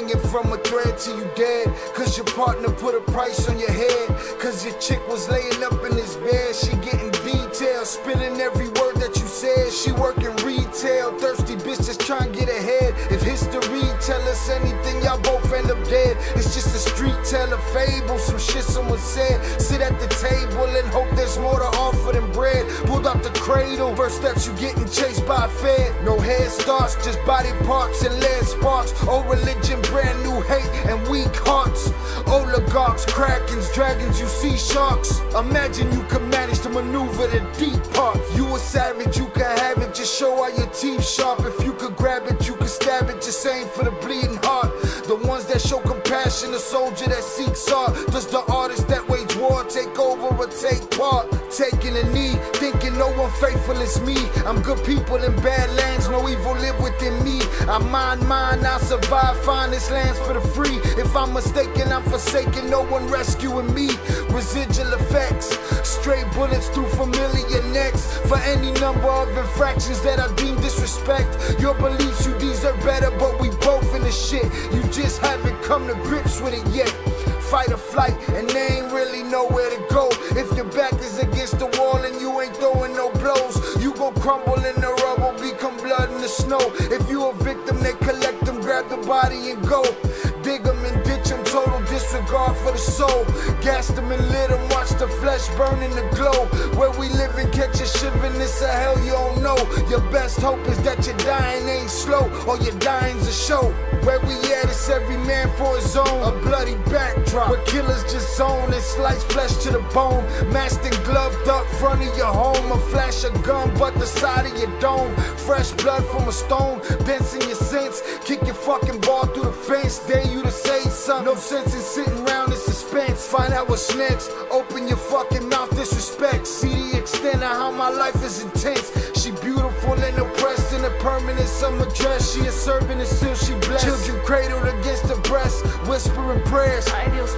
hanging from a thread till you dead. Cause your partner put a price on your head. Cause your chick was laying up in his bed. She getting details, spilling every word that you said. She working retail, thirsty bitch just trying to get ahead. If history tell us anything, y'all both end up dead. It's just a street tale of fable, some shit someone said. Sit at the table and hope there's more to offer than bread. Pulled out the cradle, first steps you getting chased by a fed. No head starts, just body parts and lead sparks. Old religion, brand new hate and weak hearts. Oligarchs, krakens, dragons, you see sharks. Imagine you could manage to maneuver the deep part. You a savage, you can have it, just show all your teeth sharp. If you could grab it, you could stab it, just aim for the bleeding heart. The ones that show compassion, the soldier that seeks art. Does the artist that wage war take over or take part? Taking a knee, thinking no one faithful is me. I'm good people in bad lands, no evil live within me. I mind mine, I survive, find this lands for the free. If I'm mistaken, I'm forsaken, no one rescuing me. Residual effects, straight bullets through familiar necks. For any number of infractions that I deem disrespect. Your beliefs, you deserve better, but we both in the shit. You just haven't come to grips with it yet. Fight or flight, and they ain't really nowhere to go. If your back is against the wall and you ain't throwing no blows, you gon' crumble in the rubble, become blood in the snow. If you a victim, they collect them, grab the body and go. Dig them and ditch them, total disregard for the soul. Gas them and lit them, watch the flesh burn in the glow. Where we live and catch a shivering, it's a hell you don't know. Your best hope is that your dying ain't slow, or your dying's a show. Where we at, it's every man for his own. A bloody backdrop, where killers just zone and slice flesh to the bone. Masked and gloved up front of your home. A flash of gun, but the side of your dome. Fresh blood from a stone, dents in your sense. Kick your fucking ball through the fence, dare you to say something. No sense in sitting around in suspense. Find out what's next, open your fucking mouth, disrespect. See the extent of how my life is intense. She beautiful and oppressed in a permanent summer dress. She a servant and still she blessed. Children cradled against her breast, whispering prayers,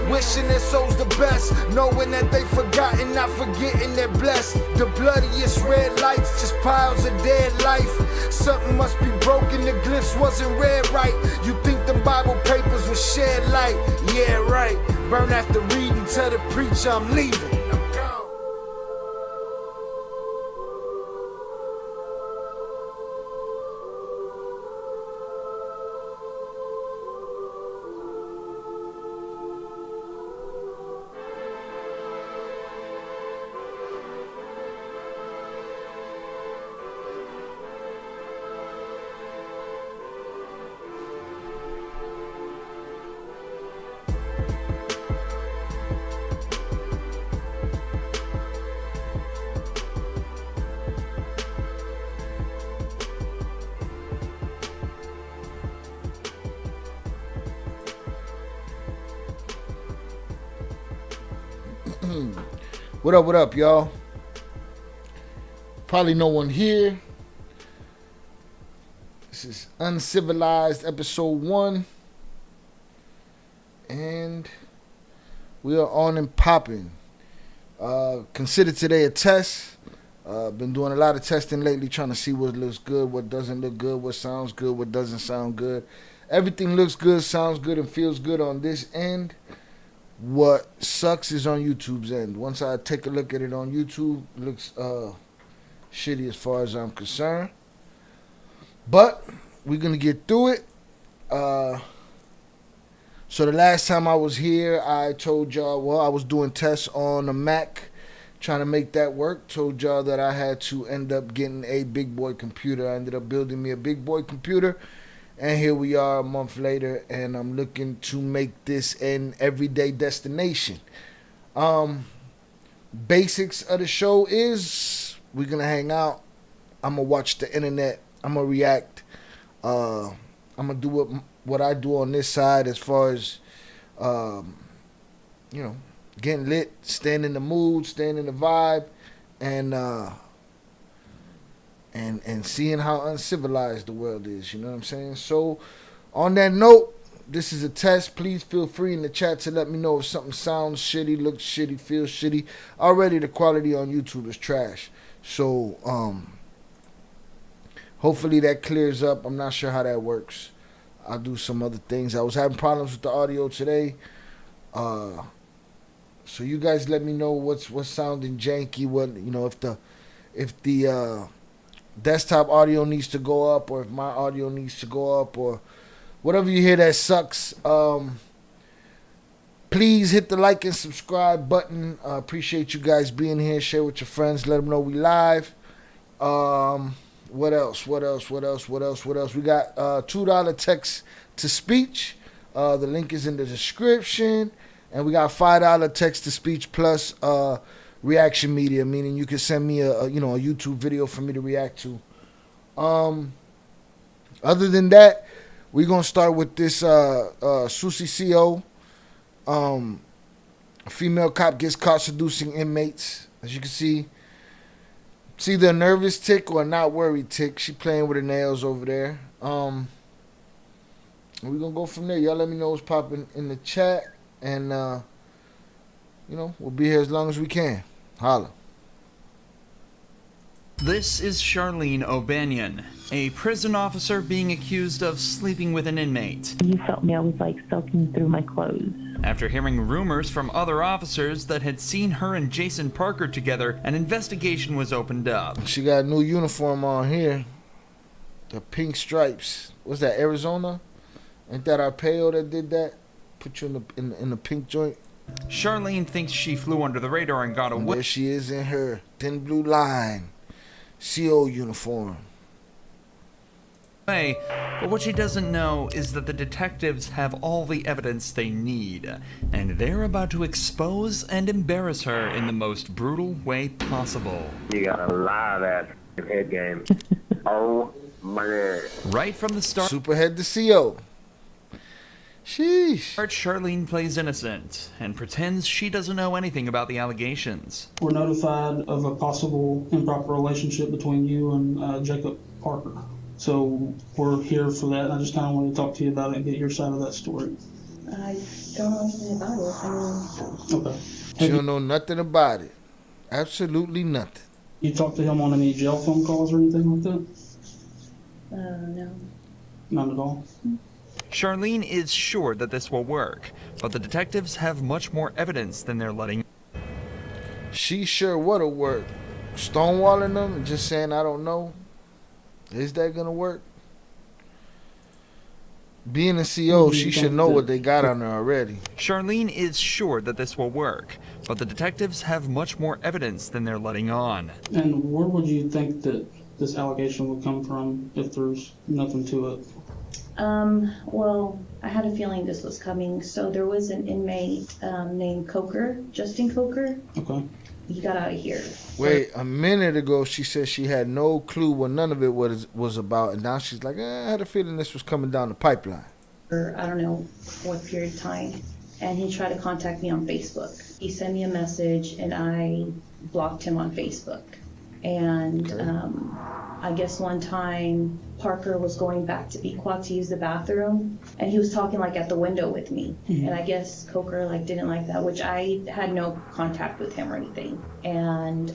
wishing their souls the best, knowing that they forgotten, not forgetting they're blessed. The bloodiest red lights, just piles of dead life. Something must be broken, the glyphs wasn't read right. You think them Bible papers was shed light? Yeah, right. Burn after reading, tell the preacher I'm leaving. What up, y'all? Probably no one here. This is Uncivilized episode 1. And we are on and popping. Consider today a test. Been doing a lot of testing lately, trying to see what looks good, what doesn't look good, what sounds good, what doesn't sound good. Everything looks good, sounds good, and feels good on this end. What sucks is on YouTube's end. Once I take a look at it on YouTube, it looks shitty as far as I'm concerned. But we're going to get through it. So the last time I was here, I told y'all, well, I was doing tests on a Mac, trying to make that work. Told y'all that I had to end up getting a big boy computer. I ended up building me a big boy computer. And here we are a month later, and I'm looking to make this an everyday destination. Basics of the show is we're going to hang out. I'm going to watch the internet. I'm going to react. I'm going to do what I do on this side as far as, getting lit, staying in the mood, staying in the vibe, and seeing how uncivilized the world is, you know what I'm saying? So, on that note, this is a test. Please feel free in the chat to let me know if something sounds shitty, looks shitty, feels shitty. Already the quality on YouTube is trash. So, hopefully that clears up. I'm not sure how that works. I'll do some other things. I was having problems with the audio today. So you guys let me know what's sounding janky. What, you know, if the desktop audio needs to go up, or if my audio needs to go up, or whatever you hear that sucks. Please hit the like and subscribe button. Appreciate you guys being here. Share with your friends. Let them know we live. What else? We got $2 text to speech. The link is in the description. And we got $5 text to speech plus reaction media, meaning you can send me a YouTube video for me to react to. Other than that, we're gonna start with this Susie CO. A female cop gets caught seducing inmates. As you can see, it's either a nervous tick or a not worried tick. She playing with her nails over there. We're gonna go from there. Y'all let me know what's popping in the chat, and we'll be here as long as we can. Holla. This is Charlene O'Banion, a prison officer being accused of sleeping with an inmate. You felt me, I was like soaking through my clothes. After hearing rumors from other officers that had seen her and Jason Parker together, an investigation was opened up. She got a new uniform on here. The pink stripes. What's that, Arizona? Ain't that Arpeo that did that? Put you in the pink joint? Charlene thinks she flew under the radar and got away. And there she is in her thin blue line CO uniform. But what she doesn't know is that the detectives have all the evidence they need, and they're about to expose and embarrass her in the most brutal way possible. You got a lot of that head game. Oh my God. Right from the start, Superhead the CO. Sheesh. Charlene plays innocent and pretends she doesn't know anything about the allegations. We're notified of a possible improper relationship between you and Jacob Parker. So we're here for that, and I just kind of wanted to talk to you about it and get your side of that story. I don't know anything about it. Okay. She don't know nothing about it. Absolutely nothing. You talked to him on any jail phone calls or anything like that? No. None at all? Charlene is sure that this will work, but the detectives have much more evidence than they're letting. She sure what'll work. Stonewalling them and just saying I don't know. Is that gonna work? Being a CO, she should know what they got on her already. Charlene is sure that this will work, but the detectives have much more evidence than they're letting on. And where would you think that this allegation would come from if there's nothing to it? Well, I had a feeling this was coming. So there was an inmate named Coker, Justin Coker. Okay. He got out of here. Wait, a minute ago she said she had no clue what none of it was about, and now she's like, I had a feeling this was coming down the pipeline. For I don't know what period of time. And he tried to contact me on Facebook. He sent me a message and I blocked him on Facebook. And I guess one time Parker was going back to Pequot to use the bathroom, and he was talking like at the window with me. And I guess Coker like didn't like that, which I had no contact with him or anything. And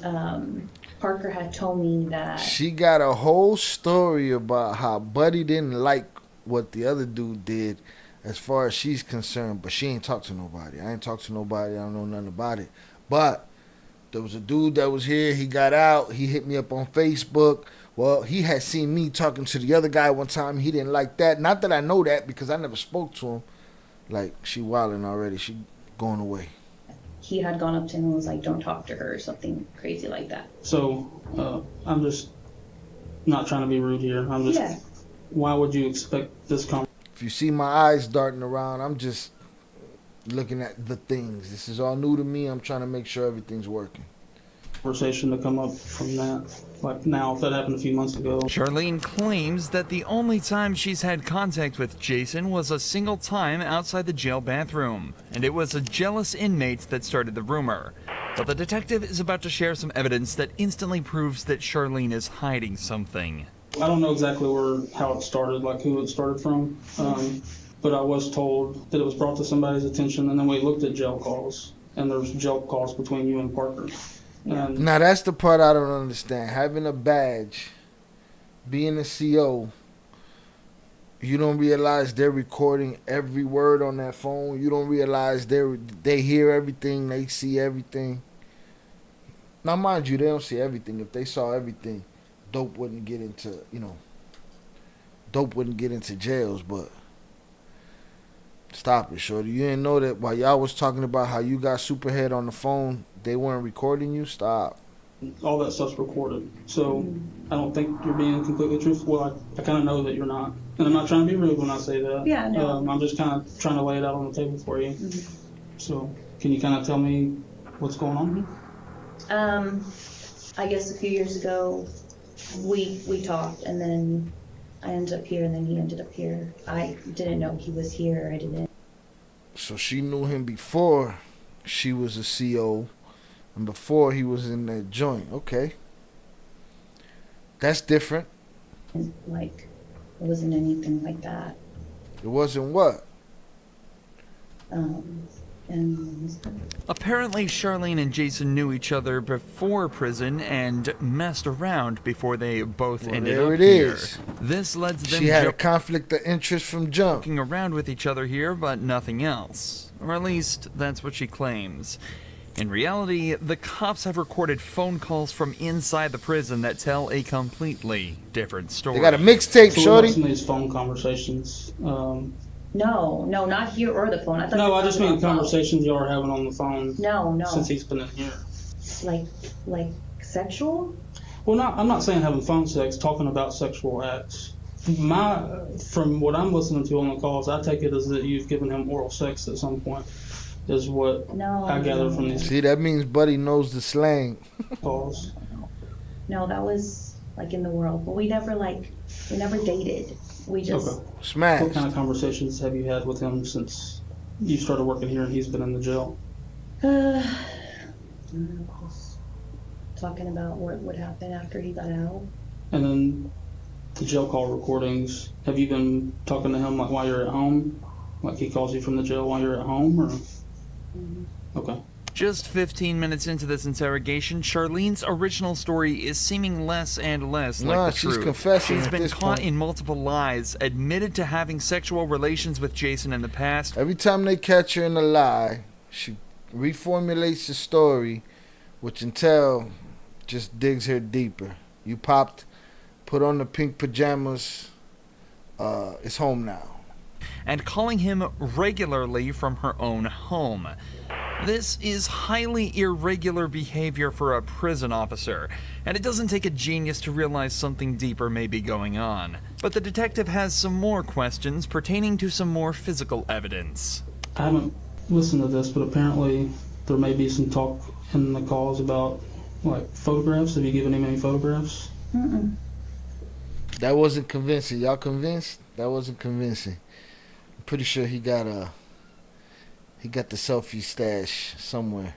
Parker had told me that she got a whole story about how Buddy didn't like what the other dude did as far as she's concerned, but she ain't talked to nobody. I ain't talked to nobody. I don't know nothing about it. But there was a dude that was here. He got out. He hit me up on Facebook. Well, he had seen me talking to the other guy one time. He didn't like that. Not that I know that because I never spoke to him. Like, she wilding already. She going away. he had gone up to him and was like, don't talk to her or something crazy like that. So I'm just not trying to be rude here. I'm just, Yeah. Why would you expect this If you see my eyes darting around, I'm just looking at the things. This is all new to me. I'm trying to make sure everything's working. conversation to come up from that? Like now, if that happened a few months ago. Charlene claims that the only time she's had contact with Jason was a single time outside the jail bathroom, and it was a jealous inmate that started the rumor. But the detective is about to share some evidence that instantly proves that Charlene is hiding something. I don't know exactly how it started, like who it started from, but I was told that it was brought to somebody's attention, and then we looked at jail calls, and there's jail calls between you and Parker. And Now that's the part I don't understand. Having a badge, being a CO, You don't realize they're recording every word on that phone. You don't realize they hear everything, they see everything. Now, mind you, they don't see everything. If they saw everything, dope wouldn't get into, dope wouldn't get into jails. But stop it, shorty. You didn't know that while y'all was talking about how you got Superhead on the phone, they weren't recording you? Stop. All that stuff's recorded. So I don't think you're being completely truthful. Well, I kind of know that you're not. And I'm not trying to be rude when I say that. Yeah, no. I'm just kind of trying to lay it out on the table for you. So can you kind of tell me what's going on? I guess a few years ago, we talked, and then I ended up here, and then he ended up here. I didn't know he was here. I didn't. So she knew him before she was a CO and before he was in that joint. Okay. That's different. Like, it wasn't anything like that. It wasn't what? And Apparently, Charlene and Jason knew each other before prison and messed around before they both ended there up it here. is. This led to them She had a conflict of interest from jump. joking around with each other here, but nothing else. Or at least, that's what she claims. In reality, the cops have recorded phone calls from inside the prison that tell a completely different story. They got a mixtape, So shorty. what's in these phone conversations? no, not here or the phone. I thought No, you were I just talking mean about phone. conversations y'all are having on the phone. No. Since he's been in here. Like sexual? Well, I'm not saying having phone sex, talking about sexual acts. From what I'm listening to on the calls, I take it as that you've given him oral sex at some point, is what No. I gather from these See, that means Buddy knows the slang. calls. No, that was like in the world, but we never dated. We just. Okay. Smash. What kind of conversations have you had with him since you started working here and he's been in the jail? Just talking about what would happen after he got out. And then the jail call recordings, have you been talking to him like while you're at home? Like he calls you from the jail while you're at home, or? Okay. Just 15 minutes into this interrogation, Charlene's original story is seeming less and less like the she's truth. confessing She's at been this caught point. in multiple lies, admitted to having sexual relations with Jason in the past. Every time they catch her in a lie, she reformulates the story, which until just digs her deeper. You popped, put on the pink pajamas, it's home now. And calling him regularly from her own home. This is highly irregular behavior for a prison officer, and it doesn't take a genius to realize something deeper may be going on. But the detective has some more questions pertaining to some more physical evidence. I haven't listened to this, but apparently there may be some talk in the calls about like photographs. Have you given him any photographs? That wasn't convincing. Y'all convinced? That wasn't convincing. I'm pretty sure he got the selfie stash somewhere.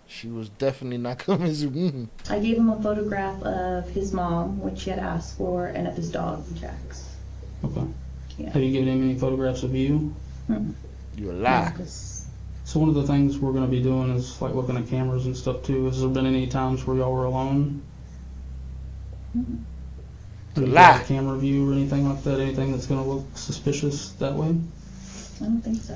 She was definitely not convincing. I gave him a photograph of his mom, which he had asked for, and of his dog, Jax. Okay. Yeah. Have you given him any photographs of you? You a lie. So one of the things we're going to be doing is like looking at cameras and stuff too. Has there been any times where y'all were alone? Have you got a camera view or anything like that? Anything that's going to look suspicious that way? I don't think so.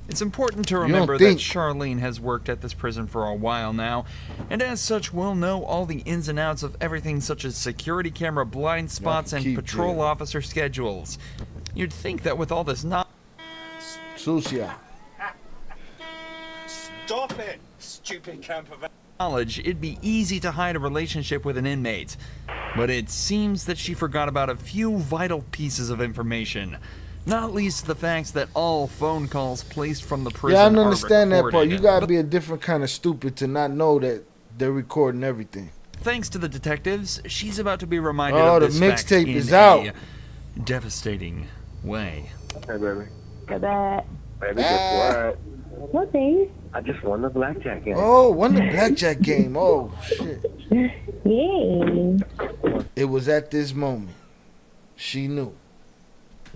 It's important to remember that Charlene has worked at this prison for a while now, and as such will know all the ins and outs of everything such as security camera blind spots and patrol officer schedules. You'd think that with all this Sucia. Stop it, stupid camp of knowledge, it'd be easy to hide a relationship with an inmate. But it seems that she forgot about a few vital pieces of information. Not least the facts that all phone calls placed from the prison Yeah, I are understand that part. recorded. You gotta be a different kind of stupid to not know that they're recording everything. Thanks to the detectives, she's about to be reminded Oh, of the this fact mixtape in is out. a devastating way. Hey, baby. Go back. Baby, guess what? What, baby? I just won the blackjack game. Oh, won the blackjack game. Oh, shit. Yay. It was at this moment. She knew.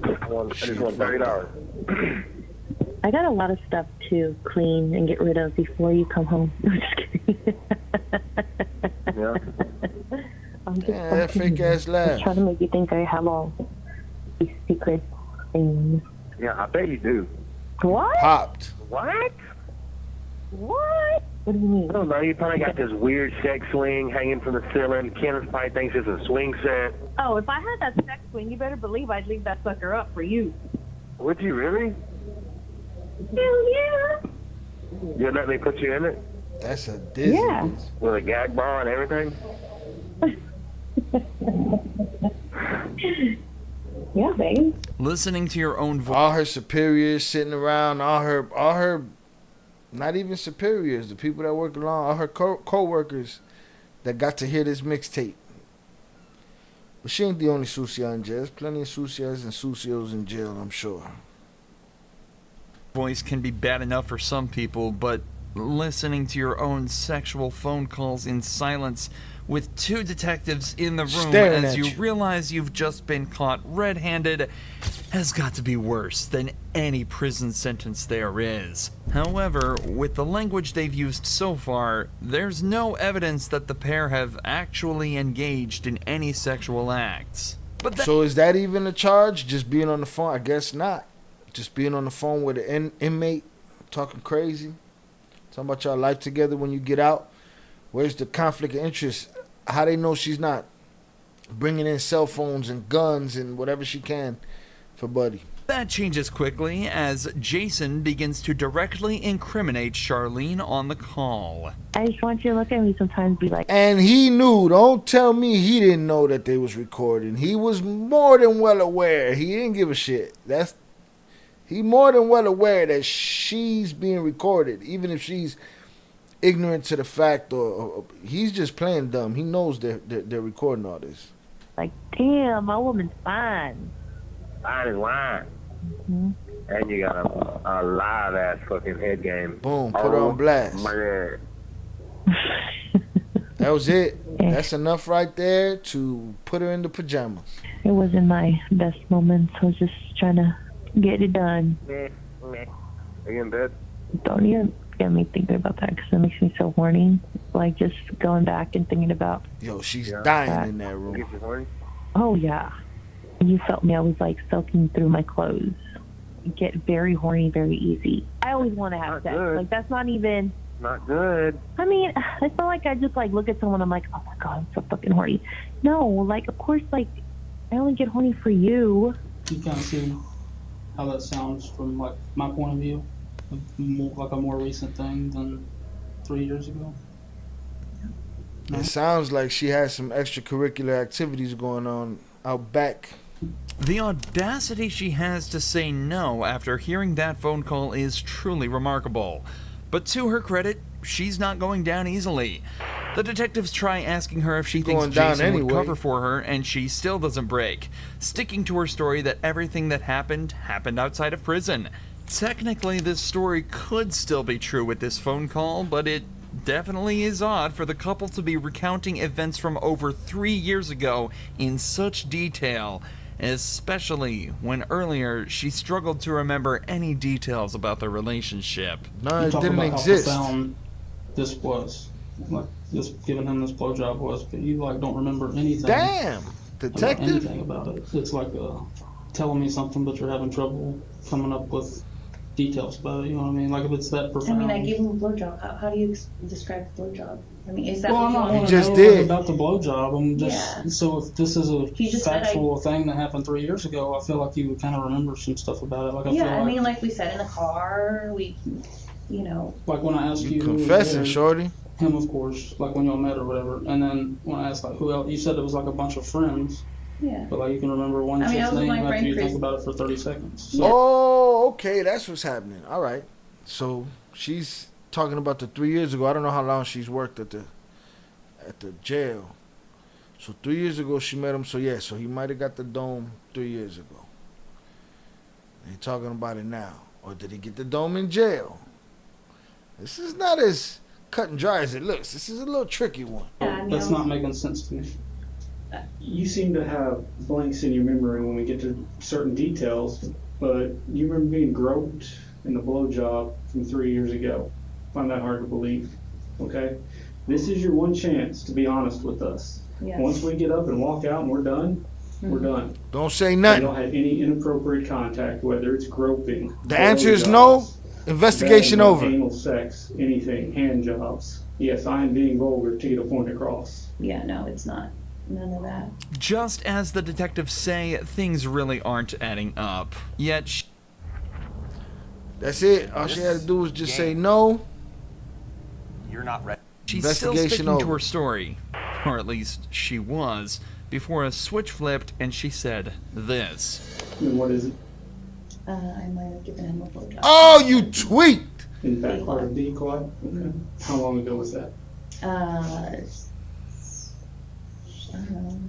I just won $30. I got a lot of stuff to clean and get rid of before you come home. I'm just kidding. Yeah. I'm just Yeah, that fake ass laugh. trying to make you think I have all these secrets. things. Yeah, I bet you do. What? Popped. What? What? What do you mean? I don't know. You probably got this weird sex swing hanging from the ceiling. Kenneth probably thinks it's a swing set. Oh, if I had that sex swing, you better believe I'd leave that sucker up for you. Would you really? Hell yeah. You'd let me put you in it? That's a Disney. Yeah. With a gag ball and everything? Yeah, babe. Listening to your own voice. All her superiors sitting around, all her, not even superiors, the people that work along, all her co-workers that got to hear this mixtape. But she ain't the only Susia in jail. There's plenty of Susias and Susios in jail, I'm sure. Voice can be bad enough for some people, but listening to your own sexual phone calls in silence with two detectives in the room Staring as at you you. realize you've just been caught red-handed has got to be worse than any prison sentence there is. However, with the language they've used so far, there's no evidence that the pair have actually engaged in any sexual acts. But that So is that even a charge? Just being on the phone? I guess not. Just being on the phone with an inmate, talking crazy, talking about y'all life together when you get out. Where's the conflict of interest? How they know she's not bringing in cell phones and guns and whatever she can for Buddy? That changes quickly as Jason begins to directly incriminate Charlene on the call. I just want you to look at me sometimes and be like, And he knew. Don't tell me he didn't know that they was recording. He was more than well aware. He didn't give a shit. He more than well aware that she's being recorded, even if she's ignorant to the fact, or he's just playing dumb. He knows they're recording all this. damn, my woman's fine. Fine as wine. Mm-hmm. And you got a live ass fucking head game. Boom, put her on blast. My God. That was it. That's enough right there to put her in the pajamas. It wasn't my best moments. I was just trying to get it done. Are you in bed? Don't even get me thinking about that because it makes me so horny. Like just going back and thinking about, Yo, she's dying in that Get room. you horny? oh yeah, when you felt me, I was like soaking through my clothes. Get very horny very easy. I always want to have Not sex. good. Like that's not even. Not good. I mean, it's not like I just like look at someone. I'm like, oh my god, I'm so fucking horny. No, like of course, like I only get horny for you. You kind of see how that sounds from like my point of view, like a more recent thing than 3 years ago. It sounds like she has some extracurricular activities going on out back. The audacity she has to say no after hearing that phone call is truly remarkable. But to her credit, she's not going down easily. The detectives try asking her if she thinks Going down Jason would anyway. cover for her, and she still doesn't break, sticking to her story that everything that happened outside of prison. Technically, this story could still be true with this phone call, but it definitely is odd for the couple to be recounting events from over 3 years ago in such detail, especially when earlier she struggled to remember any details about their relationship. No, You it talk didn't about exist. how profound this was, like just giving him this blowjob was, but you like don't remember anything. Damn, about detective. anything about it. It's like telling me something, but you're having trouble coming up with details about it. You know what I mean? Like if it's that I profound. mean, I gave him a blowjob. How do you describe the blowjob? I mean, is that Well, I'm what not you wanting want? to just know did. about the blowjob. I'm just Yeah. so if this is a He just said factual thing that happened 3 years ago, I feel like you would kind of remember some stuff about it. Like I Yeah, feel I like, mean, like we said in the car, like when I asked you, who was Confessing, there, shorty. him of course, like when y'all met or whatever, and then when I asked like who else, you said it was like a bunch of friends, yeah. but like you can remember one I mean, I chick's was with name my after friend you think Chris. about it for 30 seconds. So, Oh, okay, that's what's happening. All right. So she's talking about the 3 years ago. I don't know how long she's worked at the jail. So 3 years ago she met him. So yeah, so he might have got the dome 3 years ago. They're talking about it now. Or did he get the dome in jail? This is not as cut and dry as it looks. This is a little tricky one. Yeah, I mean, that's not making sense to me. You seem to have blanks in your memory when we get to certain details, but you remember being groped in the blowjob from 3 years ago. I find that hard to believe. Okay? This is your one chance to be honest with us. Yes. Once we get up and walk out and we're done, We're done. Don't say Y'all nothing. had any inappropriate contact, whether it's groping. The answer is no. blowjobs, Investigation vaginal, over. Anal sex, anything, hand jobs. Yes, I am being vulgar to get a point across. Yeah, no, it's not. None of that. Just as the detectives say, things really aren't adding up. Yet That's it. All she had to do was just say no. You're not ready. she's still Investigation sticking to over. her story. Or at least she was, before a switch flipped and she said this. And what is it? I might have given him a blowjob. Oh, you tweaked. In fact, part of decoy? Okay. How long ago was that? I don't know,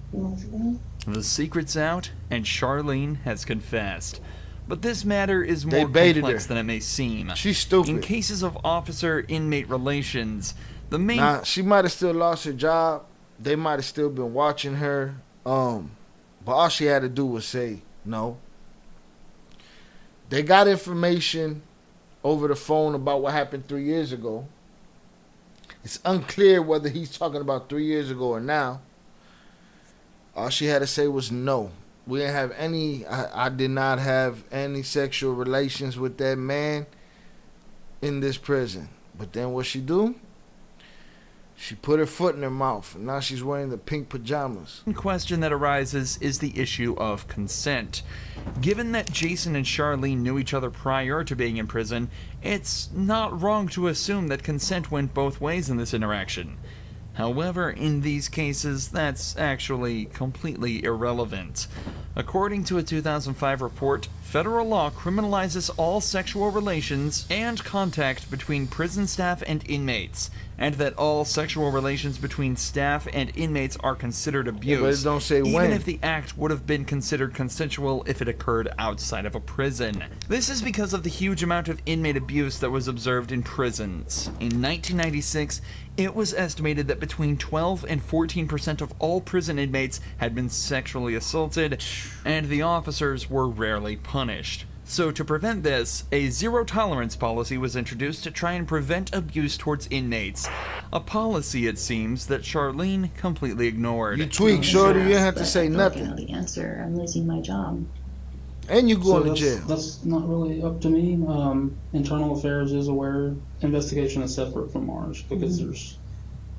a few months ago. The secret's out, and Charlene has confessed. But this matter is They more baited complex her. than it may seem. She's stupid. In cases of officer-inmate relations, the main Nah, she might have still lost her job. They might have still been watching her. But all she had to do was say no. They got information over the phone about what happened 3 years ago. It's unclear whether he's talking about 3 years ago or now. All she had to say was no. We didn't have any. I did not have any sexual relations with that man in this prison. But then what she do? She put her foot in her mouth, and now she's wearing the pink pajamas. question that arises is the issue of consent. Given that Jason and Charlene knew each other prior to being in prison, it's not wrong to assume that consent went both ways in this interaction. However, in these cases, that's actually completely irrelevant. According to a 2005 report, federal law criminalizes all sexual relations and contact between prison staff and inmates, and that all sexual relations between staff and inmates are considered abuse, but it don't say even when. if the act would have been considered consensual if it occurred outside of a prison. This is because of the huge amount of inmate abuse that was observed in prisons. In 1996, it was estimated that between 12 and 14% of all prison inmates had been sexually assaulted, and the officers were rarely punished. So to prevent this, a zero-tolerance policy was introduced to try and prevent abuse towards inmates. A policy, it seems, that Charlene completely ignored. You tweak, shorty. You didn't have to But say I feel like I know nothing. the answer. I'm losing my job. And you going to that's, jail. That's not really up to me. Internal Affairs is aware. Investigation is separate from ours because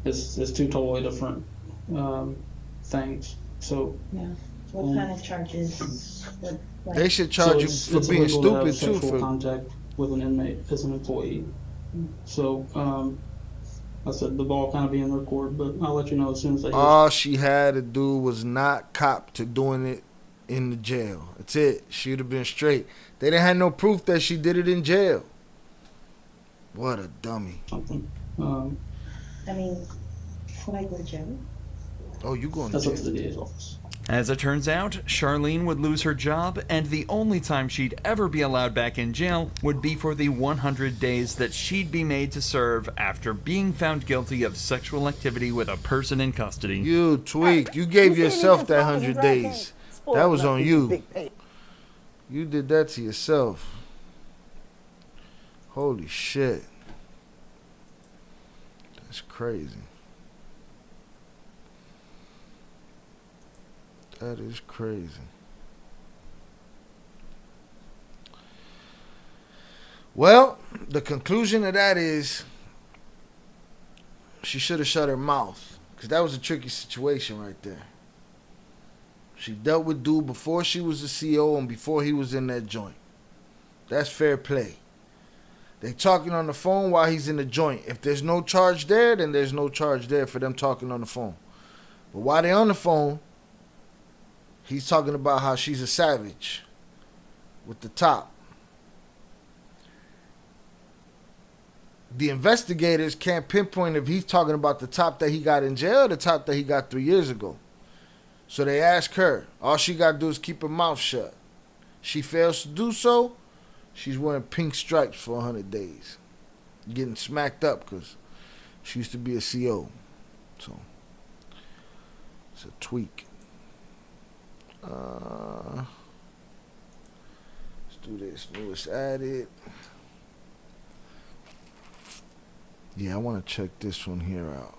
it's two totally different things. So Yeah. What kind of charges? What, They should charge you it's for being illegal to have stupid too. sexual For contact with an inmate as an employee. So I said the ball kind of be in their court, but I'll let you know as soon as I hear. all she had to do was not cop to doing it in the jail. That's it. She'd have been straight. They didn't have no proof that she did it in jail. What a dummy. Something. I mean, would I go to jail? Oh, you going to That's up to jail? the DA's office. As it turns out, Charlene would lose her job, and the only time she'd ever be allowed back in jail would be for the 100 days that she'd be made to serve after being found guilty of sexual activity with a person in custody. You tweaked. You gave yourself that 100 days. That was on you. You did that to yourself. Holy shit. That's crazy. That is crazy. Well, the conclusion of that is she should have shut her mouth, because that was a tricky situation right there. She dealt with dude before she was the CO and before he was in that joint. That's fair play. They talking on the phone while he's in the joint. If there's no charge there, then there's no charge there for them talking on the phone. But while they're on the phone, he's talking about how she's a savage with the top. The investigators can't pinpoint if he's talking about the top that he got in jail or the top that he got 3 years ago. So they ask her. All she got to do is keep her mouth shut. She fails to do so, she's wearing pink stripes for 100 days. Getting smacked up because she used to be a CO. So it's a tweak. Let's do this. Newest added. Yeah, I want to check this one here out.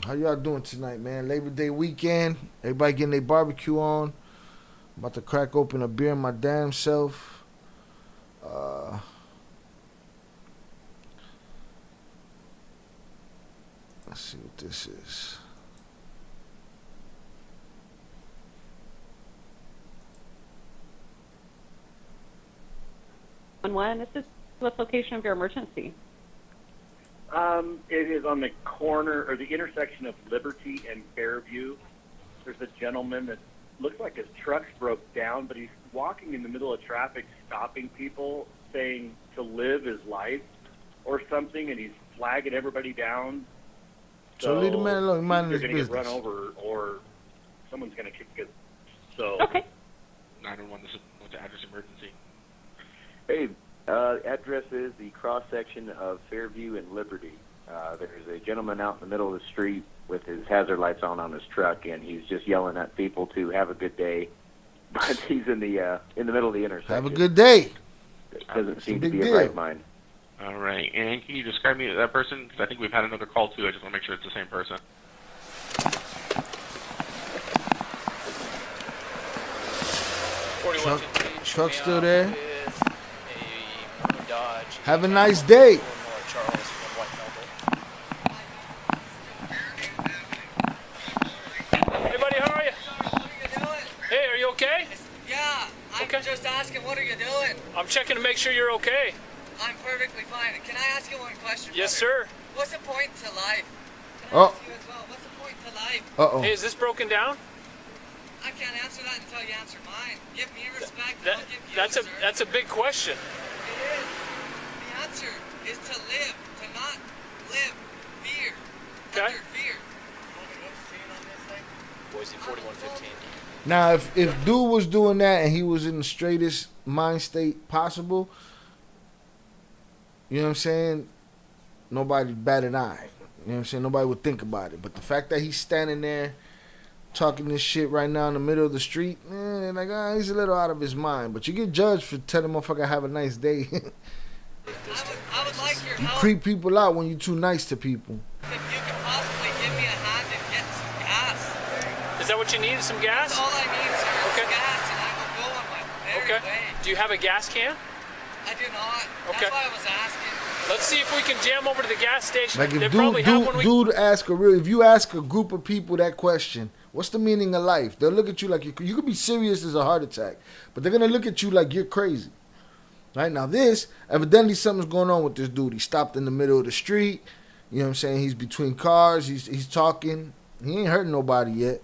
How y'all doing tonight, man? Labor Day weekend. Everybody getting their barbecue on. About to crack open a beer my damn self. Let's see what this is. This is what location of your emergency? It is on the corner or the intersection of Liberty and Fairview. There's a gentleman that looks like his truck's broke down, but he's walking in the middle of traffic, stopping people, saying to live is life or something, and he's flagging everybody down. So leave the man alone. He minding his You're going to get business. run over, or someone's going to kick it. So. Okay. 911, this is what's the address emergency? Hey, address is the cross-section of Fairview and Liberty. There's a gentleman out in the middle of the street with his hazard lights on his truck, and he's just yelling at people to have a good day. But he's in the middle of the intersection. Have a good day. Doesn't seem to big be deal. a right mind. All right. And can you describe me that person? Because I think we've had another call, too. I just want to make sure it's the same person. Truck still there. Have a nice day. Hey, buddy, how are you? Hey, are you okay? Yeah, I'm just asking, what are you doing? I'm checking to make sure you're okay. I'm perfectly fine. Can I ask you one question? Yes, brother? sir. What's the point to life? Can I Oh. ask you as well? What's the point to life? Uh-oh. Hey, is this broken down? I can't answer that until you answer mine. Give me respect, and I'll give you, That's a sir. that's a big question. It is. The answer is to live, to not live fear. Okay. Under fear. Boise 4115. Now, if dude was doing that and he was in the straightest mind state possible, you know what I'm saying? Nobody bat an eye. You know what I'm saying? Nobody would think about it. But the fact that he's standing there talking this shit right now in the middle of the street, like, he's a little out of his mind. But you get judged for telling motherfucker have a nice day. I would like your You help. creep people out when you're too nice to people. If you could possibly give me a hand and get some gas. Is that what you need? Some gas? That's all I need, sir. is Okay. gas, and I will go on my merry Okay. way. Do you have a gas can? I do not. Okay. That's why I was asking. Let's see if we can jam over to the gas station. Like They if probably have one. dude ask if you ask a group of people that question, what's the meaning of life? They'll look at you like you could be serious as a heart attack, but they're gonna look at you like you're crazy. Right now, this evidently something's going on with this dude. He stopped in the middle of the street. You know what I'm saying? He's between cars. He's talking. He ain't hurting nobody yet.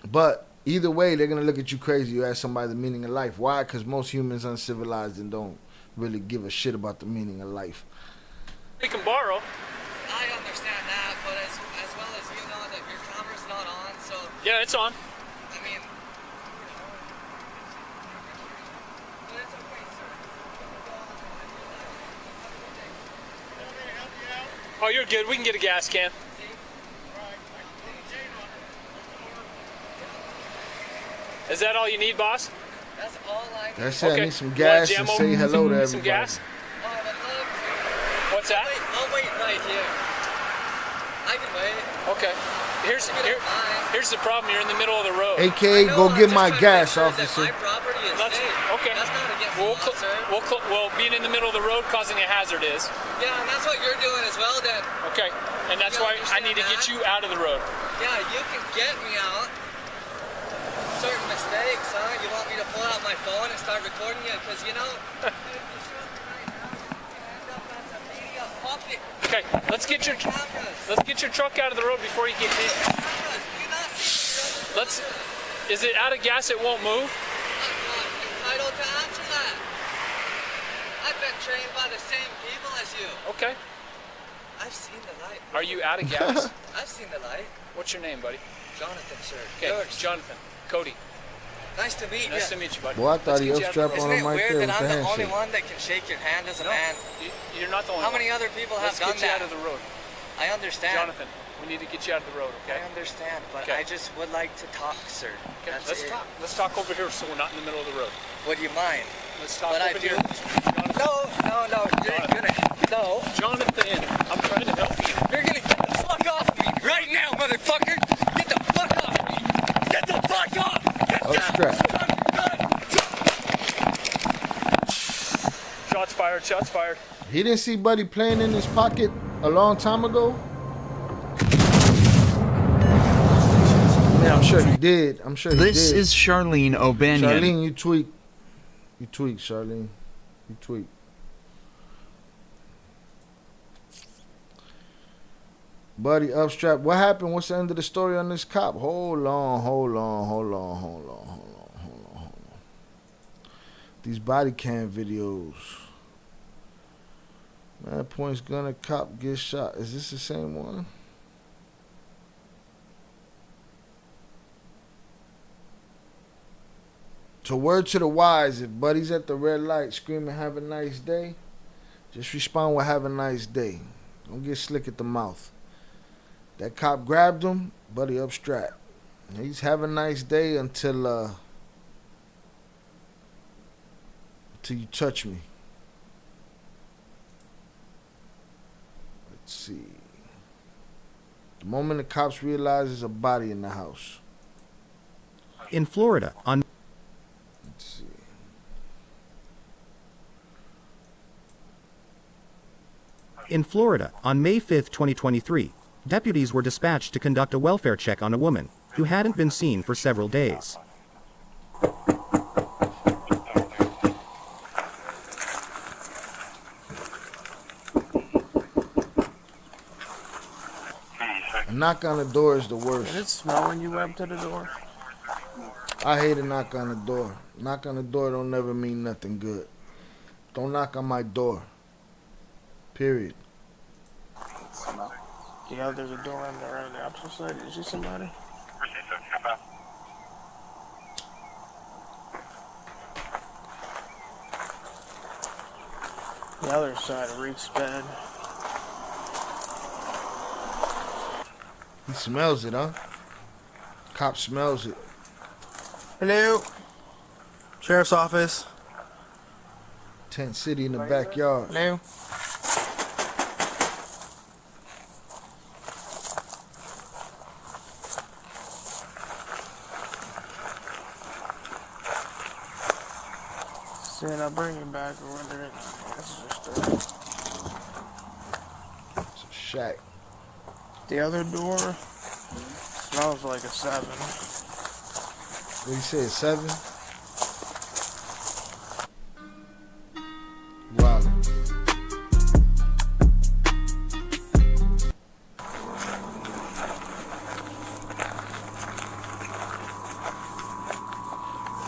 But either way, they're gonna look at you crazy. You ask somebody the meaning of life. Why? Because most humans uncivilized and don't really give a shit about the meaning of life. We can borrow. I understand that, but as well as you know that your camera's not on, so Yeah, it's on. I mean, but it's okay, sir. Oh, you're good. We can get a gas can. Is that all you need, boss? That's all I need. That's it. I need some You wanna gas jam and over say hello to some everybody. gas? Oh, I would love to. What's that? I'll wait right here. I can wait. Okay. Here's the problem. You're in the middle of the road. AKA, go get my gas, officer. My property is That's safe. okay. That's not against the law, sir. Well, being in the middle of the road causing a hazard is. Yeah, and that's what you're doing as well, then. Okay. And that's You why I need to understand get you out of the road. Yeah, you can get me out. Certain mistakes, huh? You want me to pull out my phone and start recording you? Because, you know, if you shoot me right now, you can end up as a media puppet. Okay. Let's get your truck out of the road before you get hit. Is it out of gas? It won't move. I'm not entitled to answer that. I've been trained by the same people as you. Okay. I've seen the light. Are you out of gas? I've seen the light. What's your name, buddy? Jonathan, sir. Okay. Jonathan. Cody. Nice to meet you. Nice to meet you, buddy. Boy, I thought he Let's get you out of the upstrapped road. on him Isn't it right weird there that with the I'm the only handshake. one that can shake your hand as a man? You're not the only How one. many other people have Let's done get you that? out of the road. I understand. Jonathan, we need to get you out of the road, okay? I understand, but Okay. I just would like to talk, sir. Okay, That's let's it. talk. Let's talk over here so we're not in the middle of the road. Would you mind? Let's talk But I over do. here. No. You're gonna. No. Jonathan, I'm trying to help you. You're gonna get motherfucker! Get the fuck off me! Get the fuck off! Get Shots fired, shots fired. He didn't see Buddy playing in his pocket a long time ago? Yeah, I'm sure he did. I'm sure he did. This is Charlene O'Banion. Charlene, you tweak. You tweak, Charlene. You tweak. Buddy upstrap. What happened? What's the end of the story on this cop? Hold on. These body cam videos. Man points gun at cop, gets shot. Is this the same one? So word to the wise, if Buddy's at the red light screaming have a nice day, just respond with have a nice day. Don't get slick at the mouth. That cop grabbed him, Buddy upstrap. He's have a nice day until you touch me. Let's see. The moment the cops realize there's a body in the house. In Florida, on Let's see. In Florida, on May 5, 2023, deputies were dispatched to conduct a welfare check on a woman who hadn't been seen for several days. A knock on the door is the worst. Did it smell when you went to the door? I hate a knock on the door. Knock on the door don't never mean nothing good. Don't knock on my door. Period. Yeah, there's a door on the opposite side. Did you see somebody? The other side reeks bad. He smells it, huh? Cop smells it. Hello? Sheriff's office. Tent City in the backyard. Hello? Saying I'll bring you back or whether it's just It's a shack. the other door smells like a 7. What you say, 7? Wow.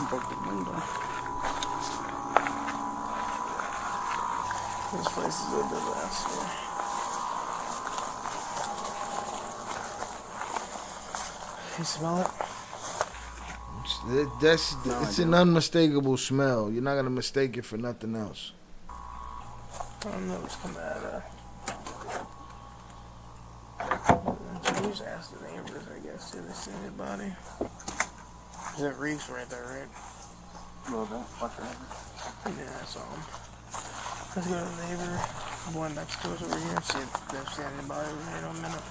Broke the window. This place is a disaster. You smell it? It's an unmistakable smell. You're not gonna mistake it for nothing else. I don't know what's coming out of. You just ask the neighbors, I guess, if they see anybody. There's that reeks right there, right? A little bit. Watch your neighbor. Yeah, I saw him. Let's go to the neighbor, the one next to us over here, see if they've seen anybody over here in a minute.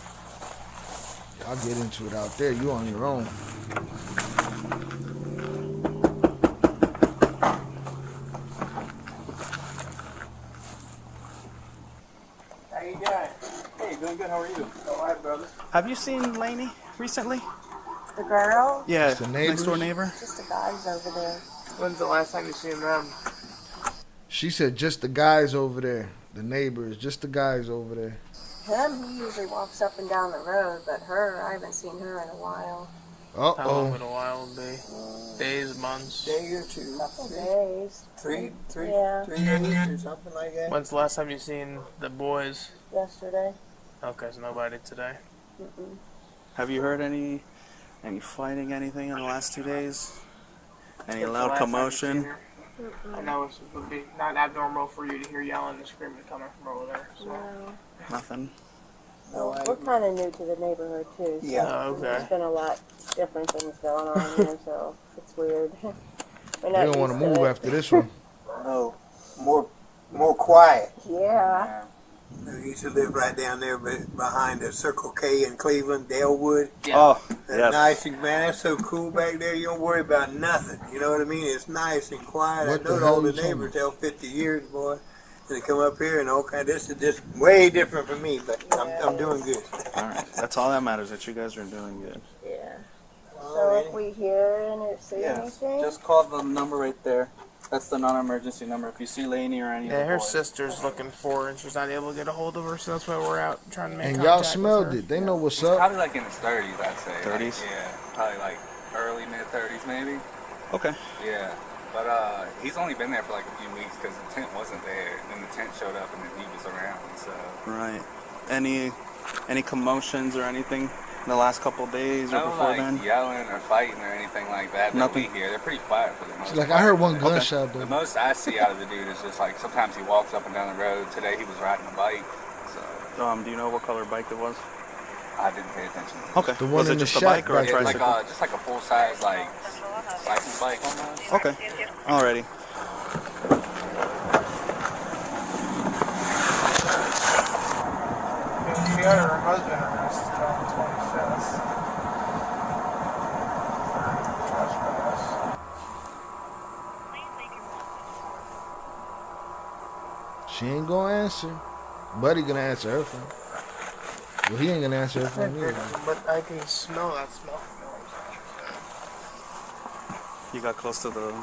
I'll get into it out there. You on your own. How you doing? Hey, doing good. How are you? All right, brother. Have you seen Lainey recently? The girl? Yeah, Just the neighbors? next door neighbor. Just the guys over there. When's the last time you seen them? She said just the guys over there. The neighbors, just the guys over there. Him, he usually walks up and down the road, but her, I haven't seen her in a while. How long would a while be? Days, months? Day or two. Couple days. Three Yeah. days or something like that? When's the last time you seen the boys? Yesterday. Okay, so nobody today. Mm-mm. Have you heard any fighting, anything in the last 2 days? Any When's the loud last time you seen commotion? her? I know it would be not abnormal for you to hear yelling and screaming coming from over there. So. No. Nothing. Well, we're kind of new to the neighborhood, too. So Yeah. Oh, okay. There's been a lot different things going on here, so it's weird. They don't want to move after this one. No, more quiet. Yeah. He used to live right down there behind the Circle K in Cleveland, Dalewood. Oh, That's yes. nice, man. That's so cool back there. You don't worry about nothing. You know what I mean? It's nice and quiet. What I the know hell all the you talking neighbors tell 50 years, boy. They come up here and all kind. This is just way different from me, but I'm doing good. All right. That's all that matters, that you guys are doing good. Yeah. So if we hear and see anything? Just call the number right there. That's the non-emergency number. If you see Lainey or any of Yeah, the her boys. sister's looking for her, and she's not able to get a hold of her, so that's why we're out trying to make And contact y'all smelled with her. it. They know what's He's up. probably like in his 30s, I'd say. 30s? Like, yeah, probably like early, mid-30s maybe. Okay. Yeah, but he's only been there for like a few weeks because the tent wasn't there. And then the tent showed up and then he was around, so. Right. Any commotions or anything in the last couple of days or No, before like then? yelling or fighting or anything like that. Nothing? That we hear. They're pretty quiet for the most Like, part. I heard one gunshot, though. The most I see out of the dude is just like sometimes he walks up and down the road. Today he was riding a bike, so. Do you know what color bike it was? I didn't pay attention. Okay. The one was in it the just a shack bike or a back there. Like tricycle? just like a full size like cycle bike almost. Okay. Alrighty. She had her husband arrested on the 25th. Trespass. She ain't gonna answer. Buddy gonna answer her phone. Well, he ain't gonna answer her phone either. But I can smell that smell. You got close to the...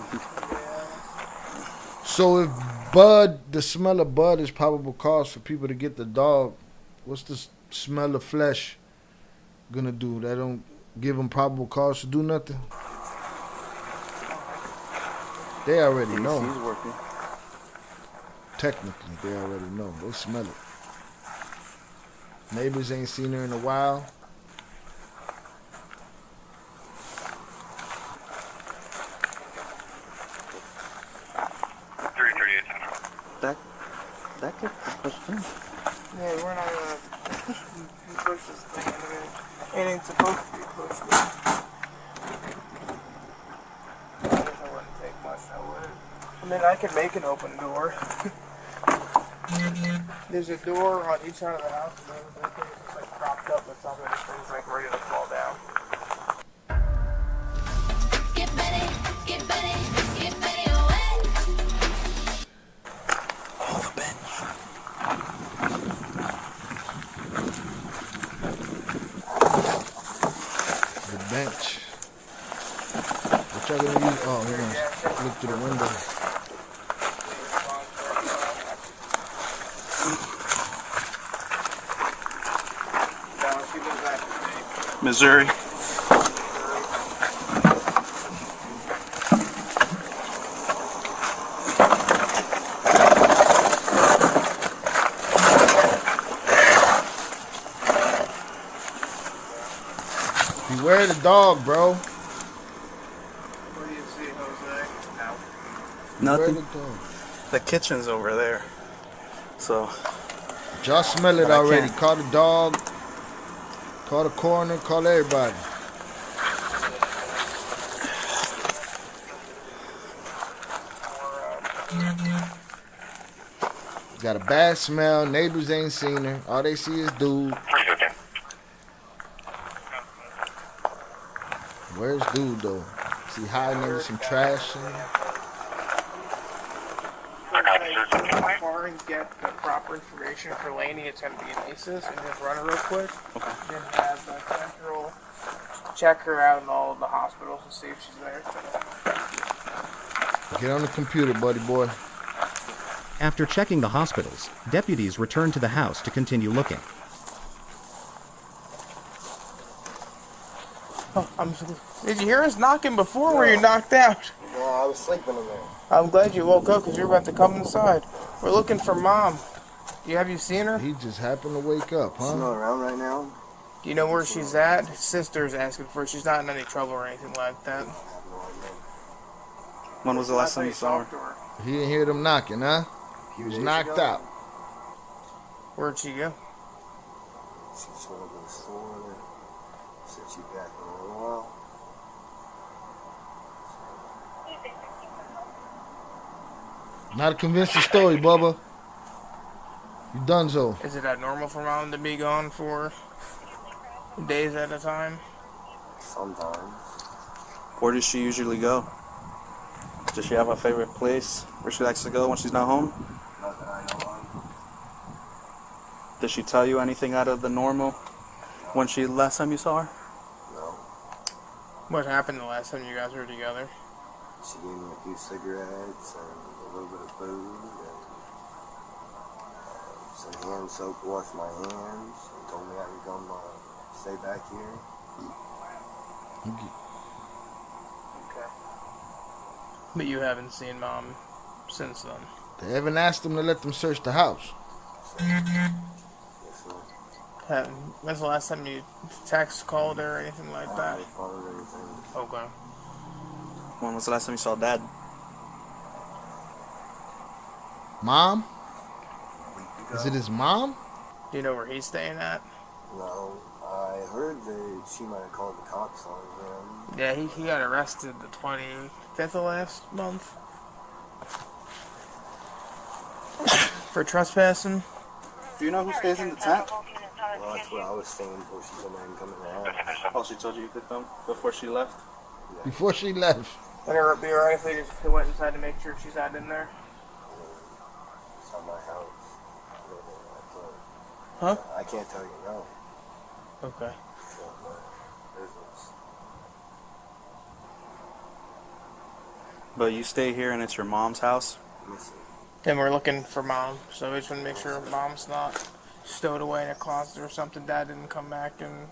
So if Bud, the smell of Bud is probable cause for people to get the dog, what's the smell of flesh gonna do? That don't give them probable cause to do nothing? They already know. He's working. Technically, they already know. They smell it. Neighbors ain't seen her in a while. That could push through. Yeah, we're not gonna push this thing. It ain't supposed to be pushed. I guess I wouldn't take much, I would. I mean, I could make an open door. There's a door on each side of the house, and everything is just like propped up with something. This thing's like ready to fall down. Get ready, get ready, get ready away. Oh, the bench. The bench. What y'all gonna use? Oh, we're gonna look through the window. Missouri. Beware the dog, bro. What do you see, Jose? Nothing. Beware the dog. The kitchen's over there. So. Y'all smell it But I already. can't. Call the dog. Call the coroner. Call everybody. Got a bad smell. Neighbors ain't seen her. All they see is dude. Where's dude though? Is he hiding in some trash? Far and get the proper information for Lainey, it's going to be an ISIS, and just run it real quick. Then have the central check her out in all of the hospitals and see if she's there. Get on the computer, buddy boy. After checking the hospitals, deputies returned to the house to continue looking. Did you hear us knocking before? Were you knocked out? No, I was sleeping in there. I'm glad you woke up because you're about to come inside. We're looking for Mom. Have you seen her? He just happened to wake up, huh? She's not around right now. Do you know where she's at? His sister's asking for her. She's not in any trouble or anything like that. When was the last time you saw her? He didn't hear them knocking, huh? He was knocked out. Where'd she go? She just went to the store and said she'd be back in a little while. Not a convincing story, Bubba. You done so. Is it normal for mom to be gone for days at a time? Sometimes. Where does she usually go? Does she have a favorite place where she likes to go when she's not home? Not that I know of. Did she tell you anything out of the normal when last time you saw her? No. What happened the last time you guys were together? She gave me a few cigarettes and a little bit of food and some hand soap to wash my hands and told me I could come stay back here. Okay. But you haven't seen mom since then? They haven't asked them to let them search the house. When's the last time you text, called her, or anything like that? Okay. When was the last time you saw Dad? Mom? Is it his mom? Do you know where he's staying at? No, I heard that she might have called the cops on him. Yeah, he got arrested the 25th of last month for trespassing. Do you know who stays in the tent? Well, that's what I was saying before she told me I can come in the house. Oh, she told you could come before she left? Yeah. Before she left. Would it be alright if they just went inside to make sure she's not in there? It's not my house. Huh? I can't tell you no. Okay. But you stay here and it's your mom's house? And we're looking for mom, so we just want to make sure mom's not stowed away in a closet or something. Dad didn't come back and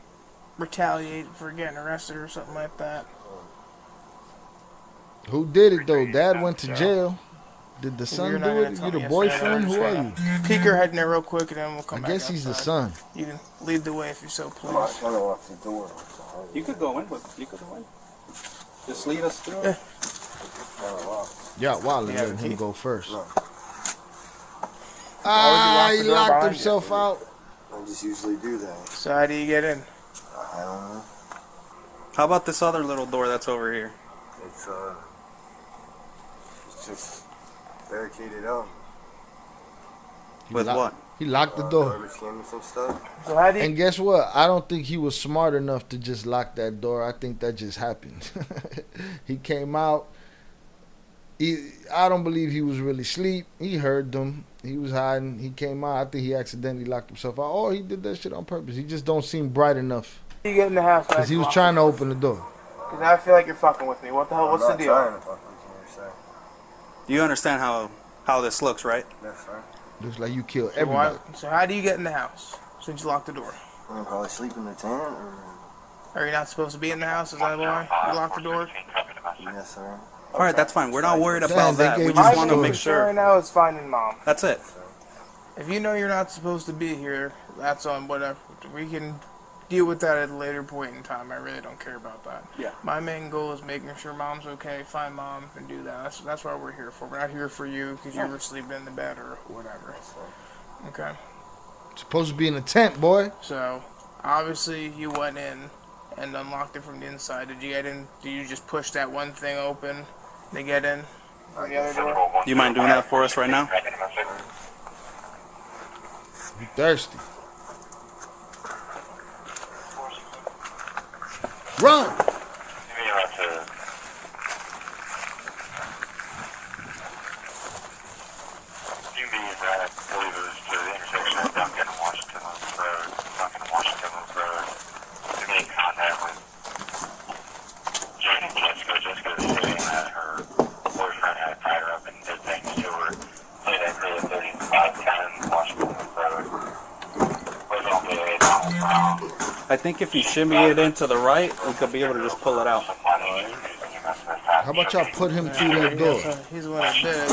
retaliate for getting arrested or something like that. Who did it though? Dad went to jail. Did the son do it? You the boyfriend? Who are you? Peek your head in there real quick and then we'll come back. I guess he's the son. You can lead the way if you're so pleased. I'm gonna lock the door. You could go in with. You could go in. Just lead us through. Yeah. Yeah, Wally let him go first. No. He locked himself out. I just usually do that. So how do you get in? I don't know. How about this other little door that's over here? It's just barricaded up. With what? He locked the door. Some stuff. So how do you... And guess what? I don't think he was smart enough to just lock that door. I think that just happened. He came out. I don't believe he was really asleep. He heard them. He was hiding. He came out. I think he accidentally locked himself out. Oh, he did that shit on purpose. He just don't seem bright enough. You get in the house. Because he was trying to open the door. Because I feel like you're fucking with me. What the hell? What's the deal? You understand how this looks, right? Yes, sir. Looks like you killed everybody. So how do you get in the house since you locked the door? I'm probably sleep in the tent. Or... Are you not supposed to be in the house? Is that why you locked the door? Yes, sir. All right, that's fine. We're not worried about that. We just want to make sure. Right now is finding mom. That's it. If you know you're not supposed to be here, that's on whatever. We can deal with that at a later point in time. I really don't care about that. Yeah. My main goal is making sure mom's okay, find mom, and do that. That's what we're here for. We're not here for you because you were sleeping in the bed or whatever. Okay. Supposed to be in the tent, boy. So, obviously, you went in and unlocked it from the inside. Did you get in? Did you just push that one thing open to get in from the other door? Do you mind doing that for us right now? You thirsty? Run! I think if you shimmy it into the right, we could be able to just pull it out. How about y'all put him through that door? He's one of dead.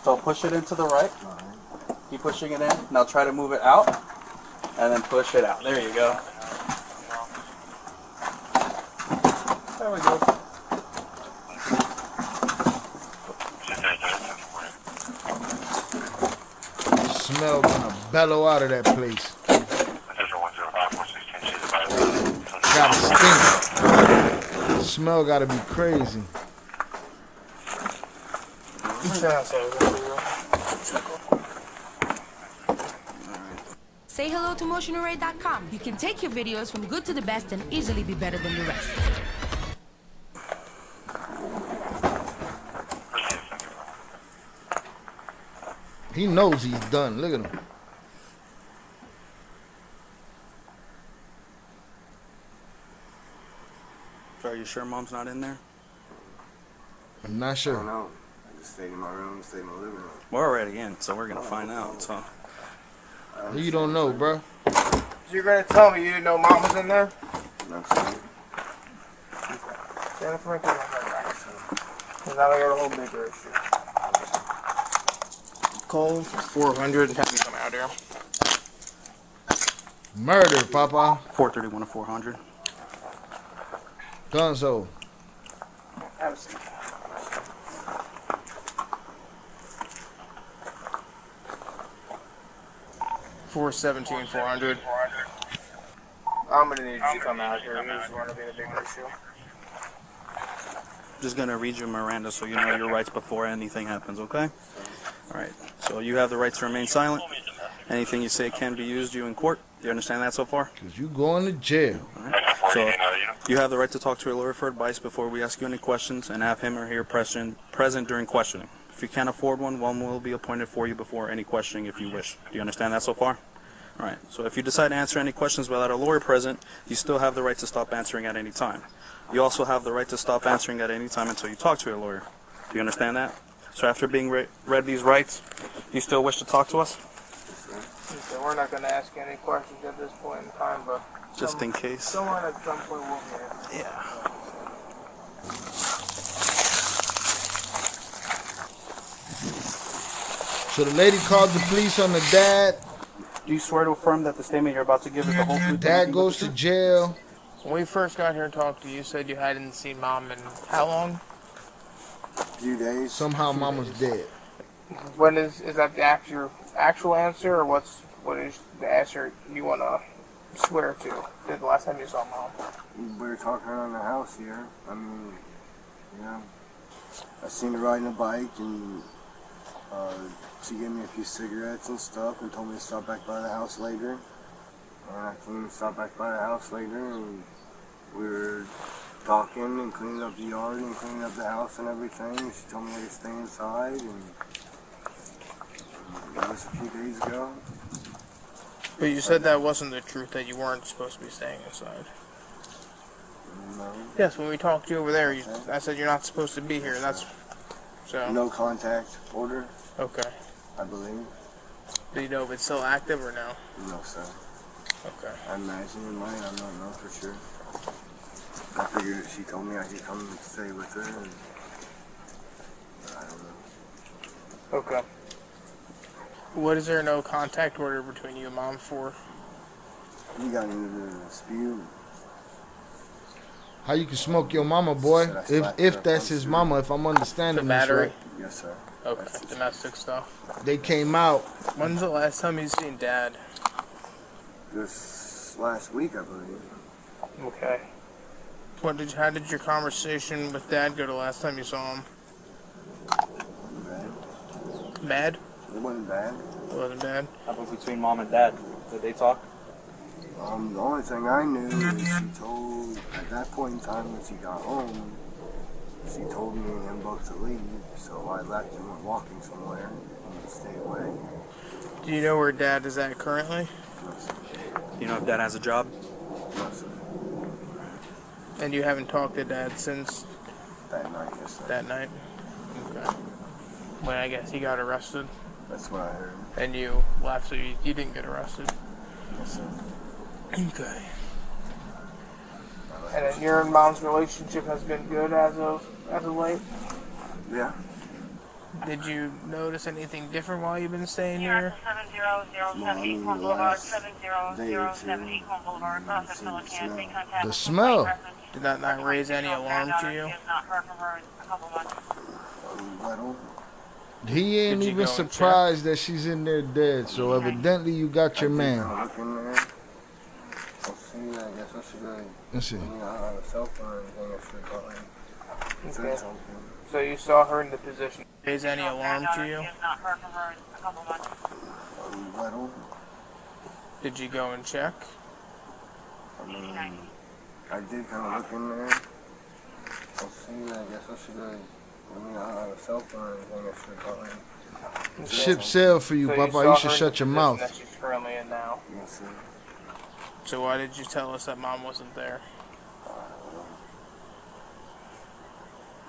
So push it into the right. Keep pushing it in. Now try to move it out, and then push it out. There you go. There we go. Smell gonna bellow out of that place. Gotta stink. Smell gotta be crazy. Say hello to MotionArray.com. You can take your videos from good to the best and easily be better than the rest. He knows he's done. Look at him. So are you sure mom's not in there? I'm not sure. I don't know. I just stayed in my room, stayed in my living room. We're already in, so we're gonna find out. So You don't know, bro. So you're gonna tell me you didn't know mom was in there? No, sir. Jennifer, come on back. Because now I got a whole bigger issue. Call 400 and have me come out here. Murder, Papa. 431 to 400. Gunzo. Have a seat. $417, 400. I'm gonna need you to come out here. This is going to be the bigger issue. Just gonna read you Miranda so you know your rights before anything happens, okay? Alright, so you have the right to remain silent. Anything you say can be used you in court. Do you understand that so far? Because you going to jail. Alright. So you have the right to talk to a lawyer for advice before we ask you any questions and have him or her present during questioning. If you can't afford one will be appointed for you before any questioning if you wish. Do you understand that so far? Alright, so if you decide to answer any questions without a lawyer present, you still have the right to stop answering at any time. You also have the right to stop answering at any time until you talk to your lawyer. Do you understand that? So after being read these rights, you still wish to talk to us? So we're not going to ask you any questions at this point in time, but... Just in case. Someone at some point will be. Yeah. So the lady called the police on the dad. Do you swear to affirm that the statement you're about to give is the whole truth? Dad goes to jail. When we first got here and talked to you, you said you hadn't seen mom in how long? A few days. Somehow mama's dead. When is that the actual answer, or what is the answer you want to swear to? The last time you saw mom? We were talking around the house here. I mean, yeah. I seen her riding a bike, and she gave me a few cigarettes and stuff and told me to stop back by the house later. And I came and stopped back by the house later, and we were talking and cleaning up the yard and cleaning up the house and everything. She told me I could stay inside, and that was a few days ago. But you said that wasn't the truth, that you weren't supposed to be staying inside. No. Yes, when we talked to you over there, I said you're not supposed to be here. That's so. No contact order. Okay. I believe. Do you know if it's still active or no? No, sir. Okay. I imagine it might. I don't know for sure. I figured she told me I could come and stay with her, and I don't know. Okay. What is there no contact order between you and mom for? You got into the dispute. How you can smoke your mama, boy? If that's his mama, if I'm understanding The battery? this right. Yes, sir. Okay. Domestic stuff. They came out. When's the last time you seen Dad? This last week, I believe. Okay. How did your conversation with Dad go the last time you saw him? Bad. Bad? It wasn't bad. It wasn't bad? How about between mom and dad? Did they talk? The only thing I knew is she told, at that point in time when she got home, she told me and him both to leave, so I left and went walking somewhere and stayed away. Do you know where Dad is at currently? No, sir. Do you know if dad has a job? No, sir. And you haven't talked to Dad since That night, yes, sir. that night? Okay. When I guess he got arrested. That's what I heard. And you left, so you didn't get arrested. Yes, sir. Okay. And then your and mom's relationship has been good as of late? Yeah. Did you notice anything different while you've been staying here? The smell. Did that not raise any alarm to you? Little. He ain't Did you even go and surprised that she's in there dead. So evidently you got your man. Look in there. Let's see, I guess I should really. Let's see. I don't have a cell phone or anything. I should call him. Okay. So you saw her in the position. Is any alarm to you? Little. Did you go and check? I mean, I did kind of look in there. I'll see. I guess I should have. I mean, I don't have a cell phone or anything. I should have called. Ship sail for you, So Papa. saw You should her in shut the your position mouth. That she's currently in now. Yes, sir. So why did you tell us that Mom wasn't there?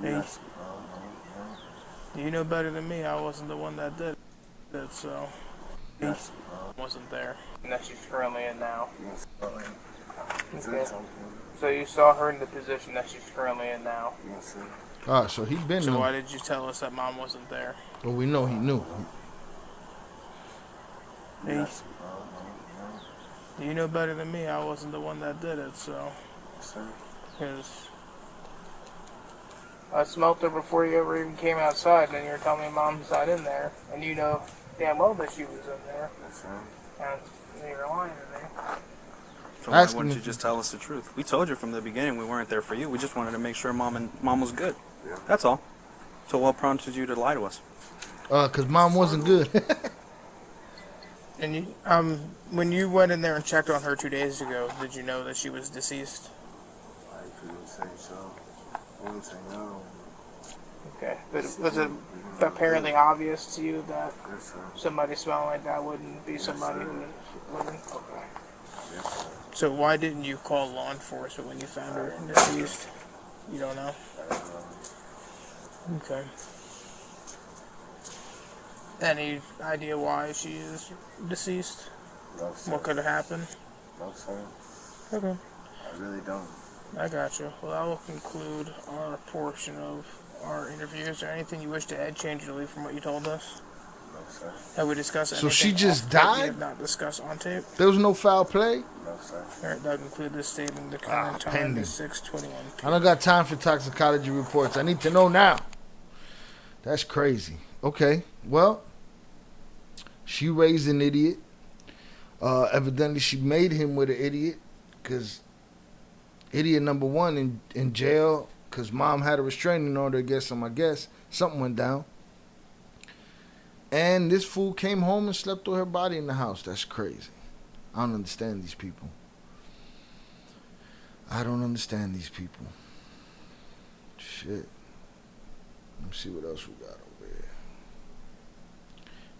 Hey, Yes. you know better than me. I wasn't the one that did it, so Yes. wasn't there. And that she's currently in now. Yes. Okay. So you saw her in the position that she's currently in now. Yes, sir. Ah, so he been So knew. why did you tell us that Mom wasn't there? Well, we know he knew. Hey, Yes. you know better than me. I wasn't the one that did it, so Yes, sir. because I smelt her before you ever even came outside, and you're telling me Mom's not in there, and you know damn well that she was in there, Yes, sir. and you're lying to me. So why wouldn't you just tell us the truth? We told you from the beginning we weren't there for you. We just wanted to make sure Mom was good. Yeah. That's all. So what prompted you to lie to us? Cause Mom wasn't good. And you, when you went in there and checked on her 2 days ago, did you know that she was deceased? I couldn't say so. I wouldn't say no. Okay, but was it apparently obvious to you that Yes, sir. somebody smelling like that wouldn't be Yes, somebody sir. who wouldn't? Okay. Yes, sir. So why didn't you call law enforcement when you found her deceased? You don't know? Okay. Any idea why she is deceased? No, sir. What could have happened? No, sir. Okay. I really don't. I gotcha. Well, that will conclude our portion of our interview. Is there anything you wish to add, change, or leave from what you told us? No, sir. Have we discussed So anything she just off tape we died? have not discussed on tape? There was no foul play. No, sir. All right, that concludes this statement. The current time pending. is 6:21 I don't got time for toxicology reports. I need to know now. That's crazy. Okay, well, she raised an idiot. Evidently, she made him with an idiot, because idiot number one in jail, because Mom had a restraining order against him, I guess. Something went down. And this fool came home and slept with her body in the house. That's crazy. I don't understand these people. I don't understand these people. Shit. Let me see what else we got over here.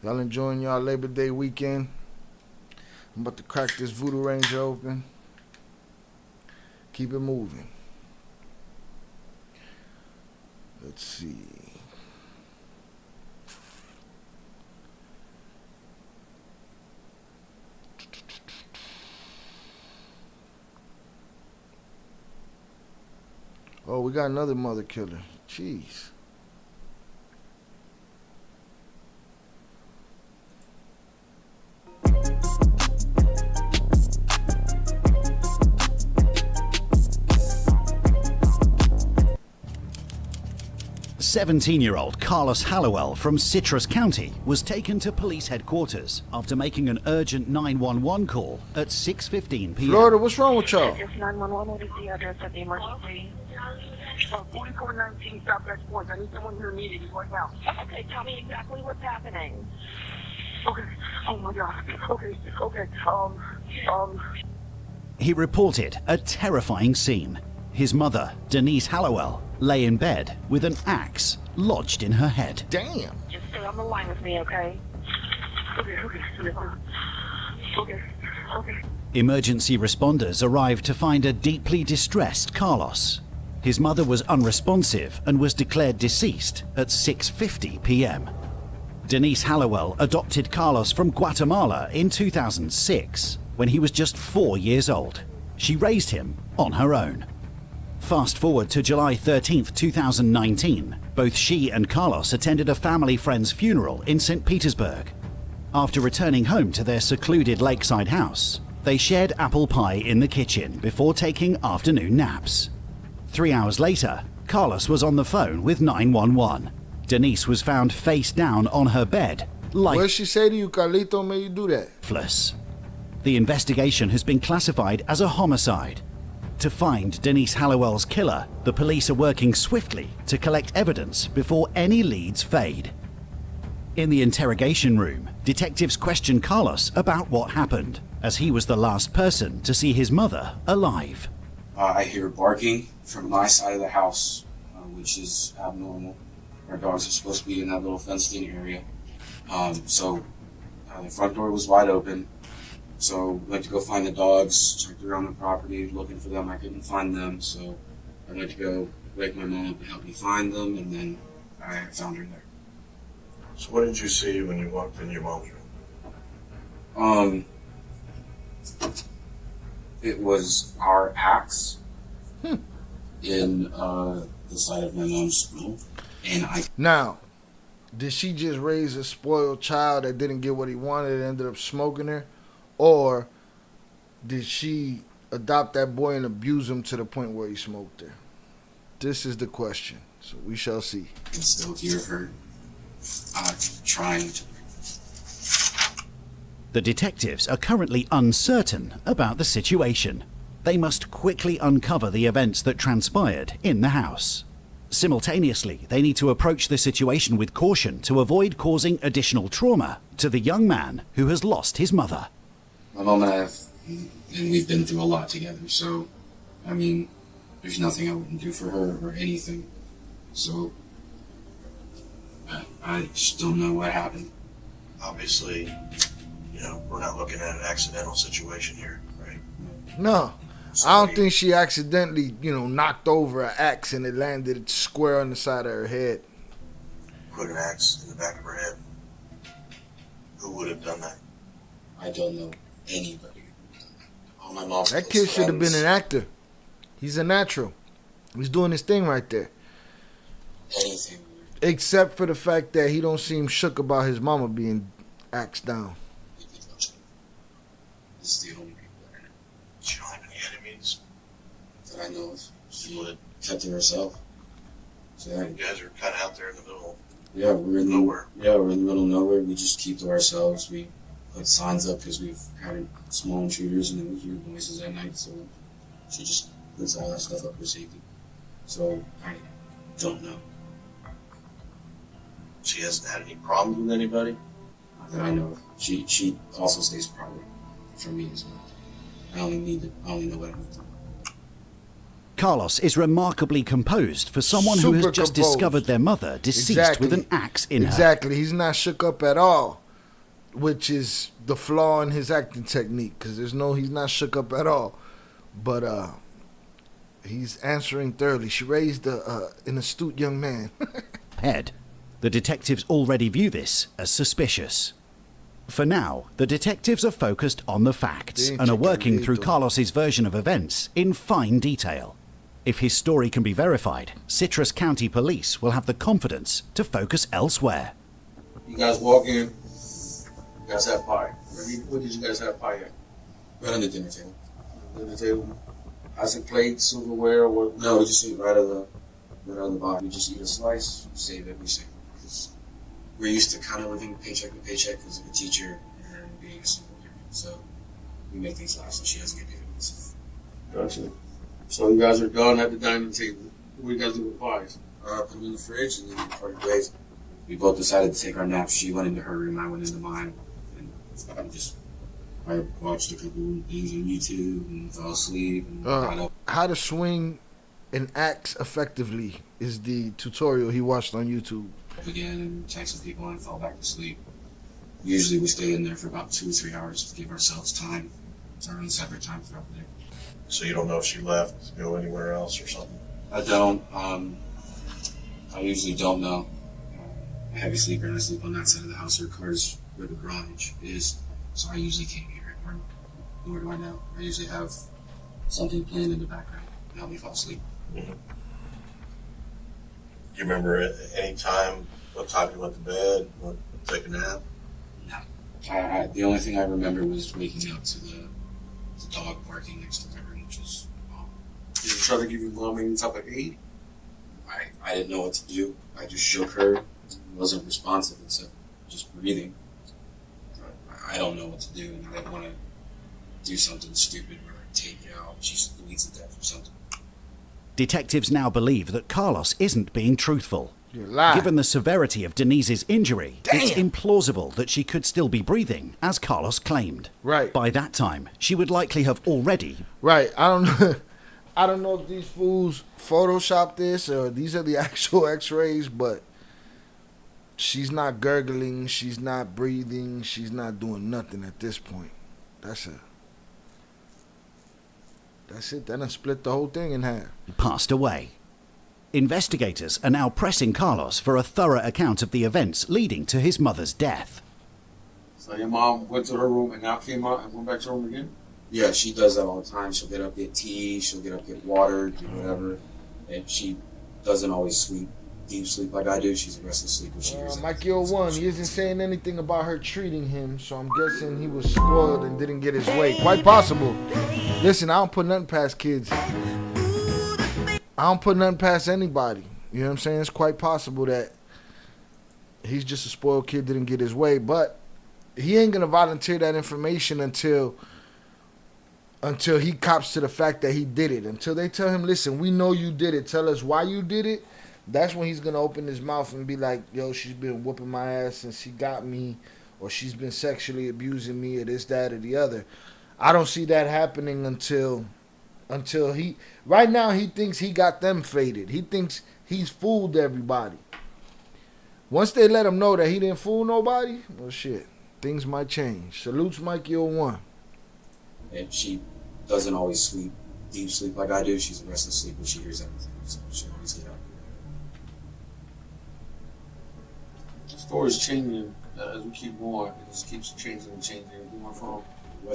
Y'all enjoying y'all Labor Day weekend? I'm about to crack this Voodoo Ranger open. Keep it moving. Let's see. Oh, we got another mother killer. Jeez. "17-year-old Carlos Hallowell from Citrus County was taken to police headquarters after making an urgent 911 call at 6:15 p.m. Florida, what's wrong with y'all? It's 911. What is the address of the emergency? 4419 Southwest Sports. I need someone here immediately right now. Okay, tell me exactly what's happening. Okay. Oh my God. Okay. He reported a terrifying scene. His mother, Denise Hallowell, lay in bed with an axe lodged in her head. Damn. Just stay on the line with me, okay? Okay. Emergency responders arrived to find a deeply distressed Carlos. His mother was unresponsive and was declared deceased at 6:50 p.m. Denise Hallowell adopted Carlos from Guatemala in 2006 when he was just 4 years old. She raised him on her own. Fast forward to July 13th, 2019. Both she and Carlos attended a family friend's funeral in St. Petersburg. After returning home to their secluded lakeside house, they shared apple pie in the kitchen before taking afternoon naps. 3 hours later, Carlos was on the phone with 911. Denise was found face down on her bed, What did she say to you, Carlito, made you do that? lifeless. The investigation has been classified as a homicide. To find Denise Hallowell's killer, the police are working swiftly to collect evidence before any leads fade. In the interrogation room, detectives question Carlos about what happened, as he was the last person to see his mother alive. I hear barking from my side of the house, which is abnormal. Our dogs are supposed to be in that little fenced-in area. So the front door was wide open. So I went to go find the dogs, checked around the property, looking for them. I couldn't find them, so I went to go wake my mom up and help me find them, and then I found her there. So what did you see when you walked in your mom's room? It was our axe in the side of my mom's room, and Now, did she just raise a spoiled child that didn't get what he wanted and ended up smoking her? Or did she adopt that boy and abuse him to the point where he smoked her? This is the question, so we shall see. I can still hear her trying to. The detectives are currently uncertain about the situation. They must quickly uncover the events that transpired in the house. Simultaneously, they need to approach the situation with caution to avoid causing additional trauma to the young man who has lost his mother. My mom and I have, and we've been through a lot together, so, I mean, there's nothing I wouldn't do for her or anything. So, I just don't know what happened. Obviously, you know, we're not looking at an accidental situation here, right? No, I don't think she accidentally, knocked over an axe and it landed square on the side of her head. Put an axe in the back of her head. Who would have done that? I don't know anybody. All my mom's That kid should have been an actor. He's a natural. He's doing his thing right there. Anything. Except for the fact that he don't seem shook about his mama being axed down. This is the only people that I know. She don't have any enemies that I know of. She would have kept to herself. So, you guys are kind of out there in the middle. Yeah, we're in nowhere. Yeah, we're in the middle of nowhere. We just keep to ourselves. We put signs up because we've had small intruders, and then we hear noises at night. So she just puts all that stuff up for safety. So I don't know. She hasn't had any problems with anybody? Not that I know of. She also stays private from me as well. I only know what I need to know. Carlos is remarkably composed for someone who has Super just composed. discovered their mother deceased with an axe in her. Exactly. He's not shook up at all, which is the flaw in his acting technique, because he's not shook up at all. But he's answering thoroughly. She raised an astute young man. Head. The detectives already view this as suspicious. For now, the detectives are focused on the facts and are working through Carlos's version of events in fine detail. If his story can be verified, Citrus County Police will have the confidence to focus elsewhere. You guys walk in. You guys have pie. What did you guys have pie at? Right on the dinner table. Dinner table. Has it plate, silverware, or what? No, we just eat right out of the box. We just eat a slice, save it, we save it. We're used to kind of living paycheck to paycheck because of a teacher and being a single parent. So we make things last so she doesn't get paid for this. Gotcha. So you guys are done at the dining table. What do you guys do with pies? Put them in the fridge and then we parted ways. We both decided to take our naps. She went into her room, I went into mine. And I watched a couple things on YouTube and fell asleep. And How to swing an axe effectively is the tutorial he watched on YouTube. Again and texted people and fell back to sleep. Usually we stay in there for about 2 or 3 hours to give ourselves time. It's our own separate time throughout the day. So you don't know if she left to go anywhere else or something? I don't. I usually don't know. I'm a heavy sleeper and I sleep on that side of the house. Her car's where the garage is, so I usually can't hear it. Nor do I know. I usually have something playing in the background to help me fall asleep. Mm-hmm. Do you remember at any time what time you went to bed, went to take a nap? No. The only thing I remember was waking up to the dog barking next to my room, which was Did you try to give your mom any type of aid? I didn't know what to do. I just shook her. Wasn't responsive except just breathing. I don't know what to do, and I didn't want to do something stupid where I take it out. She bleeds to death or something. Detectives now believe that Carlos isn't being truthful. You're lying. Given the severity of Denise's injury, it's implausible that she could still be breathing, as Carlos claimed. Right. By that time, she would likely have already... Right. I don't know. I don't know if these fools photoshopped this or these are the actual x-rays, but she's not gurgling, she's not breathing, she's not doing nothing at this point. That's it. That done split the whole thing in half. Passed away. Investigators are now pressing Carlos for a thorough account of the events leading to his mother's death. So your mom went to her room and now came out and went back to her room again? Yeah, she does that all the time. She'll get up, get tea, she'll get up, get water, do whatever. And she doesn't always sleep, deep sleep like I do. She's a restless sleeper. She hears Mikey 01, he isn't saying anything about her treating him, so I'm guessing he was spoiled and didn't get his way. Quite possible. Listen, I don't put nothing past kids. I don't put nothing past anybody. You know what I'm saying? It's quite possible that he's just a spoiled kid, didn't get his way, but he ain't gonna volunteer that information until he cops to the fact that he did it. Until they tell him, listen, we know you did it. Tell us why you did it. That's when he's gonna open his mouth and be like, yo, she's been whooping my ass since she got me, or she's been sexually abusing me, or this, that, or the other. I don't see that happening until he, right now he thinks he got them faded. He thinks he's fooled everybody. Once they let him know that he didn't fool nobody, well shit, things might change. Salutes Mikey 01. And she doesn't always sleep, deep sleep like I do. She's a restless sleeper. She hears everything, so she always get up. The story's changing as we keep going. It just keeps changing and changing. Going from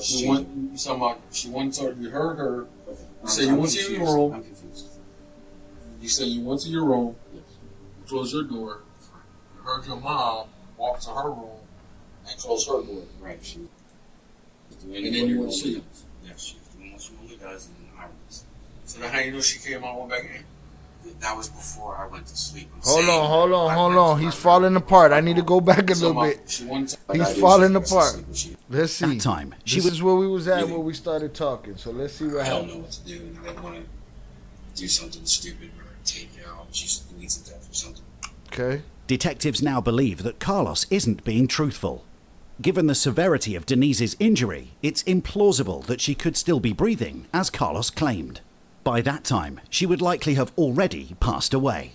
she went to, you heard her. You said you went to your room. I'm confused. You said you went to your room. Yes. You closed your door. You heard your mom walk to her room and close her door. Right. She was doing and then you went to sleep. Yes, she was doing what she normally does, and then I was. So then how you know she came out and went back in? That was before I went to sleep. Hold on. He's falling apart. I need to go back a little bit. He's falling apart. Let's see. That time, this is where we was at when we started talking. So let's see what happens. I don't know what to do, and I want to do something stupid or take out. She needs a death or something. Okay. Detectives now believe that Carlos isn't being truthful. Given the severity of Denise's injury, it's implausible that she could still be breathing, as Carlos claimed. By that time, she would likely have already passed away.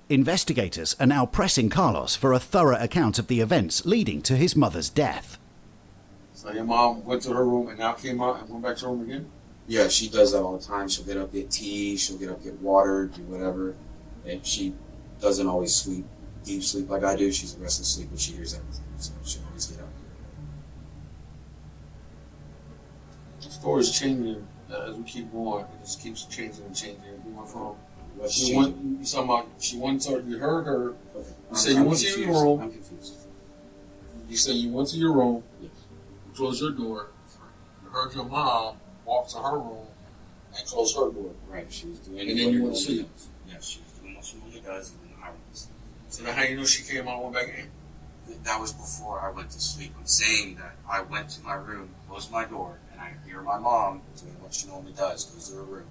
Investigators are now pressing Carlos for a thorough account of the events leading to his mother's death. So your mom went to her room and now came out and went back to her room again? Yeah, she does that all the time. She'll get up, get tea, she'll get up, get water, do whatever. And she doesn't always sleep, deep sleep like I do. She's a restless sleeper. She hears everything, so she'll always get up. The story's changing as we keep going. It just keeps changing and changing. Going from she went to, you heard her. You said you went to your room. I'm confused. You said you went to your room. Yes. You closed your door. You heard your mom walk to her room and close her door. Right. She was doing. And then you went to sleep. Yes, she was doing what she normally does, and then I was. So then how you know she came out and went back in? That was before I went to sleep. I'm saying that I went to my room, closed my door, and I hear my mom doing what she normally does, goes to her room.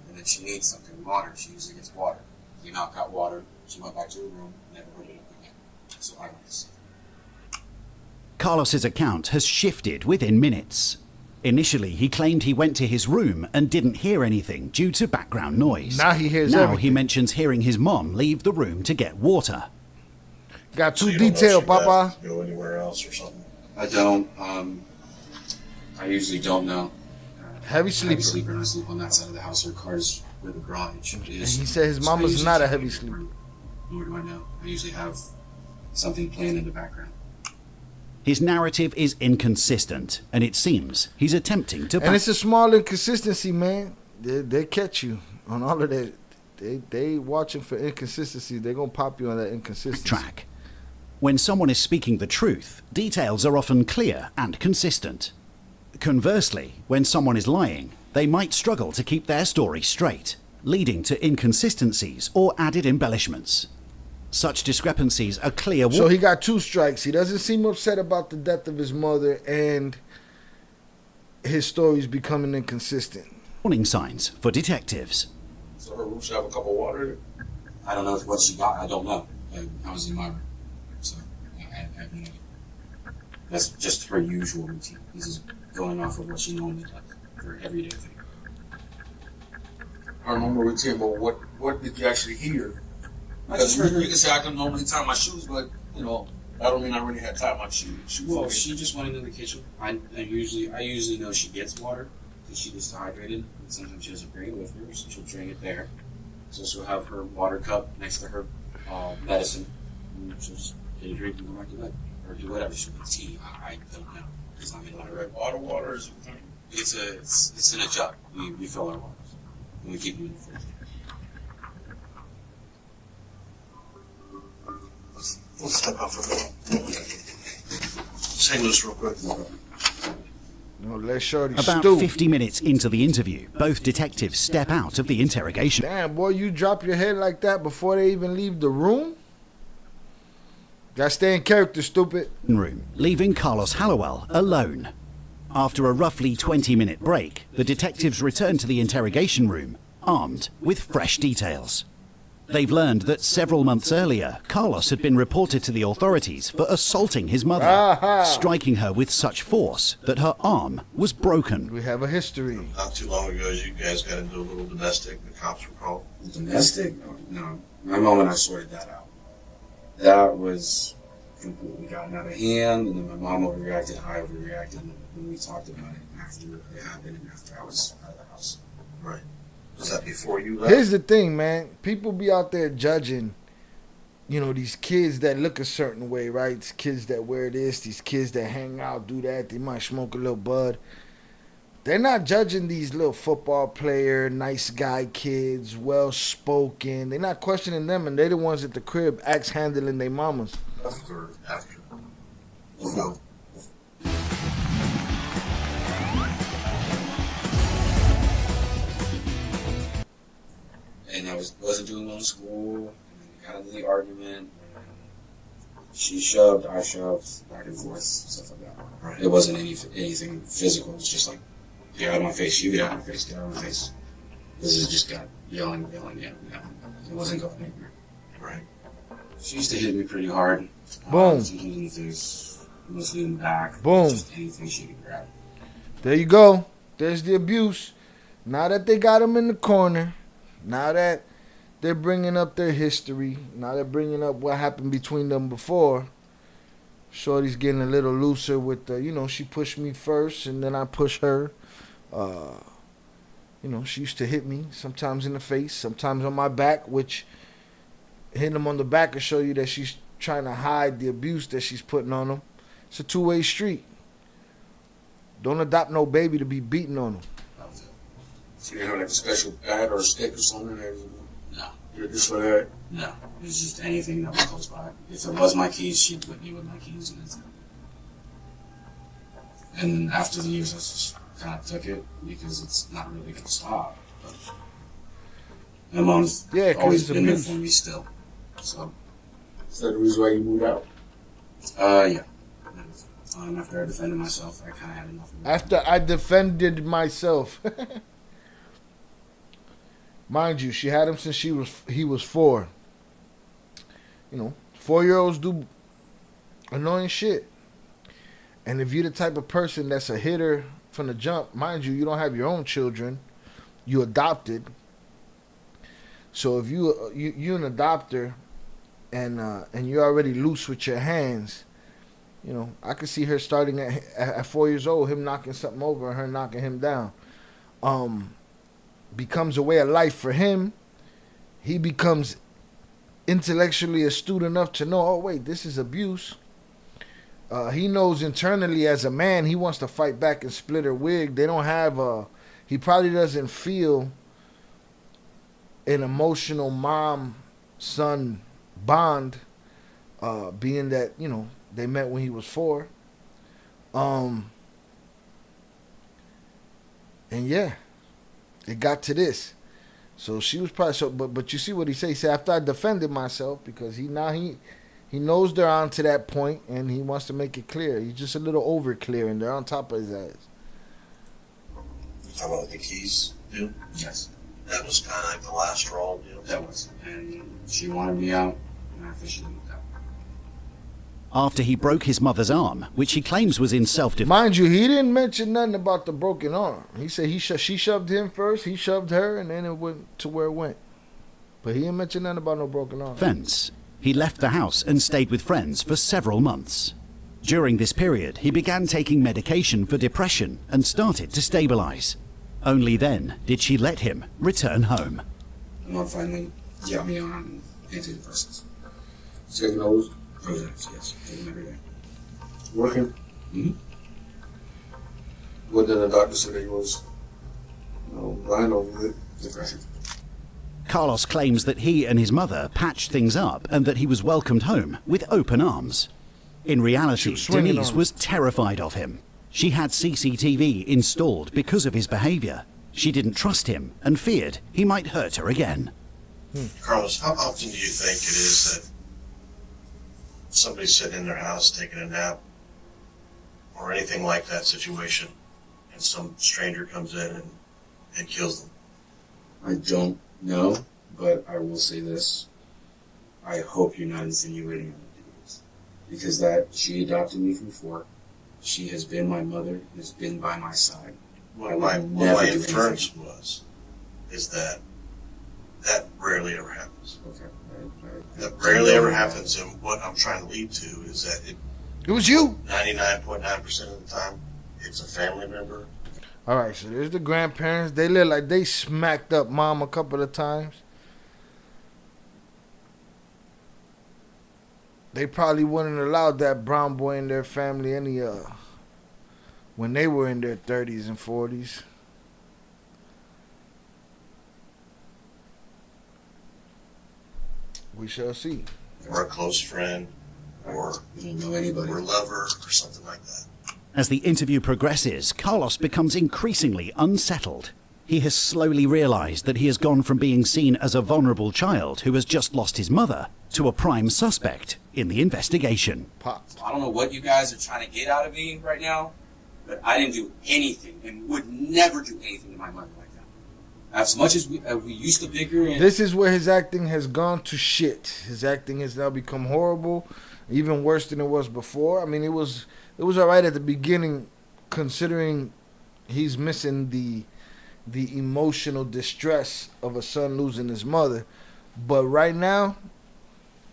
And then she needs something, water. She usually gets water. We knocked out water. She went back to her room, never heard it up again. So I went to sleep. Carlos's account has shifted within minutes. Initially, he claimed he went to his room and didn't hear anything due to background noise. Now he hears Now everything. he mentions hearing his mom leave the room to get water. Got too detailed, Papa. Go anywhere else or something? I don't. I usually don't know. Heavy sleeper. Heavy sleeper, and I sleep on that side of the house. Her car's with the garage. And he said his mama's not a heavy sleeper. Nor do I know. I usually have something playing in the background. His narrative is inconsistent, and it seems he's attempting to... And it's a small inconsistency, man. They catch you on all of that. They watching for inconsistency. They're going to pop you on that inconsistency. Track. When someone is speaking the truth, details are often clear and consistent. Conversely, when someone is lying, they might struggle to keep their story straight, leading to inconsistencies or added embellishments. Such discrepancies are clear. So he got 2 strikes. He doesn't seem upset about the death of his mother, and his story's becoming inconsistent. Warning signs for detectives. So So her room should have a cup of water. I don't know what she got. I don't know. I was in my room, so I have no idea. That's just her usual routine. This is going off of what she normally does, her everyday thing. Her normal routine, but what did you actually hear? Because you can say I can normally tie my shoes, but you know, I don't mean I really had tied my shoes. Well, she just went into the kitchen. I usually know she gets water because she gets dehydrated, and sometimes she doesn't bring it with her, so she'll drink it there. So she'll have her water cup next to her medicine, and she'll just get a drink and go back to bed, or do whatever. She'll get tea. I don't know because I'm in my red bottle water. It's in a jug. We fill our waters and we keep them in the fridge. Let's step out for a minute. Hang this real quick. No, let Shorty About stoop. 50 minutes into the interview, both detectives step out of the interrogation. Damn, boy, you drop your head like that before they even leave the room? Gotta stay in character, stupid. Room, leaving Carlos Hallowell alone. After a roughly 20-minute break, the detectives return to the interrogation room, armed with fresh details. They've learned that several months earlier, Carlos had been reported to the authorities for assaulting his mother, striking her with such force that her arm was broken. We have a history. Not too long ago, you guys got into a little domestic. The cops were called. Domestic? No. My mom and I sorted that out. That was completely gotten out of hand, and then my mom overreacted, I overreacted, and we talked about it after it happened and after I was out of the house. Right. Was that before you left? Here's the thing, man. People be out there judging, you know, these kids that look a certain way, right? These kids that wear this, these kids that hang out, do that. They might smoke a little bud. They're not judging these little football player, nice guy kids, well-spoken. They're not questioning them, and they're the ones at the crib axe-handling their mamas. After. No. And I wasn't doing well in school, and we got into the argument, and she shoved, I shoved, back and forth, stuff like that. Right. It wasn't anything physical, it was just like, get out of my face, you get out of my face, get out of my face. This is just got yelling. It wasn't going anywhere. Right. She used to hit me pretty hard. Boom. Sometimes in the face, mostly in the back. Boom. Just anything she could grab. There you go. There's the abuse. Now that they got him in the corner, now that they're bringing up their history, now they're bringing up what happened between them before, Shorty's getting a little looser with the, you know, she pushed me first and then I push her. You know, she used to hit me sometimes in the face, sometimes on my back, which hitting them on the back will show you that she's trying to hide the abuse that she's putting on them. It's a two-way street. Don't adopt no baby to be beating on them. So you have like a special bat or a stick or something? No. You're just for that? No. It was just anything that was close by. If it was my keys, she'd whip me with my keys, and that's it. And after the years, I just kind of took it because it's not really going to stop. But my mom's always been there for me still. So. Is that the reason why you moved out? Yeah. After I defended myself, I kind of had enough. After I defended myself. Mind you, she had him since he was 4. You know, 4-year-olds do annoying shit. And if you're the type of person that's a hitter from the jump, mind you, you don't have your own children. You adopted. So if you're an adopter and you're already loose with your hands, you know, I could see her starting at 4 years old, him knocking something over and her knocking him down. Becomes a way of life for him. He becomes intellectually astute enough to know, oh wait, this is abuse. He knows internally as a man, he wants to fight back and split her wig. They don't have he probably doesn't feel an emotional mom-son bond, being that, you know, they met when he was 4. And yeah, it got to this. So she was probably but you see what he said. He said, after I defended myself, because he knows they're on to that point and he wants to make it clear. He's just a little over clear and they're on top of his ass. You talking about the keys, dude? Yes. That was kind of like the last straw deal. That was. And she wanted me out, and I officially moved out. After he broke his mother's arm, which he claims was in self-defense. Mind you, he didn't mention nothing about the broken arm. He said she shoved him first, he shoved her, and then it went to where it went. But he didn't mention nothing about no broken arm. He left the house and stayed with friends for several months. During this period, he began taking medication for depression and started to stabilize. Only then did she let him return home. My mom finally got me on antidepressants. Taking those? Yes, taking them every day. Working? Mm-hmm. What did the doctor say he was? Lying over it. Depression. Carlos claims that he and his mother patched things up and that he was welcomed home with open arms. In reality, Denise was terrified of him. She had CCTV installed because of his behavior. She didn't trust him and feared he might hurt her again. Carlos, how often do you think it is that somebody's sitting in their house taking a nap or anything like that situation and some stranger comes in and kills them? I don't know, but I will say this. I hope you're not insinuating I'm doing this. Because she adopted me from 4. She has been my mother, has been by my side. What my inference is that rarely ever happens. Okay. That rarely ever happens, and what I'm trying to lead to is that it was you. 99.9% of the time, it's a family member. All right, so there's the grandparents. They look like they smacked up mom a couple of times. They probably wouldn't have allowed that brown boy in their family when they were in their 30s and 40s. We shall see. Or a close friend, or you don't know anybody, or lover, or something like that. As the interview progresses, Carlos becomes increasingly unsettled. He has slowly realized that he has gone from being seen as a vulnerable child who has just lost his mother to a prime suspect in the investigation. I don't know what you guys are trying to get out of me right now, but I didn't do anything and would never do anything to my mother like that. As much as we used to bicker and... This is where his acting has gone to shit. His acting has now become horrible, even worse than it was before. I mean, it was all right at the beginning, considering he's missing the emotional distress of a son losing his mother. But right now,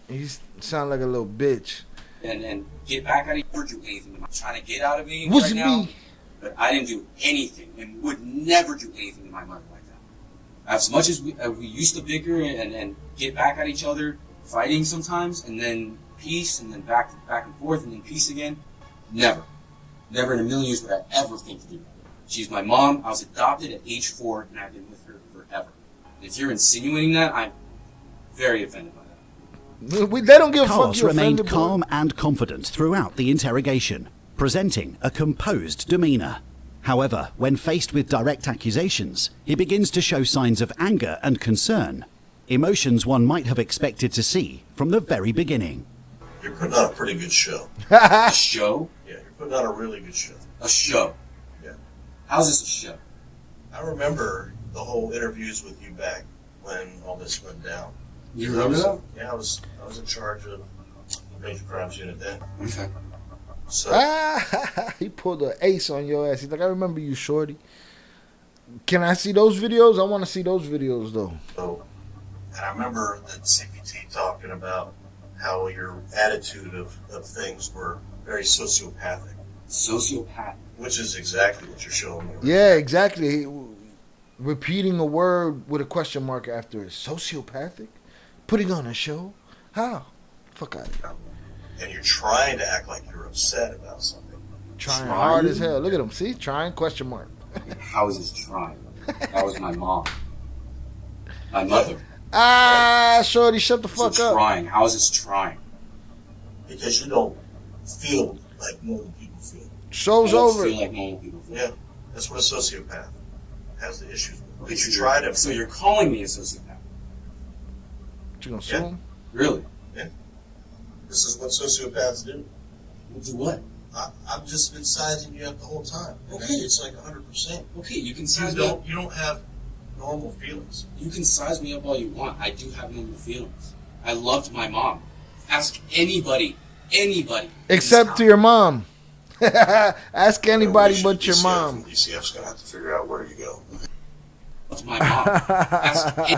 he sounds like a little bitch. And get back at it. Never do anything. I'm trying to get out of me What's right it now, be? but I didn't do anything and would never do anything to my mother like that. As much as we used to bicker and get back at each other, fighting sometimes, and then peace, and then back and forth, and then peace again. Never in a million years would I ever think to do that. She's my mom. I was adopted at age 4, and I've been with her forever. And if you're insinuating that, I'm very offended by that. They don't give a fuck. Carlos remained calm and confident throughout the interrogation, presenting a composed demeanor. However, when faced with direct accusations, he begins to show signs of anger and concern, emotions one might have expected to see from the very beginning. You're putting on a pretty good show. A show? Yeah, you're putting on a really good show. A show? Yeah. How's this a show? I remember the whole interviews with you back when all this went down. You remember that? Yeah, I was in charge of the major crimes unit then. Okay. So he pulled an ace on your ass. He's like, I remember you, shorty. Can I see those videos? I want to see those videos, though. And I remember the CPT talking about how your attitude of things were very sociopathic. Sociopathic? Which is exactly what you're showing me. Yeah, exactly. Repeating a word with a question mark after it. Sociopathic? Putting on a show? How? Fuck out of here. And you're trying to act like you're upset about something. Trying hard as hell. Look at him. See? Trying, question mark. How is this trying? That was my mom. My mother. Shorty, shut the fuck up. Trying. How is this trying? Because you don't feel like normal people feel. Show's over. Feel like normal people feel. Yeah, that's what a sociopath has the issues with. Did you try to? So you're calling me a sociopath? You gonna sue him? Really? Yeah. This is what sociopaths do. Do what? I've just been sizing you up the whole time. Okay. It's like 100%. Okay, you can size me up. You don't have normal feelings. You can size me up all you want. I do have normal feelings. I loved my mom. Ask anybody. Except to your mom. Ask anybody but your DCF mom. and DCF's gonna have to figure out where you go. Loved my mom. Ask Okay,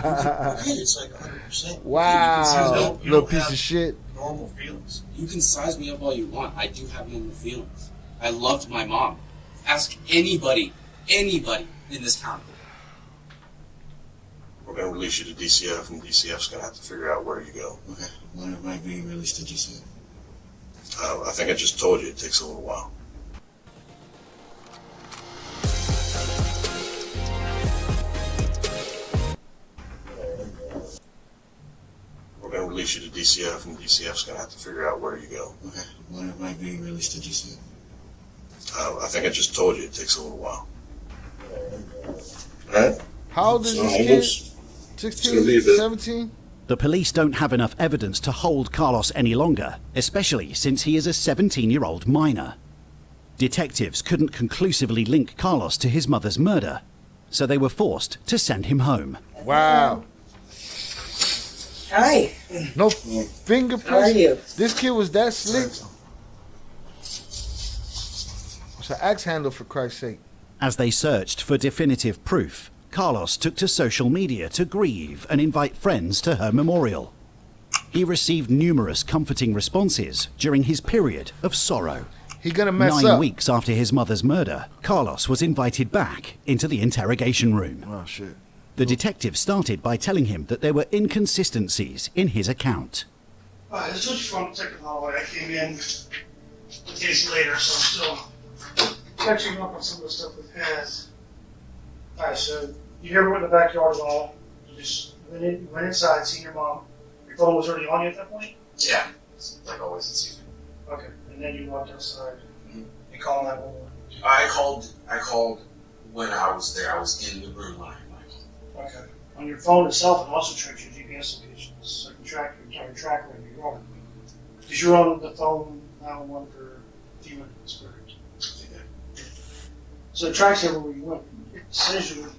it's like 100%. Wow. You Little don't piece have of shit. normal feelings. You can size me up all you want. I do have normal feelings. I loved my mom. Ask anybody in this county. We're gonna release you to DCF, and DCF's gonna have to figure out where you go. Okay. When am I being released to DCF? I think I just told you it takes a little while. We're gonna release you to DCF, and DCF's gonna have to figure out where you go. Okay. When am I being released to DCF? I think I just told you it takes a little while. Alright? How old is this kid? It's gonna be a 16, bit. 17? The police don't have enough evidence to hold Carlos any longer, especially since he is a 17-year-old minor. Detectives couldn't conclusively link Carlos to his mother's murder, so they were forced to send him home. Wow. Hi. No fingerprints? How are you? This kid was that slick? It's an axe handle, for Christ's sake. As they searched for definitive proof, Carlos took to social media to grieve and invite friends to her memorial. He received numerous comforting responses during his period of sorrow. He gonna mess 9 up. weeks after his mother's murder, Carlos was invited back into the interrogation room. Oh, shit. The detective started by telling him that there were inconsistencies in his account. Alright, this was from the second hallway. I came in days later, so I'm still catching up on some of the stuff we've had. Alright, so you never went in the backyard at all. You just went inside, seen your mom. Your phone was already on you at that point? Yeah. It's like always, it's easy. Okay. And then you walked outside and called 911. I called when I was there. I was in the room when I called. Okay. On your phone itself, it also tracks your GPS location. So it can track your tracker when you're going. Because you're on the phone 911 for a few minutes, correct? Yeah. So it tracks everywhere you went. It says you were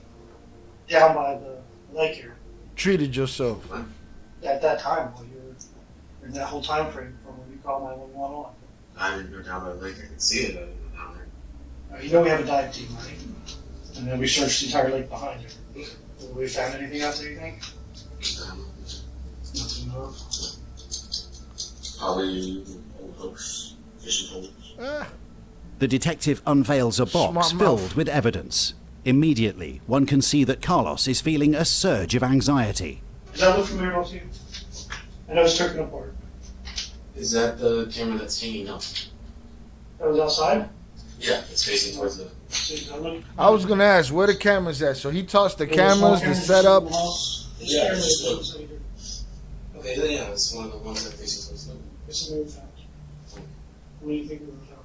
down by the lake here Treated yourself. at that time while you were in that whole time frame from when you called 911 on. I didn't go down by the lake. I could see it. I didn't go down there. You know we have a dive team, right? And then we searched the entire lake behind it. Have we found anything out there, you think? Nothing more. Probably old hooks, fishing holes. The detective unveils a box Smart filled mouth. with evidence. Immediately, one can see that Carlos is feeling a surge of anxiety. Does that look familiar to you? I know it's taken apart. Is that the camera that's hanging up? That was outside? Yeah, it's facing towards the. I was gonna ask where the cameras at. So he tossed the cameras, the setup. Yeah, it's okay, yeah, it's one of the ones that faces towards the. It's a new fact. What do you think of the fact?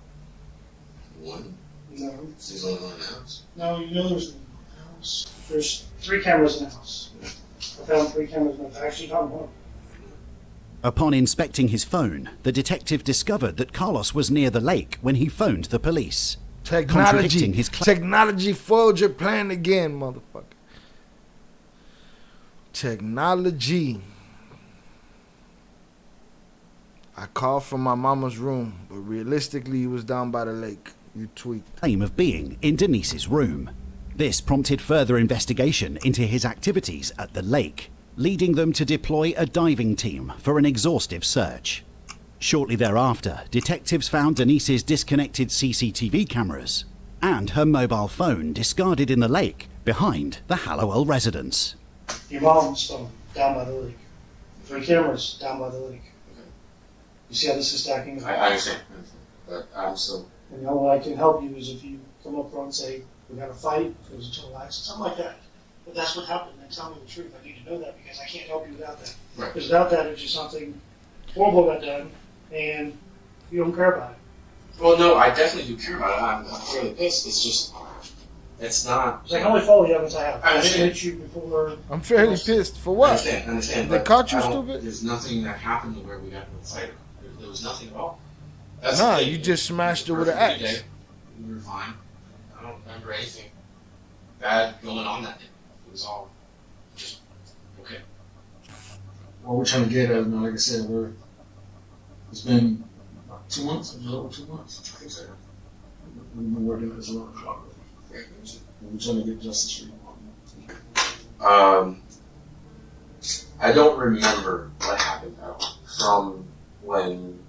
One? No. There's only one in the house. No, you know there's one in the house. There's 3 cameras in the house. I found 3 cameras in the house. I actually found one. Upon inspecting his phone, the detective discovered that Carlos was near the lake when he phoned the police. Technology. Contradicting his Technology foiled your plan again, motherfucker. Technology. I called from my mama's room, but realistically, he was down by the lake. You tweaked. claim of being in Denise's room. This prompted further investigation into his activities at the lake, leading them to deploy a diving team for an exhaustive search. Shortly thereafter, detectives found Denise's disconnected CCTV cameras and her mobile phone discarded in the lake behind the Hallowell residence. Your mom's phone down by the lake. 3 cameras down by the lake. You see how this is stacking? I understand. But I'm still. And the only way I can help you is if you come up front and say, we had a fight, it was a total accident, something like that. But that's what happened, and tell me the truth. I need to know that because I can't help you without that. Right. Because without that, it's just something horrible got done, and you don't care about it. Well, no, I definitely do care about it. I'm really pissed. It's just. It's not. It's like, how many follow the evidence I have? I I didn't understand. hit you before. I'm fairly pissed. For what? I understand. They but caught you I don't- stupid? There's nothing that happened to where we got into a fight. There was nothing at all. That's Nah, the thing. you just smashed it with an Perfectly axe. day. We were fine. I don't remember anything bad going on that day. It was all just okay. Well, we're trying to get at, like I said, it's been about 2 months, a little over 2 months. Exactly. We've been working as a long clock. We're trying to get justice for you. I don't remember what happened at all from when,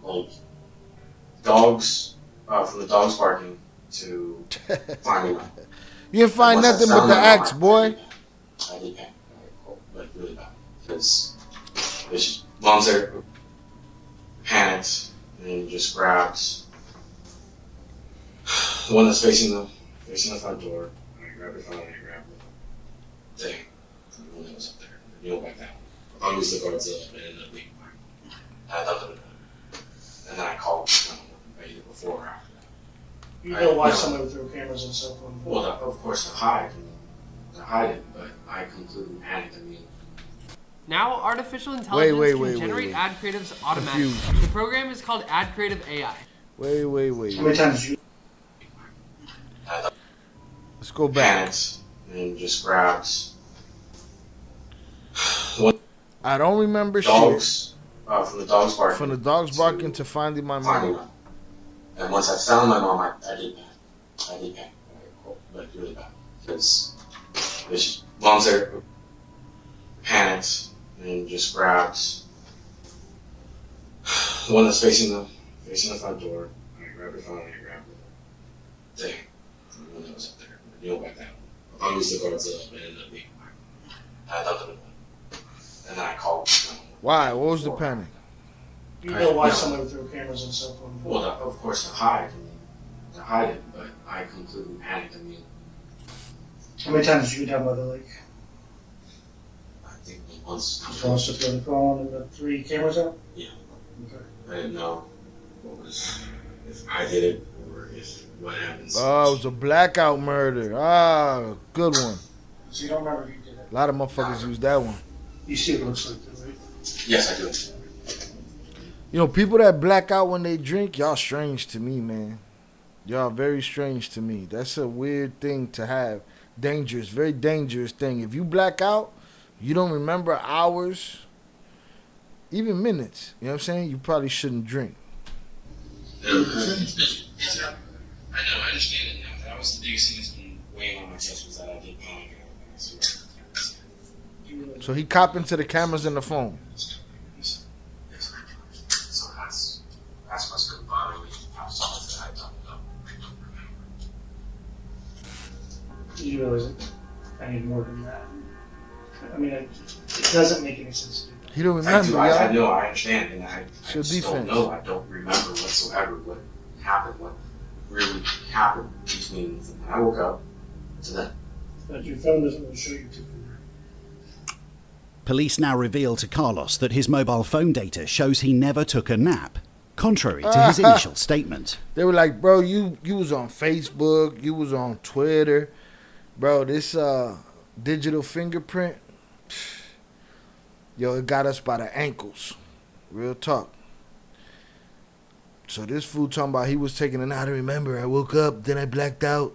like, dogs, from the dogs barking to finding them. You didn't find nothing but the axe, boy. I did panic, like really bad, because mom's there, panicked, and just grabbed the one that's facing the front door. And I grabbed her phone and I grabbed the thing, the one that was up there, and kneeled back down. I used the guards up and ended up being fine. I thought that, and then I called either before or after that. You know why somebody would throw cameras and stuff on? Well, of course to hide it, but I completely panicked. I mean, Now, artificial intelligence can generate wait. ad creatives automatically. Confused. The program is called Ad Creative AI. Wait. How many times did you? Let's go back. Panicked and just grabbed one. I don't remember dogs, shit. From the dogs barking. From the dogs barking to finding my mom. And once I found my mom, I did panic. Like really bad. Because mom's there, panicked, and just grabbed the one that's facing the front door. And I grabbed her phone and I grabbed the thing, the one that was up there. I kneeled back down. I used the guards up and ended up being fine. I thought that, and then I called. Why? What was the panic? You know why somebody would throw cameras and stuff on? Well, of course to hide it, but I completely panicked. I mean, How many times did you go down by the lake? I think once. You want us to throw the phone and the 3 cameras out? Yeah. Okay. I didn't know if I did it or if what happens. Oh, it was a blackout murder. Ah, good one. So you don't remember if you did it? A lot of motherfuckers use that one. You see what it looks like, though, right? Yes, I do. You know, people that black out when they drink, y'all strange to me, man. Y'all very strange to me. That's a weird thing to have. Dangerous, very dangerous thing. If you black out, you don't remember hours, even minutes. You know what I'm saying? You probably shouldn't drink. I know, I understand it now. That was the biggest thing that's been weighing on my chest was that I did panic. So he copping to the cameras and the phone. So that's what's been bothering me. How someone that I don't know. You realize that I need more than that. I mean, it doesn't make any sense to me. He don't remember, y'all. I know, I understand, and I your just don't defense. know. I don't remember whatsoever what happened, what really happened between when I woke up to then. But your phone doesn't really show you too. Police now reveal to Carlos that his mobile phone data shows he never took a nap, contrary to his initial statement. They were like, bro, you was on Facebook, you was on Twitter. Bro, this digital fingerprint, yo, it got us by the ankles. Real talk. So this fool talking about he was taking a nap. I remember, I woke up, then I blacked out.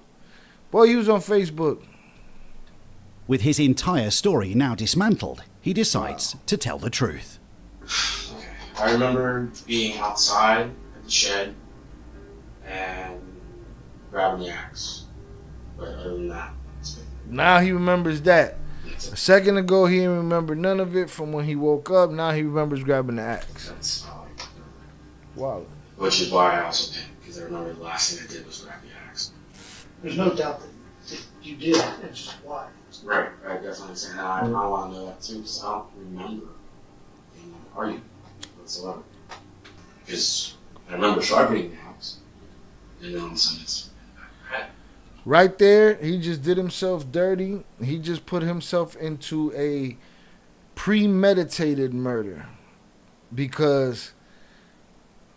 Boy, he was on Facebook. With his entire story now dismantled, he decides to tell the truth. Okay. I remember being outside at the shed and grabbing the axe. But other than that, Now he remembers that. A second ago, he didn't remember none of it from when he woke up. Now he remembers grabbing the axe. That's Wow. which is why I also panicked, because I remember the last thing I did was grab the axe. There's no doubt that you did it. It's just why. Right, I definitely say that. I want to know that too, because I don't remember any argument whatsoever. Because I remember sharpening the axe, and then all of a sudden it's Right there, he just did himself dirty. He just put himself into a premeditated murder. Because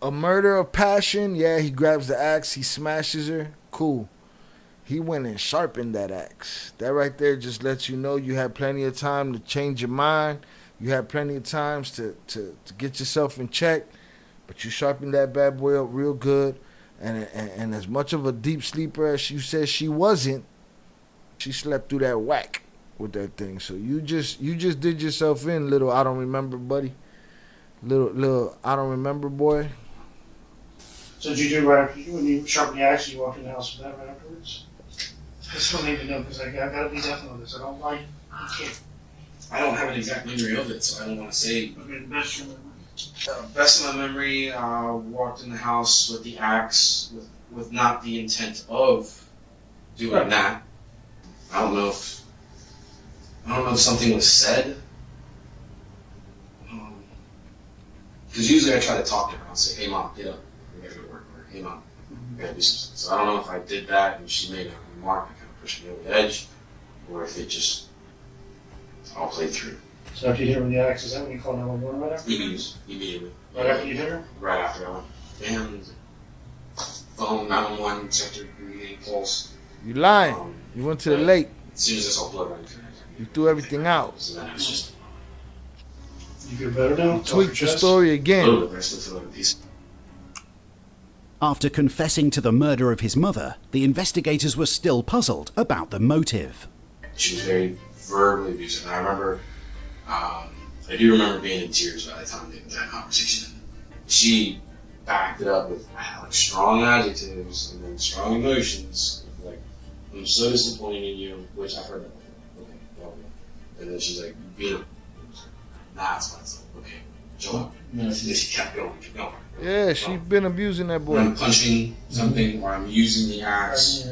a murder of passion, yeah, he grabs the axe, he smashes her, cool. He went and sharpened that axe. That right there just lets you know you had plenty of time to change your mind. You had plenty of times to get yourself in check. But you sharpened that bad boy up real good. And as much of a deep sleeper as you said she wasn't, She slept through that whack with that thing. So you just did yourself in, little I don't remember, buddy. Little I don't remember, boy. So did you do right after when you sharpened the axe, you walked in the house with that right afterwards? I still need to know because I gotta be definite on this. I don't like. You can't. I don't have an exact memory of it, so I don't want to say. Okay, the best your memory. Best of my memory, walked in the house with the axe, with not the intent of doing that. I don't know if something was said. Because usually I try to talk to her. I'll say, "Hey mom, get up. We gotta go to work." Or, "Hey mom, we gotta do something." So I don't know if I did that and she made a remark that kind of pushed me over the edge, or if it just all played through. So after you hit her with the axe, is that when you called 911 right after? Immediately. Right after you hit her? Right after I went. Bam. Phone, 911, checked her breathing, pulse. You lying. You went to the lake. As soon as I saw blood running through her. You threw everything out. So then it was just. You feel better now? You tweaked the story again. A little bit, but I still feel like a piece. After confessing to the murder of his mother, the investigators were still puzzled about the motive. She was very verbally abusive, and I remember, I do remember being in tears by the time they had that conversation. She backed it up with like strong adjectives and then strong emotions, like "I'm so disappointed in you," which I've heard that before. Okay, well, and then she's like, "You beat him." That's when it's like, okay, chill out. And then she kept going, kept going. Yeah, she been abusing that boy. When I'm punching something, or I'm using the axe,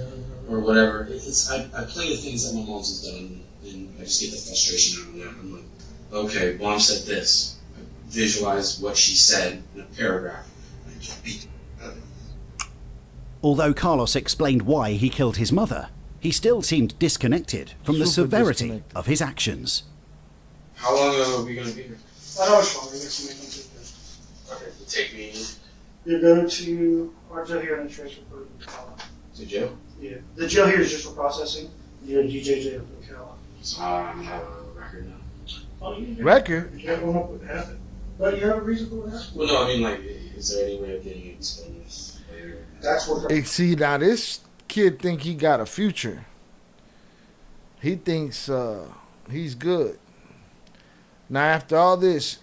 or whatever, I play the things that my mom's has done, and I just get the frustration out of that. I'm like, okay, mom said this. I visualize what she said in a paragraph, and I just beat it. Although Carlos explained why he killed his mother, he still seemed disconnected from the Super severity disconnected. of his actions. How long are we going to be here? I know it's wrong. Next week, I'm taking this. Okay, to take me You go to our jail here and then transfer to jail? Yeah. The jail here is just for processing. You go to DJJ up in Cal. So I have a record now. Oh, you do. Record? You have one up with half it. But you have a reason for that? Well, no, I mean, like, is there any way of getting it explained this later? That's what. Hey, see, now this kid think he got a future. He thinks he's good. Now after all this,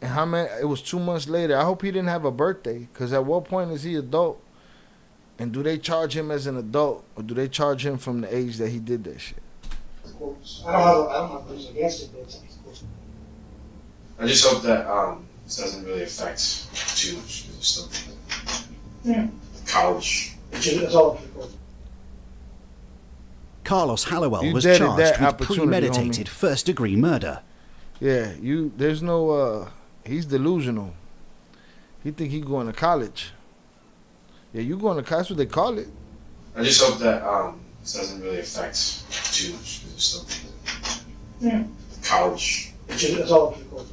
and how many? It was 2 months later. I hope he didn't have a birthday, because at what point is he adult? And do they charge him as an adult, or do they charge him from the age that he did that shit? Of course. I don't have things against it, but it's of course. I just hope that this doesn't really affect too much, because it's still college. It's all up to the court. Carlos Hallowell You was deaded charged that with opportunity, premeditated homie. first-degree murder. Yeah, there's no, he's delusional. He think he going to college. Yeah, you going to college, that's what they call it. I just hope that this doesn't really affect too much, because it's still college. It's all up to the court.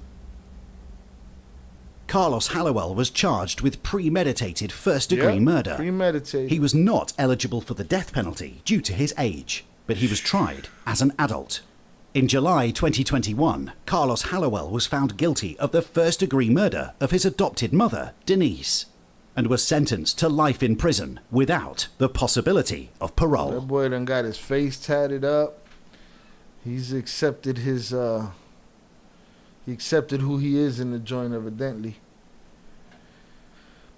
Carlos Hallowell was charged with premeditated first-degree Yeah, murder. premeditated. He was not eligible for the death penalty due to his age, but he was tried as an adult. In July 2021, Carlos Hallowell was found guilty of the first-degree murder of his adopted mother, Denise, and was sentenced to life in prison without the possibility of parole. That boy done got his face tatted up. He's accepted his, he accepted who he is in the joint, evidently.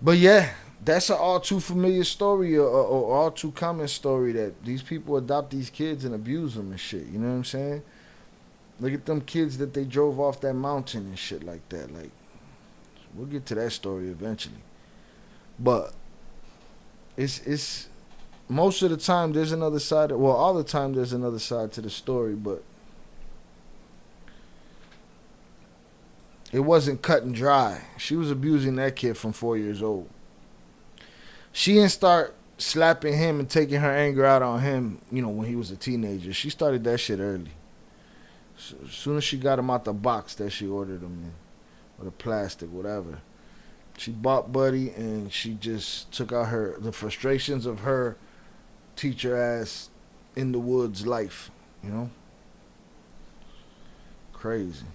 But yeah, that's an all too familiar story, or all too common story, that these people adopt these kids and abuse them and shit. You know what I'm saying? Look at them kids that they drove off that mountain and shit like that. Like, we'll get to that story eventually. But it's most of the time there's another side. Well, all the time there's another side to the story, but it wasn't cut and dry. She was abusing that kid from 4 years old. She didn't start slapping him and taking her anger out on him, you know, when he was a teenager. She started that shit early. So, as soon as she got him out the box that she ordered him in, or the plastic, whatever, she bought Buddy, and she just took out the frustrations of her teacher ass in the woods life, you know? Crazy.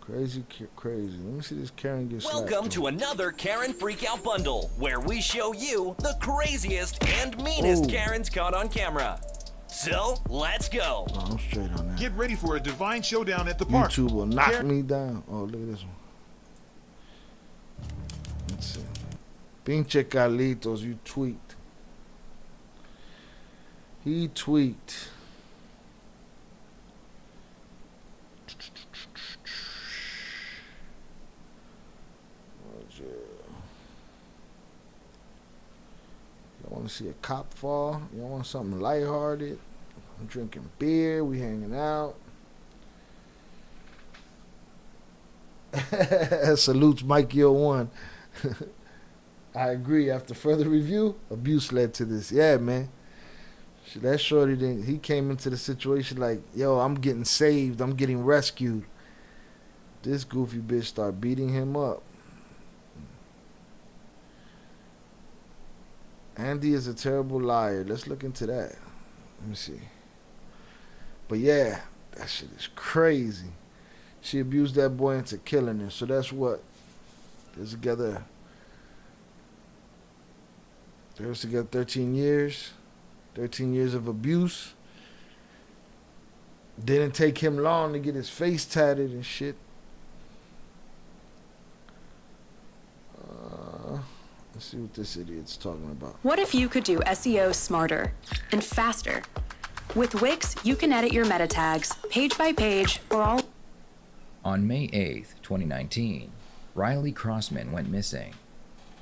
Crazy. Let me see this Karen get slapped. Welcome to another Karen Freakout Bundle, where we show you the craziest and meanest Karens caught on camera. So, let's go. Oh, I'm straight on that. Get ready for a divine showdown at the park. YouTube will knock me down. Oh, look at this one. Let's see. Pinche Carlitos, you tweaked. He tweaked. Y'all want to see a cop fall? Y'all want something lighthearted? I'm drinking beer. We hanging out. Salutes Mike01. I agree. After further review, abuse led to this. Yeah, man. That shorty didn't. He came into the situation like, yo, I'm getting saved. I'm getting rescued. This goofy bitch started beating him up. Andy is a terrible liar. Let's look into that. Let me see. But yeah, that shit is crazy. She abused that boy into killing her. So that's what. They're together 13 years. 13 years of abuse. Didn't take him long to get his face tatted and shit. Let's see what this idiot's talking about. What if you could do SEO smarter and faster? With Wix, you can edit your meta tags page by page or all. On May 8th, 2019, Riley Crossman went missing.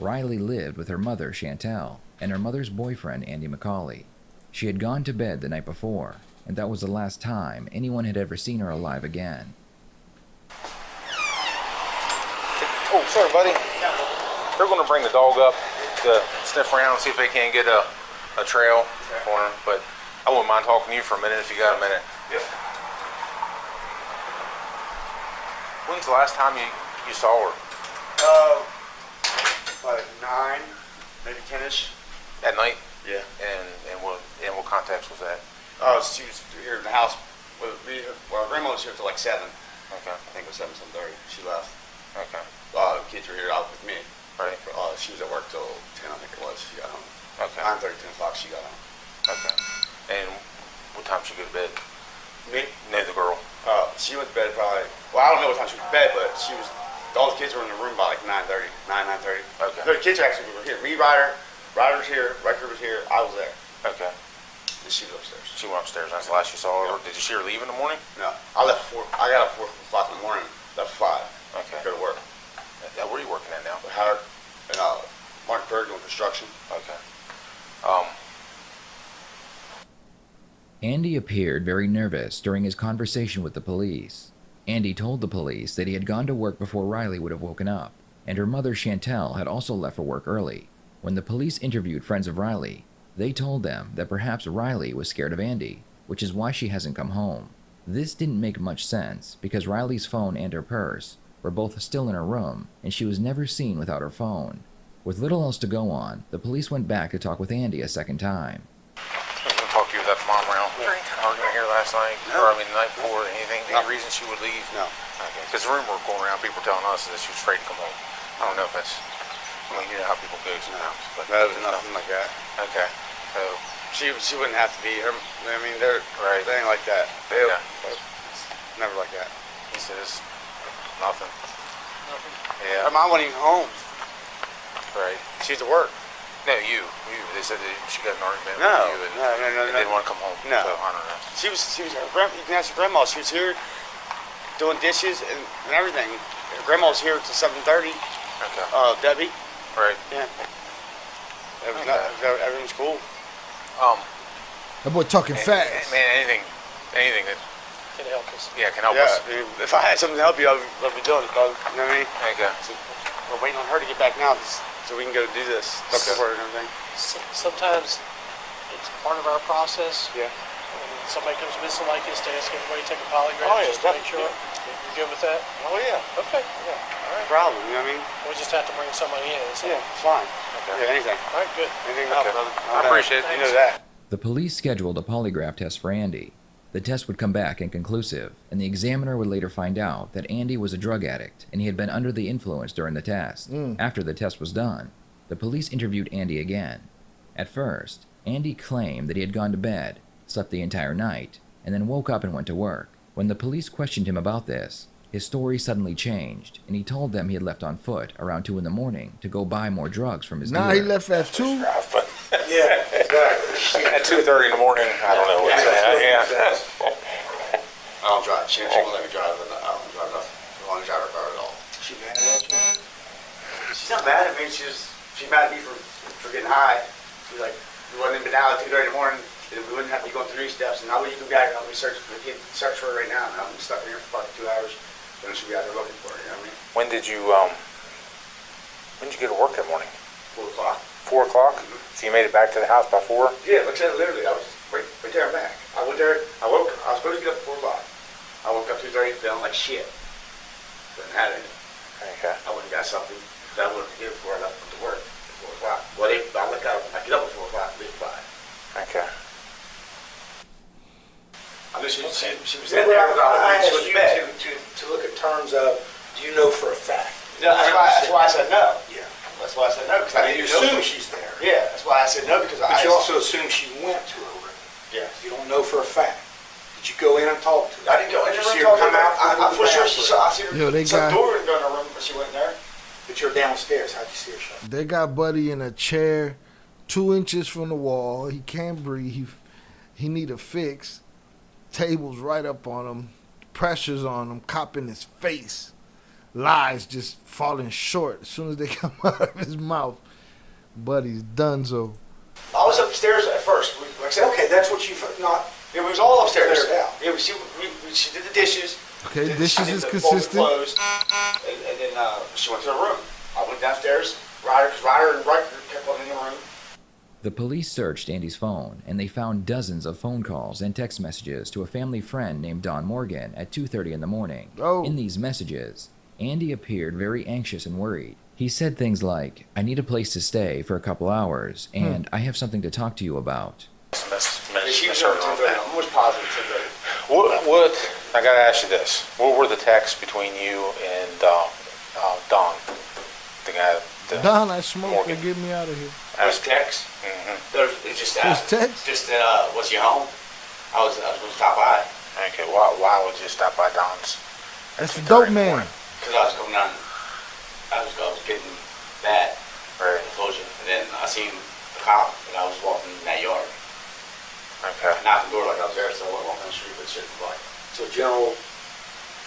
Riley lived with her mother, Chantel, and her mother's boyfriend, Andy McCauley. She had gone to bed the night before, and that was the last time anyone had ever seen her alive again. Oh, sorry, buddy. They're going to bring the dog up to sniff around and see if they can get a trail for him. But I wouldn't mind talking to you for a minute if you got a minute. Yeah. When's the last time you saw her? About 9, maybe 10ish. At night? Yeah. And what context was that? Oh, she was here in the house. Well, grandma was here till like 7. Okay. I think it was 7:30. She left. Okay. The kids were here out with me. Right. She was at work till 10, I think it was. She got home. Okay. 9:30, 10 o'clock, she got home. Okay. And what time she go to bed? Me? No, the girl. She went to bed probably, well, I don't know what time she went to bed, but all the kids were in the room by like 9:30. Okay. No, the kids actually were here. Me, Ryder was here, Riker was here, I was there. Okay. And she was upstairs. She went upstairs. That's the last you saw her. Did you see her leave in the morning? No. I left I got up 4 o'clock in the morning, left 5. Okay. Go to work. Where are you working at now? Howard and Martinburg doing construction. Okay. Andy appeared very nervous during his conversation with the police. Andy told the police that he had gone to work before Riley would have woken up, and her mother Chantel had also left for work early. When the police interviewed friends of Riley, they told them that perhaps Riley was scared of Andy, which is why she hasn't come home. This didn't make much sense because Riley's phone and her purse were both still in her room, and she was never seen without her phone. With little else to go on, the police went back to talk with Andy a second time. I was going to talk to you without the mom around. Was there any kind of argument here last night? No. Or, the night before? Any reason she would leave? No. Okay. Because the rumor going around, people telling us that she was afraid to come home. I don't know if that's, you know how people go sometimes. But No, it was nothing like that. Okay. So, she wouldn't have to be her. I mean, they ain't like that. It's never like that. He says nothing. Yeah. Her mom wasn't even home. Right. She was at work. No, you. They said that she got an argument No. with you No. didn't want to come home. No. So, I don't know. She was you can ask her grandma. She was here doing dishes and everything. Her grandma was here till 7:30. Okay. Debbie. Right. Yeah. Everything was cool. That boy talking fast. Man, anything that Can help us. can help us. I mean, if I had something to help you, I'd be doing it, dog. You know what I mean? Okay. So we're waiting on her to get back now so we can go do this stuff for her and everything. Sometimes it's part of our process. Yeah. When somebody comes missing like this, to ask everybody to take a polygraph Yeah, just to make sure you're good with that. Oh, yeah. Okay. Yeah. All right. Problem, you know what I mean? We just have to bring somebody in. So. Yeah, it's fine. Okay. Yeah, anything. All right, good. Anything to help, brother. I appreciate it. You know that. The police scheduled a polygraph test for Andy. The test would come back inconclusive, and the examiner would later find out that Andy was a drug addict and he had been under the influence during the test. After the test was done, the police interviewed Andy again. At first, Andy claimed that he had gone to bed, slept the entire night, and then woke up and went to work. When the police questioned him about this, his story suddenly changed, and he told them he had left on foot around 2 in the morning to go buy more drugs from his dealer. He left at 2? Yeah, exactly. At 2:30 in the morning, I don't know what's that. I don't drive. She won't let me drive. I don't drive nothing. I don't want to drive her car at all. She mad at you? She's not mad at me. She's mad at me for getting high. She's like, we wouldn't have been out at 2:30 in the morning. We wouldn't have to be going through these steps. And now we can be out here. I'll be search for her right now. And I'm stuck in here for about 2 hours. Then she'll be out there looking for her. You know what I mean? When did you get to work that morning? 4 o'clock. 4 o'clock? So you made it back to the house by 4? Yeah, like I said, literally, I was right there and back. I went there, I was supposed to get up at 4 o'clock. I woke up 2:30 feeling like shit. Couldn't have it. Okay. I wouldn't got something that I would have given before I left to work at 4 o'clock. Well, I get up at 4 o'clock, leave at 5. Okay. I mean, she was Remember, I asked you to look at terms of, do you know for a fact? No, that's why I said no. Yeah. That's why I said no, because I didn't You know. assume she's there. Yeah, that's why I said no, because But you also assume she went to her room. Yeah. You don't know for a fact. Did you go in and talk to her? I didn't go in Did the you see room. her come out? I'm for sure I see her. Yo, they some got- door and go in her room, but she went in there. But you're downstairs. How'd you see her shut? They got Buddy in a chair 2 inches from the wall. He can't breathe. He need a fix. Tables right up on him. Pressures on him. Cop in his face. Lies just falling short as soon as they come out of his mouth. Buddy's donezo. I was upstairs at first. Like I said, Okay, that's what you not. it was all upstairs. Cleared out. Yeah, she did the dishes. Okay, Did- dishes she is did the folded consistent. clothes, and then she went to her room. I went downstairs. Ryder and Riker kept on in the room. The police searched Andy's phone, and they found dozens of phone calls and text messages to a family friend named Don Morgan at 2:30 in the morning. In these messages, Andy appeared very anxious and worried. He said things like, "I need a place to stay for a couple hours, and I have something to talk to you about." She was over 10:30. I'm almost positive 10:30. What? I gotta ask you this. What were the texts between you and Don, the guy? Don, I smoke and get me out of here. Those texts. It's just Those texts? Just was you home? I was going to stop by. Okay. Why would you stop by Don's? That's the dope man. Because I was coming down. I was getting bad. Right. I told you. And then I seen the cop, and I was walking in that yard. Okay. Knocked the door like I was there, so I wasn't walking the street, but shit was like. So general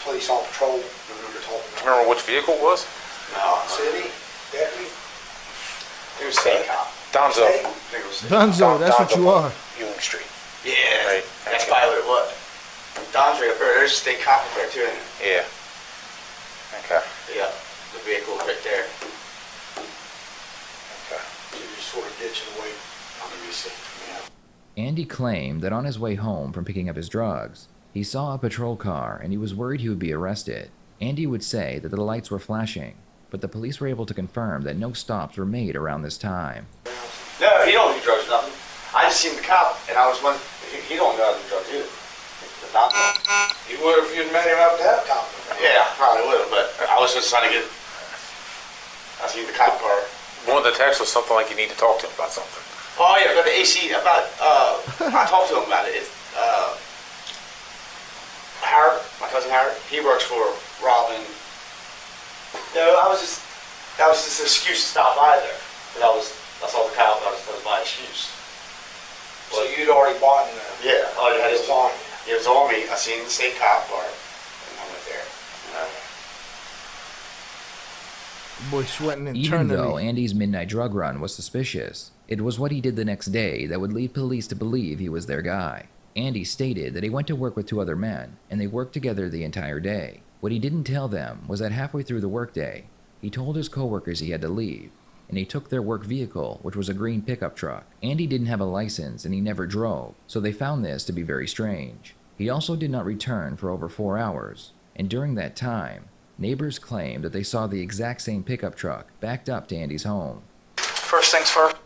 police on patrol. You're talking about. Remember which vehicle it was? No. City deputy. It was state cop. Donzo. I think it was state Dunzo, that's what you are. Ewing Street. Yeah, Right. that's probably what it was. Don's right up there. There's a state cop up there too, isn't Yeah. Okay. it? Yeah, the vehicle right there. Okay. So you're sort of ditching away. I'm gonna be sick. Andy claimed that on his way home from picking up his drugs, he saw a patrol car and he was worried he would be arrested. Andy would say that the lights were flashing, but the police were able to confirm that no stops were made around this time. No, he don't do drugs, nothing. I just seen the cop, and I was wondering, he don't know how to do drugs either. The doctor. You would if you'd met him up to that cop. Yeah, I probably would have, but I was just trying to get. I seen the cop car. One of the texts was something like you need to talk to him about something. Oh yeah, about the AC. About I talked to him about it. It's Howard, my cousin Howard. He works for Robin. No, that was just an excuse to stop by there. But I saw the cop. That was my excuse. So you'd already bought in there. Yeah. Oh yeah. It was on you. It was on me. I seen the state cop car, and I went there. Boy sweating Even though internally. Andy's midnight drug run was suspicious, it was what he did the next day that would lead police to believe he was their guy. Andy stated that he went to work with 2 other men, and they worked together the entire day. What he didn't tell them was that halfway through the workday, he told his coworkers he had to leave, and he took their work vehicle, which was a green pickup truck. Andy didn't have a license and he never drove, so they found this to be very strange. He also did not return for over 4 hours, and during that time, neighbors claimed that they saw the exact same pickup truck backed up to Andy's home. First things first.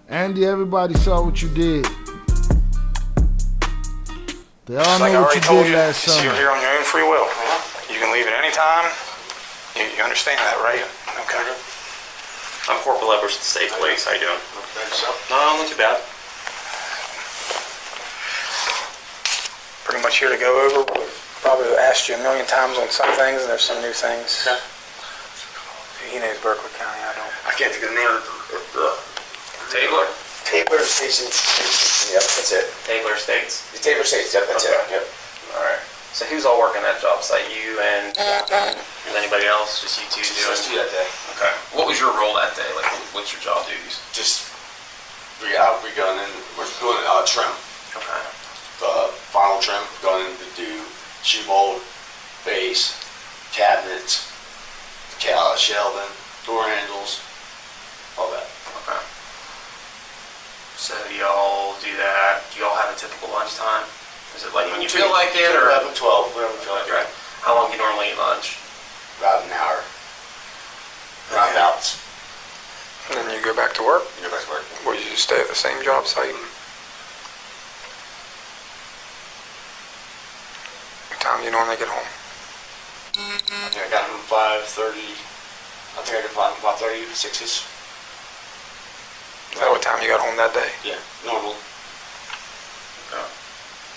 Andy, everybody saw what you did. They all Like I know what already you told did you, last you're summer. here on your own free will. You can leave at any time. You understand that, right? Okay. I'm Corporal Edwards at the State Police. How you doing? No, not too bad. Pretty much here to go over. Probably asked you a million times on some things, and there's some new things. He knows Berkeley County. I don't. I can't think of the name of the Taylor? Taylor Station. Yep, that's it. Taylor Estates. The Taylor Estates. Yep, that's it. Yep. All right. So who's all working that job site? You and anybody else? Just you two doing? Just you that day. Okay. What was your role that day? Like, what's your job duties? Just we going in. We're doing trim. Okay. The final trim. Going in to do shoe mold, base, cabinets, shelving, door handles, all that. Okay. So y'all do that. Do y'all have a typical lunchtime? Is it like when you feel like it, or 11, 12, whatever we feel like it. How long do you normally eat lunch? About an hour. Roundabouts. And then you go back to work? You go back to work. Or you stay at the same job site? What time do you normally get home? I think I got home 5:30. I think I got home 5:30, 6-ish. Is that what time you got home that day? Yeah, normal. Okay.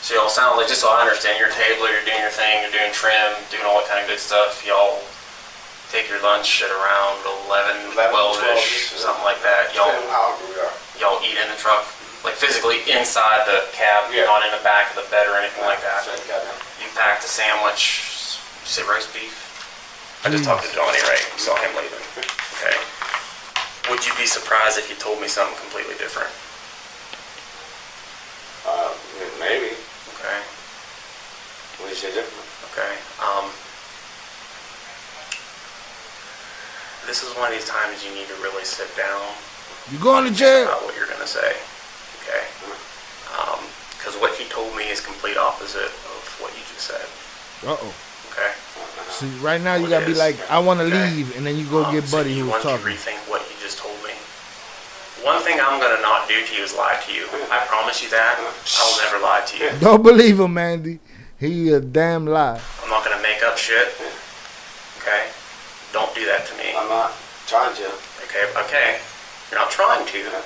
So y'all sound like, just so I understand, you're a tabler, you're doing your thing, you're doing trim, doing all that kind of good stuff. Y'all take your lunch at around 11, 12-ish, something like that. Y'all eat in the truck, like physically inside the cab, not in the back of the bed or anything like that. You packed a sandwich, you say roast beef? I just talked to Johnny, right? You saw him leaving. Okay. Would you be surprised if you told me something completely different? Maybe. Okay. What do you say different? Okay. This is one of these times you need to really sit down. You going to jail? About what you're gonna say. Okay. Because what he told me is complete opposite of what you just said. Uh-oh. Okay. See, right now you gotta be like, I want to leave, and then you go get Buddy who was Why don't talking. you rethink what you just told me? One thing I'm gonna not do to you is lie to you. I promise you that. I will never lie to you. Don't believe him, Andy. He a damn lie. I'm not gonna make up shit. Okay? Don't do that to me. I'm not trying to. Okay. You're not trying to.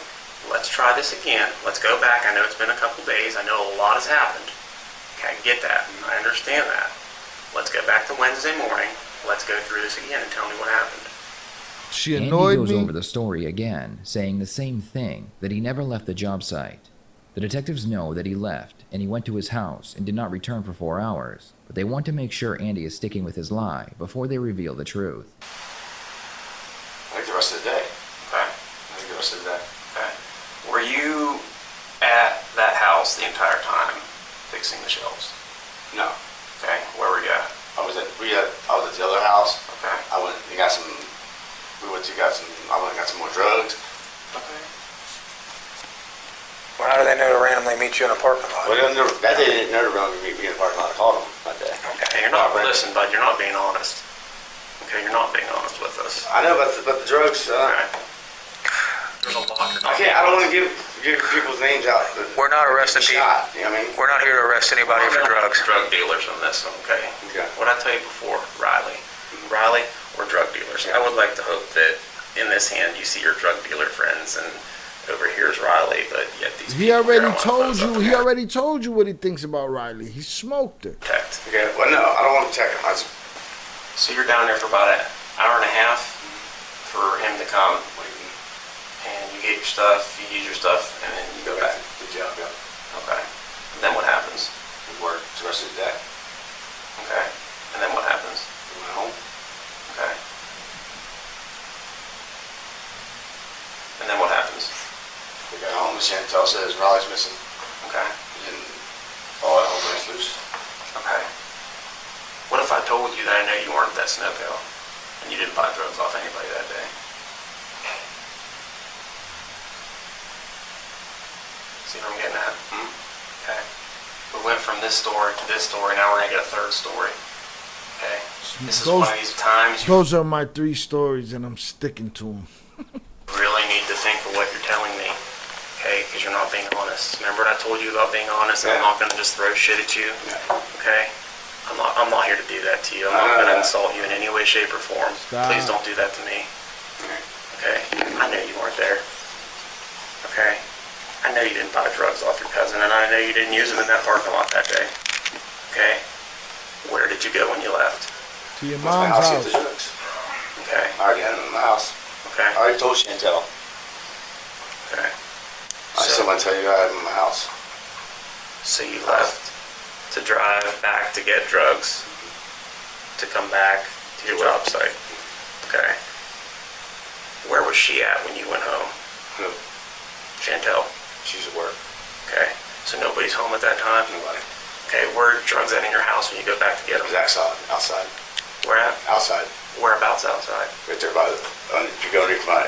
Let's try this again. Let's go back. I know it's been a couple days. I know a lot has happened. Okay, I get that. I understand that. Let's go back to Wednesday morning. Let's go through this again and tell me what happened. She Andy annoyed goes me. over the story again, saying the same thing, that he never left the job site. The detectives know that he left, and he went to his house and did not return for 4 hours, but they want to make sure Andy is sticking with his lie before they reveal the truth. I think the rest of the day. Okay. I think the rest of the day. Okay. Were you at that house the entire time fixing the shelves? No. Okay. Where were you at? I was at the other house. Okay. I went and got some. I went and got some more drugs. Okay. Well, how do they know to randomly meet you in a parking lot? Well, that day they didn't know to randomly meet me in the parking lot. I called them that day. Okay. You're not. Listen, bud. You're not being honest. Okay. You're not being honest with us. I know about the drugs. There's a lot. I don't want to give people's names out. We're not arresting people. You know what I mean? We're not here to arrest anybody for drugs. Drug dealers on this, okay? What I tell you before, Riley, we're drug dealers. I would like to hope that in this hand you see your drug dealer friends, and over here's Riley, but yet these He already told you. He already told you what he thinks about Riley. He smoked it. Okay. Well, no, I don't want to protect him. So you're down there for about an hour and a half for him to come, and you get your stuff, you use your stuff, and then you go back. Good job, yeah. Okay. And then what happens? We work the rest of the day. Okay. And then what happens? We went home. Okay. And then what happens? We got home. Miss Chantel says Riley's missing. Okay. And all that whole thing's loose. Okay. What if I told you that I know you weren't at that Snowco and you didn't buy drugs off anybody that day? See what I'm getting at? Okay. We went from this story to this story. Now we're gonna get a third story. Okay. This is one of these times you Those are my 3 stories, and I'm sticking to them. really need to think of what you're telling me. Okay. okay? Because you're not being honest. Remember what I told you about being honest, and I'm not going to just throw shit at you, okay? I'm not here to do that to you. I'm not going to insult you in any way, shape, or form. Stop. Please don't do that to me, okay? I know you weren't there, okay? I know you didn't buy drugs off your cousin, and I know you didn't use them in that parking lot that day, okay? Where did you go when you left? To your My mom's house. house. Get the drugs. Okay. I already had them in my house. Okay. I already told Chantel. Okay. I still want to tell you I had them in my house. So you left to drive back to get drugs, to come back to your job site. Okay. Where was she at when you went home? Who? Chantel. She's at work. Okay. So nobody's home at that time? Nobody. Okay, where are drugs at in your house when you go back to get them? Outside. Where at? Outside. Whereabouts outside? Right there by the, if you go underneath my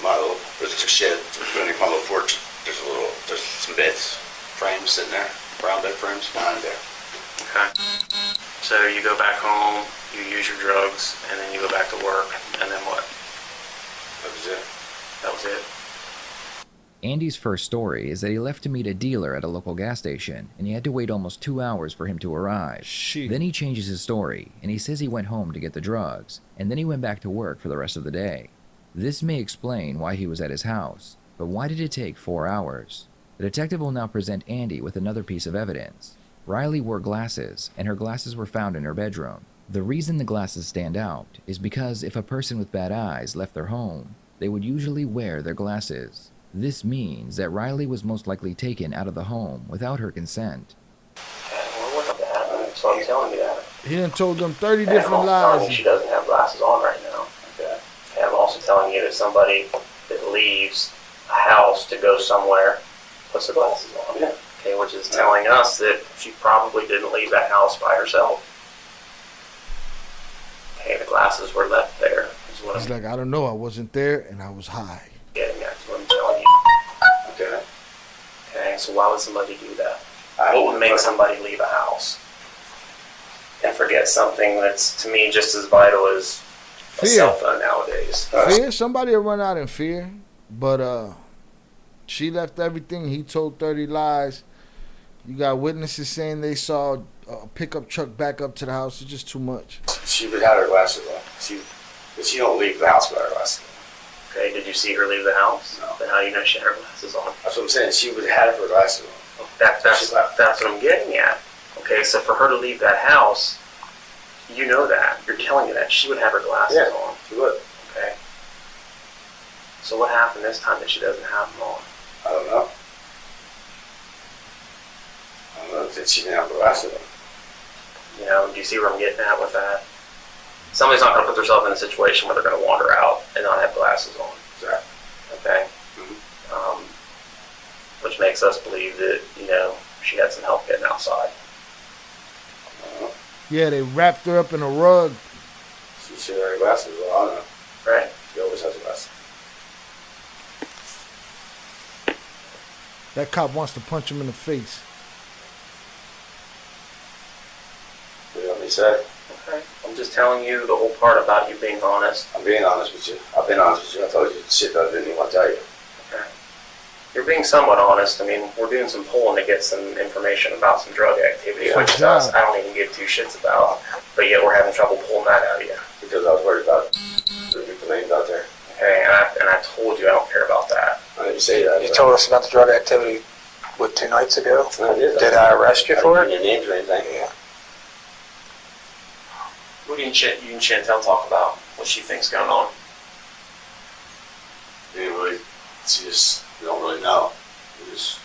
little, there's a shed, if you go underneath my little porch, there's some beds, frames sitting there, brown bed frames behind there. Okay. So you go back home, you use your drugs, and then you go back to work, and then what? That was it. That was it. Andy's first story is that he left to meet a dealer at a local gas station, and he had to wait almost 2 hours for him to arrive. Then he changes his story, and he says he went home to get the drugs, and then he went back to work for the rest of the day. This may explain why he was at his house, but why did it take 4 hours? The detective will now present Andy with another piece of evidence. Riley wore glasses, and her glasses were found in her bedroom. The reason the glasses stand out is because if a person with bad eyes left their home, they would usually wear their glasses. This means that Riley was most likely taken out of the home without her consent. Well, what the hell? So I'm telling you that. He done told them 30 And different I'm also telling lies. you she doesn't have glasses on right now. Okay. And I'm also telling you that somebody that leaves a house to go somewhere puts the glasses on. Yeah. Okay, which is telling us that she probably didn't leave that house by herself. Okay, the glasses were left there. Is what He's I'm like, I don't know, I wasn't there and I was high. getting at. Is what I'm telling you. Okay. Okay, so why would somebody do that? What would make somebody leave a house and forget something that's, to me, just as vital as a Fear. cell phone nowadays? Fear? Somebody will run out in fear. But she left everything. He told 30 lies. You got witnesses saying they saw a pickup truck back up to the house. It's just too much. She would have her glasses on. But she don't leave the house without her glasses on. Okay, did you see her leave the house? No. Then how do you know she had her glasses on? That's what I'm saying. She would have her glasses on. That's what I'm getting at. Okay, so for her to leave that house, you know that. You're telling me that. She would have her glasses on. She would. Okay. So what happened this time that she doesn't have them on? I don't know. I don't know if she didn't have her glasses on. You know, do you see where I'm getting at with that? Somebody's not going to put themselves in a situation where they're going to wander out and not have glasses on. Exactly. Okay? Which makes us believe that, you know, she had some help getting outside. Yeah, they wrapped her up in a rug. She should have her glasses on. I don't know. Right. She always has her glasses. That cop wants to punch him in the face. What do you want me to say? Okay. I'm just telling you the whole part about you being honest. I'm being honest with you. I've been honest with you. I told you shit that I didn't even want to tell you. Okay. You're being somewhat honest. I mean, we're doing some polling to get some information about some drug activity, which I don't even give two shits about. But yet we're having trouble pulling that out of you. Because I was worried about the people names out there. Okay, and I told you I don't care about that. I didn't say that. You told us about the drug activity, what, 2 nights ago? I did. Did I arrest you for I it? didn't give your names or anything. Yeah. What do you and Chantel talk about? What she thinks going on? Anyway, she just, we don't really know. We just,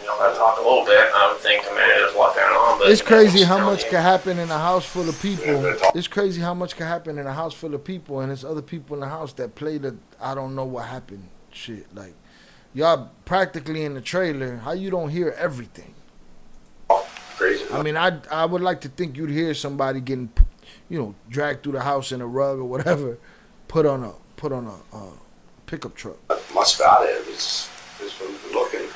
You know, gotta talk a little bit. I would think, I mean, there's a lot going on, but It's crazy you know, how just much telling can happen in a house full of people. It's crazy how much can happen in a house full of people, and there's other people in the house that play the I don't know what happened shit. Like, y'all practically in the trailer. How you don't hear everything? crazy. I mean, I would like to think you'd hear somebody getting, you know, dragged through the house in a rug or whatever, put on a pickup truck. Much about it. It's been looking.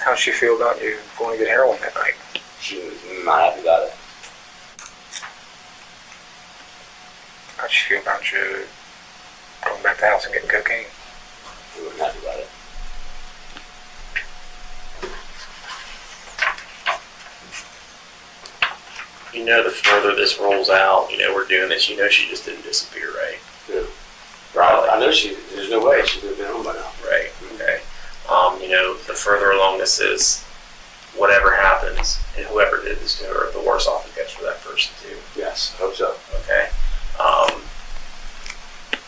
How'd she feel about you going to get heroin that night? She was not happy about it. How'd she feel about you going back to the house and getting cocaine? She wasn't happy about it. the further this rolls out, we're doing this, she just didn't disappear, right? Yeah. Right. I know there's no way she would have been home by now. Right, okay. The further along this is, whatever happens, and whoever did this to her, the worse off it gets for that person too. Yes, I hope so. Okay.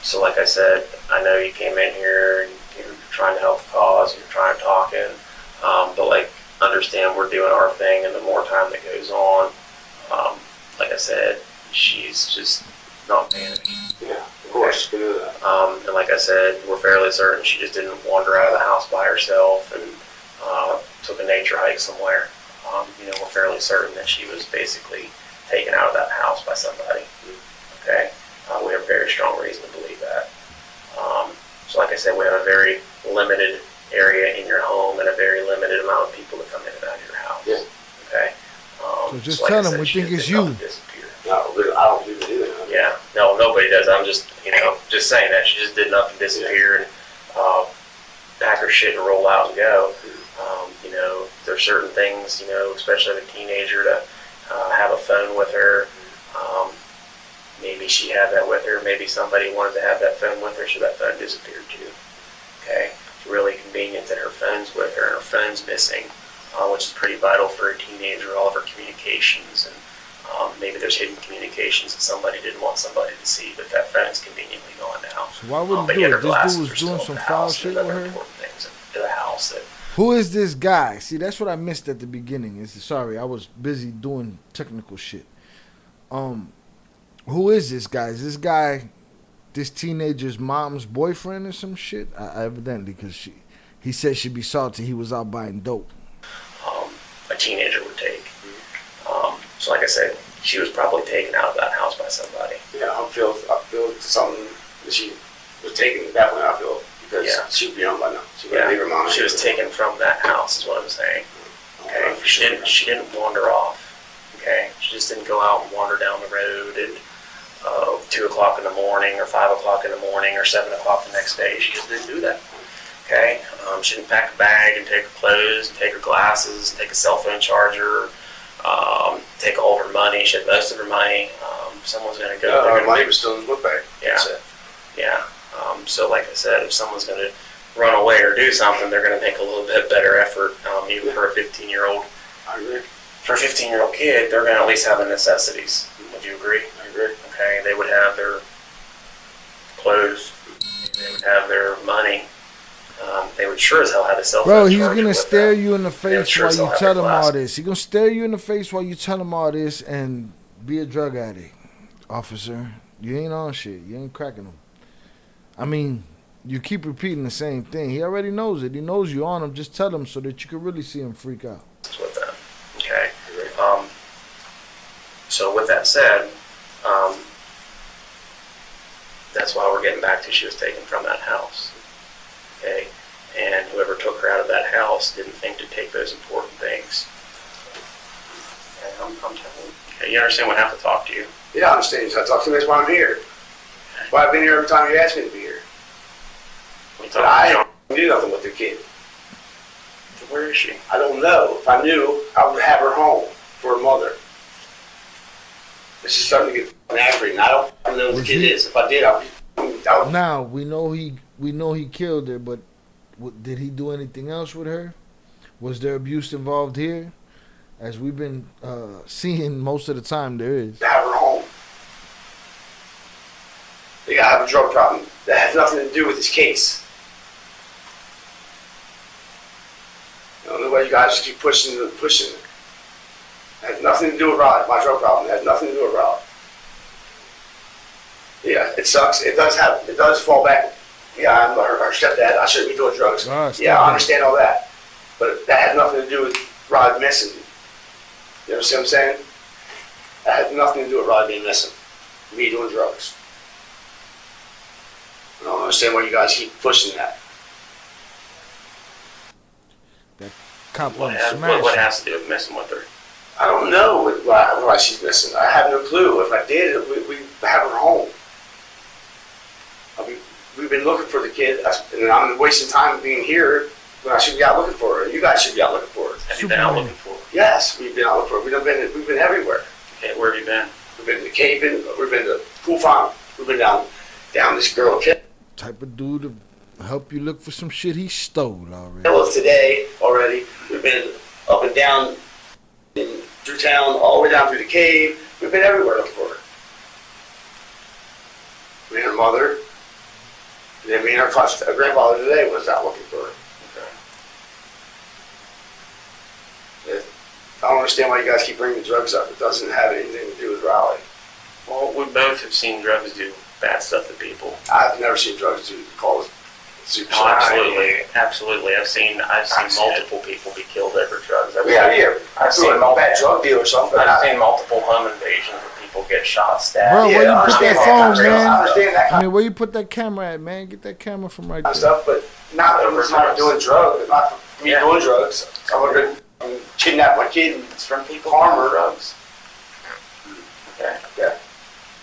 So like I said, I know you came in here and you're trying to help the cause, you're trying to talk in, but like, understand we're doing our thing, and the more time that goes on, like I said, she's just not managed. Yeah, of course. We know that. And like I said, we're fairly certain she just didn't wander out of the house by herself and took a nature hike somewhere. We're fairly certain that she was basically taken out of that house by somebody. Okay? We have very strong reason to believe that. So like I said, we have a very limited area in your home and a very limited amount of people that come in and out of your house. Yeah. Okay? So just like tell I them said, we she think just it's did you. not disappear. No, I don't do that either. Yeah, no, nobody does. I'm just, just saying that. She just did nothing, disappear, and pack her shit and roll out and go. There's certain things, especially as a teenager, to have a phone with her. Maybe she had that with her. Maybe somebody wanted to have that phone with her, so that phone disappeared too. Okay? It's really convenient that her phone's with her and her phone's missing, which is pretty vital for a teenager, all of her communications, and maybe there's hidden communications that somebody didn't want somebody to see, but that phone's conveniently gone now. So why would he do it? This dude was doing some foul shit with her? Things in the house that Who is this guy? See, that's what I missed at the beginning. Sorry, I was busy doing technical shit. Who is this guy? Is this guy this teenager's mom's boyfriend or some shit? Evidently, because he said she'd be salty. He was out buying dope. a teenager would take. So like I said, she was probably taken out of that house by somebody. Yeah, I feel something that she was taken, definitely I feel, because she would be home by now. She would leave her mom. She was taken from that house is what I'm saying. Okay, she didn't wander off. Okay, she just didn't go out and wander down the road at 2 o'clock in the morning or 5 o'clock in the morning or 7 o'clock the next day. She just didn't do that. Okay, she didn't pack a bag and take her clothes, and take her glasses, take a cell phone charger, take all of her money. She had most of her money. Someone's going to go. No, her money was still in the book bag. Yeah, yeah. So like I said, if someone's going to run away or do something, they're going to make a little bit better effort, even for a 15-year-old. I agree. For a 15-year-old kid, they're going to at least have the necessities. Would you agree? I agree. Okay, they would have their clothes. They would have their money. They would sure as hell have a cell phone. Bro, he's charger gonna with stare them. you in the face sure while as hell you have tell their him all glasses. this. He's gonna stare you in the face while you tell him all this and be a drug addict, officer. You ain't on shit. You ain't cracking him. I mean, you keep repeating the same thing. He already knows it. He knows you on him. Just tell him so that you can really see him freak out. With them. Okay. So with that said, that's why we're getting back to she was taken from that house. Okay. And whoever took her out of that house didn't think to take those important things. Okay, I'm telling you. Okay, you understand we have to talk to you. Yeah, I understand. So I talk to me. That's why I'm here. Why I've been here every time you ask me to be here. But I don't do nothing with the kid. Where is she? I don't know. If I knew, I would have her home for her mother. This is starting to get aggravating. I don't know who the kid is. If I did, I would. Now we know he killed her, but did he do anything else with her? Was there abuse involved here? As we've been seeing most of the time, there is. To have her home. They gotta have a drug problem that has nothing to do with this case. The way you guys just keep pushing it. It has nothing to do with Rod, my drug problem. It has nothing to do with Rod. Yeah, it sucks. It does fall back. Yeah, I'm her stepdad. I shouldn't be doing drugs. Yeah, I understand all that. But that had nothing to do with Rod missing. You understand what I'm saying? That had nothing to do with Rod being missing. Me doing drugs. I don't understand why you guys keep pushing that. Cop What has to do with messing with her? I don't know why she's missing. I have no clue. If I did, we have her home. We've been looking for the kid, and I'm wasting time being here when I should be out looking for her. You guys should be out looking for her. Have you been out looking for her? Yes, we've been out looking for her. We've been everywhere. Okay, we been? We've been to Cave, we've been to Cool Farm, we've been down this girl Type of dude to help you look for some shit he stole already. today already. We've been up and down through town, all the way down through the Cave. We've been everywhere looking for her. Me and her mother, and then me and her grandfather today was out looking for her. I don't understand why you guys keep bringing drugs up. It doesn't have anything to do with Raleigh. Well, we both have seen drugs do bad stuff to people. I've never seen drugs do cause super. Oh, absolutely. I've seen multiple people be killed over drugs. I've seen bad drug deal or something. I've seen multiple home invasions where people get shot, stabbed. Bro, where you put that phone, man? I understand that. I mean, where you put that camera at, man? Get that camera from right there. Stuff, but not doing drugs. Not for me doing drugs. Someone could kidnap my kid and from people harm her. Drugs. Okay. Yeah.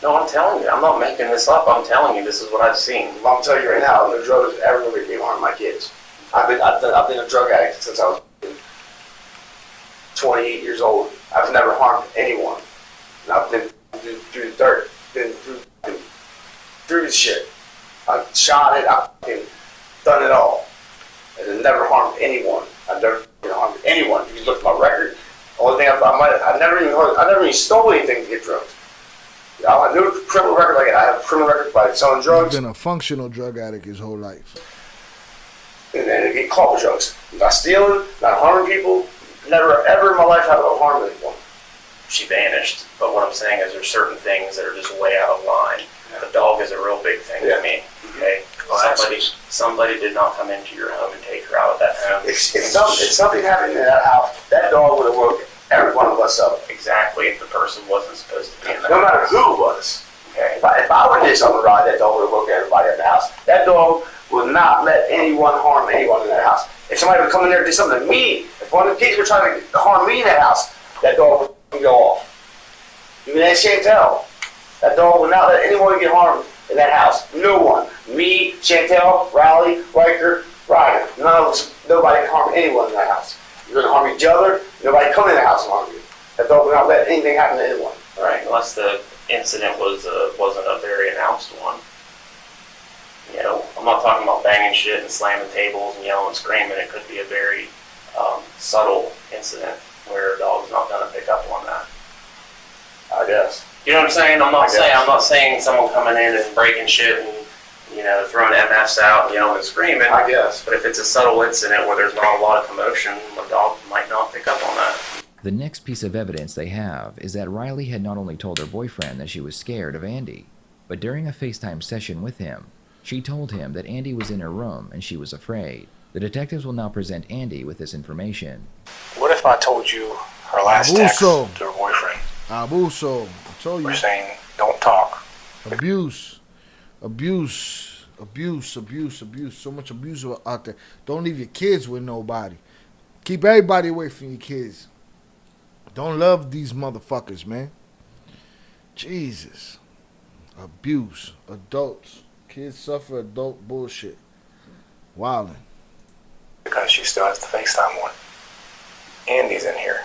No, I'm telling you, I'm not making this up. I'm telling you, this is what I've seen. I'm telling you right now, there's drugs everywhere that can harm my kids. I've been a drug addict since I was 28 years old. I've never harmed anyone. And I've been through the dirt, been through the shit. I've shot it. I've done it all, and I've never harmed anyone. I've never harmed anyone. You can look at my record. Only thing I never even stole anything to get drugs. I have no criminal record like that. I have a criminal record by selling drugs. He's been a functional drug addict his whole life. And then I get caught with drugs. Not stealing, not harming people. Never, ever in my life have I harmed anyone. She vanished, but what I'm saying is there's certain things that are just way out of line. The dog is a real big thing to me. Okay, somebody did not come into your home and take her out of that home. If something happened in that house, that dog would have woke every one of us up. Exactly, if the person wasn't supposed to be in the No house. matter who it was. Okay, if I would have did something wrong, that dog would have woke everybody in the house. That dog will not let anyone harm anyone in that house. If somebody would come in there and do something to me, if one of the kids were trying to harm me in that house, that dog would go off. Even that Chantel, that dog would not let anyone get harmed in that house. No one. Me, Chantel, Riley, Riker, Ryan. None of us, nobody can harm anyone in that house. You're going to harm each other, nobody come in the house and harm you. That dog would not let anything happen to anyone. Right, unless the incident wasn't a very announced one. You know, I'm not talking about banging shit and slamming tables and yelling and screaming. It could be a very subtle incident where a dog's not going to pick up on that. I guess. You know what I'm saying? I'm not saying someone coming in and breaking shit and, you know, throwing MFs out and yelling and screaming. I guess. But if it's a subtle incident where there's not a lot of commotion, a dog might not pick up on that. The next piece of evidence they have is that Riley had not only told her boyfriend that she was scared of Andy, but during a FaceTime session with him, she told him that Andy was in her room and she was afraid. The detectives will now present Andy with this information. What if I told you her last text to her boyfriend? Abuso. I told you. We're saying, don't talk. Abuse. So much abuse out there. Don't leave your kids with nobody. Keep everybody away from your kids. Don't love these motherfuckers, man. Jesus. Abuse. Adults. Kids suffer adult bullshit. Wildin'. Because she still has the FaceTime one. Andy's in here.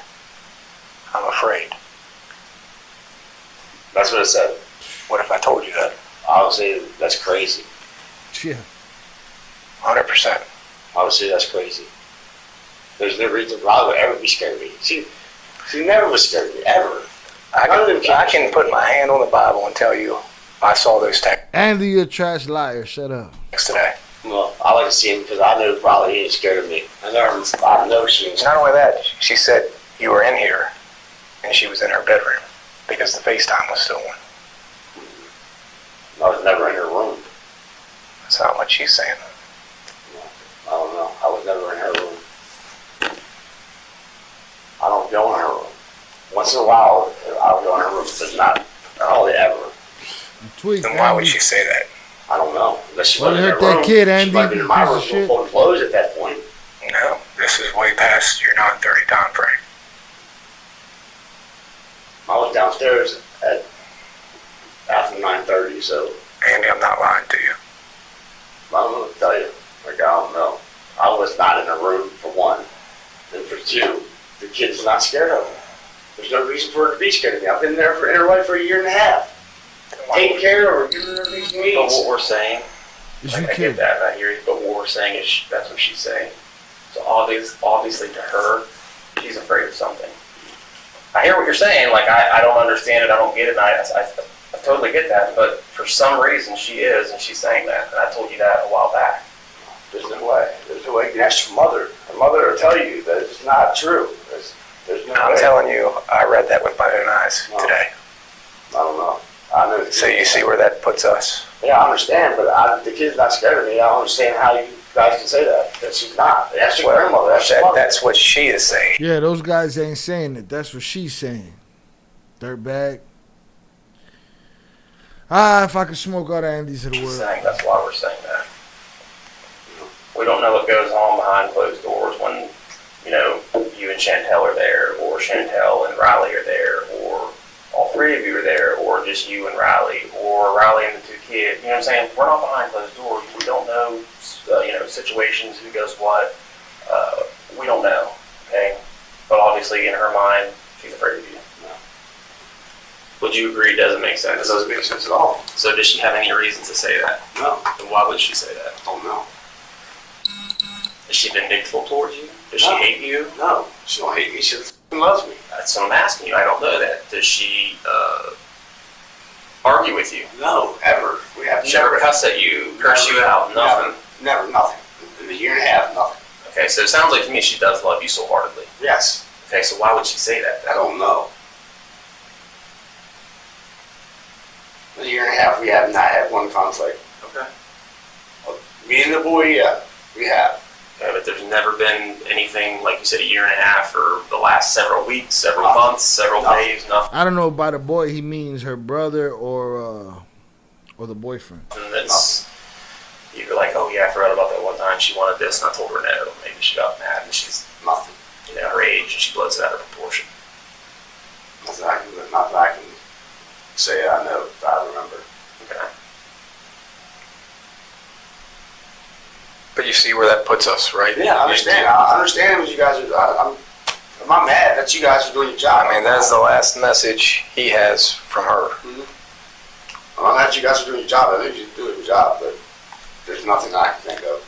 I'm afraid. That's what it said. What if I told you that? I would say that's crazy. Yeah. 100%. I would say that's crazy. There's no reason Riley would ever be scared of me. She never was scared of me, ever. I can put my hand on the Bible and tell you I saw those texts Andy, you're a trash liar. Shut up. today. Well, I like to see him because I know Riley ain't scared of me. I know she ain't. Not only that, she said you were in here and she was in her bedroom because the FaceTime was still on. I was never in her room. That's not what she's saying. I don't know. I was never in her room. I don't go in her room. Once in a while, I'll go in her room, but not hardly ever. Then why would she say that? I don't know. Unless she Well, wasn't you in heard her that room. kid, She Andy, might be in my piece of room shit. folding clothes at that point. No, this is way past your 9:30 time frame. I was downstairs at after 9:30, so Andy, I'm not lying to you. I don't know what to tell you. Like, I don't know. I was not in a room, for one. And for two, the kid's not scared of me. There's no reason for her to be scared of me. I've been there in her life for 1.5 years. Taking care of her, giving her everything she But needs. what we're saying, Is like, you I get kidding? that, and I hear you, but what we're saying is that's what she's saying. So obviously to her, she's afraid of something. I hear what you're saying, like I don't understand it, I don't get it, and I totally get that, but for some reason she is, and she's saying that, and I told you that a while back. There's no way. There's no way you can ask your mother. Her mother will tell you that it's not true. There's no way. I'm telling you, I read that with my own eyes today. I don't know. I know. So you see where that puts us? Yeah, I understand, but the kid's not scared of me. I don't understand how you guys can say that. That she's not. That's your grandmother. That's your mother. That's what she is saying. Yeah, those guys ain't saying it. That's what she's saying. Dirtbag. If I could smoke all the Andes of the world. That's why we're saying that. We don't know what goes on behind closed doors when, you and Chantel are there, or Chantel and Riley are there, or all three of you are there, or just you and Riley, or Riley and the two kids. You know what I'm saying? We're not behind closed doors. We don't know, situations, who does what. We don't know, okay? But obviously in her mind, she's afraid of you. Would you agree it doesn't make sense? It doesn't make sense at all. So does she have any reason to say that? No. Then why would she say that? I don't know. Is she vindictive towards you? Does she hate you? No. She don't hate me. She loves me. That's what I'm asking you. I don't know that. Does she argue with you? No, ever. We have She ever cuss at you, curse you out? Nothing? Never, nothing. In 1.5 years, nothing. Okay, so it sounds like to me she does love you so heartedly. Yes. Okay, so why would she say that? I don't know. In 1.5 years, we have not had one conflict. Okay. Me and the boy, yeah, we have. Okay, but there's never been anything, like you said, 1.5 years, or the last several weeks, several months, several days, nothing. I don't know by the boy he means her brother or the boyfriend. And that's, you're like, oh yeah, I forgot about that one time she wanted this and I told her no. Maybe she got mad and she's nothing. Her age and she blows it out of proportion. Nothing I can say I know, I remember. Okay. But you see where that puts us, right? Yeah, I understand. I understand what you guys are. I'm not mad that you guys are doing your job. I mean, that's the last message he has from her. I'm not mad that you guys are doing your job. I know you're doing your job, but there's nothing I can think of.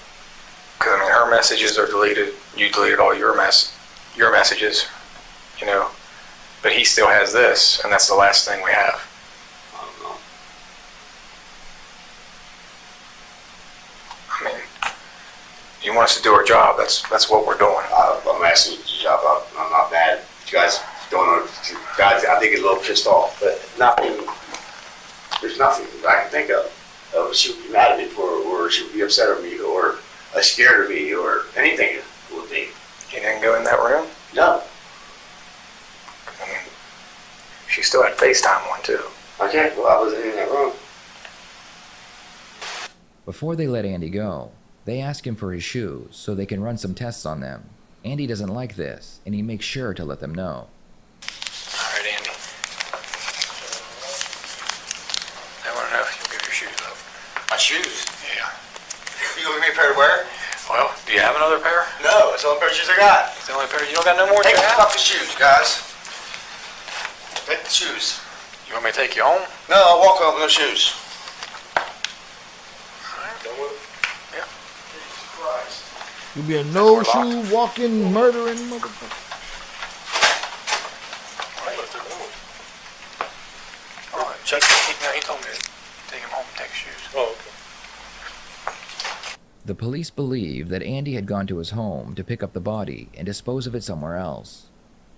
Because, I mean, her messages are deleted. You deleted all your messages, But he still has this, and that's the last thing we have. I don't know. I mean, you want us to do our job. That's what we're doing. I'm asking you to do your job. I'm not mad. You guys going on. Guys, I think get a little pissed off, but nothing. There's nothing I can think of. She would be mad at me for, or she would be upset at me, or scared of me, or anything would be. You didn't go in that room? No. I mean, she still had FaceTime one too. Okay, well, I wasn't in that room. Before they let Andy go, they ask him for his shoes so they can run some tests on them. Andy doesn't like this, and he makes sure to let them know. All right, Andy. I want to know if you'll give your shoes up. My shoes? Yeah. You gonna give me a pair to wear? Well, do you have another pair? No, it's the only pair of shoes I got. It's the only pair. You don't got no more? Take the fucking shoes, guys. Take the shoes. You want me to take you home? No, I'll walk home with no shoes. Yeah. You be a no-shoe walking, murdering motherfucker. Oh, Chuck, he told me to take him home and take shoes. Oh, okay. The police believe that Andy had gone to his home to pick up the body and dispose of it somewhere else.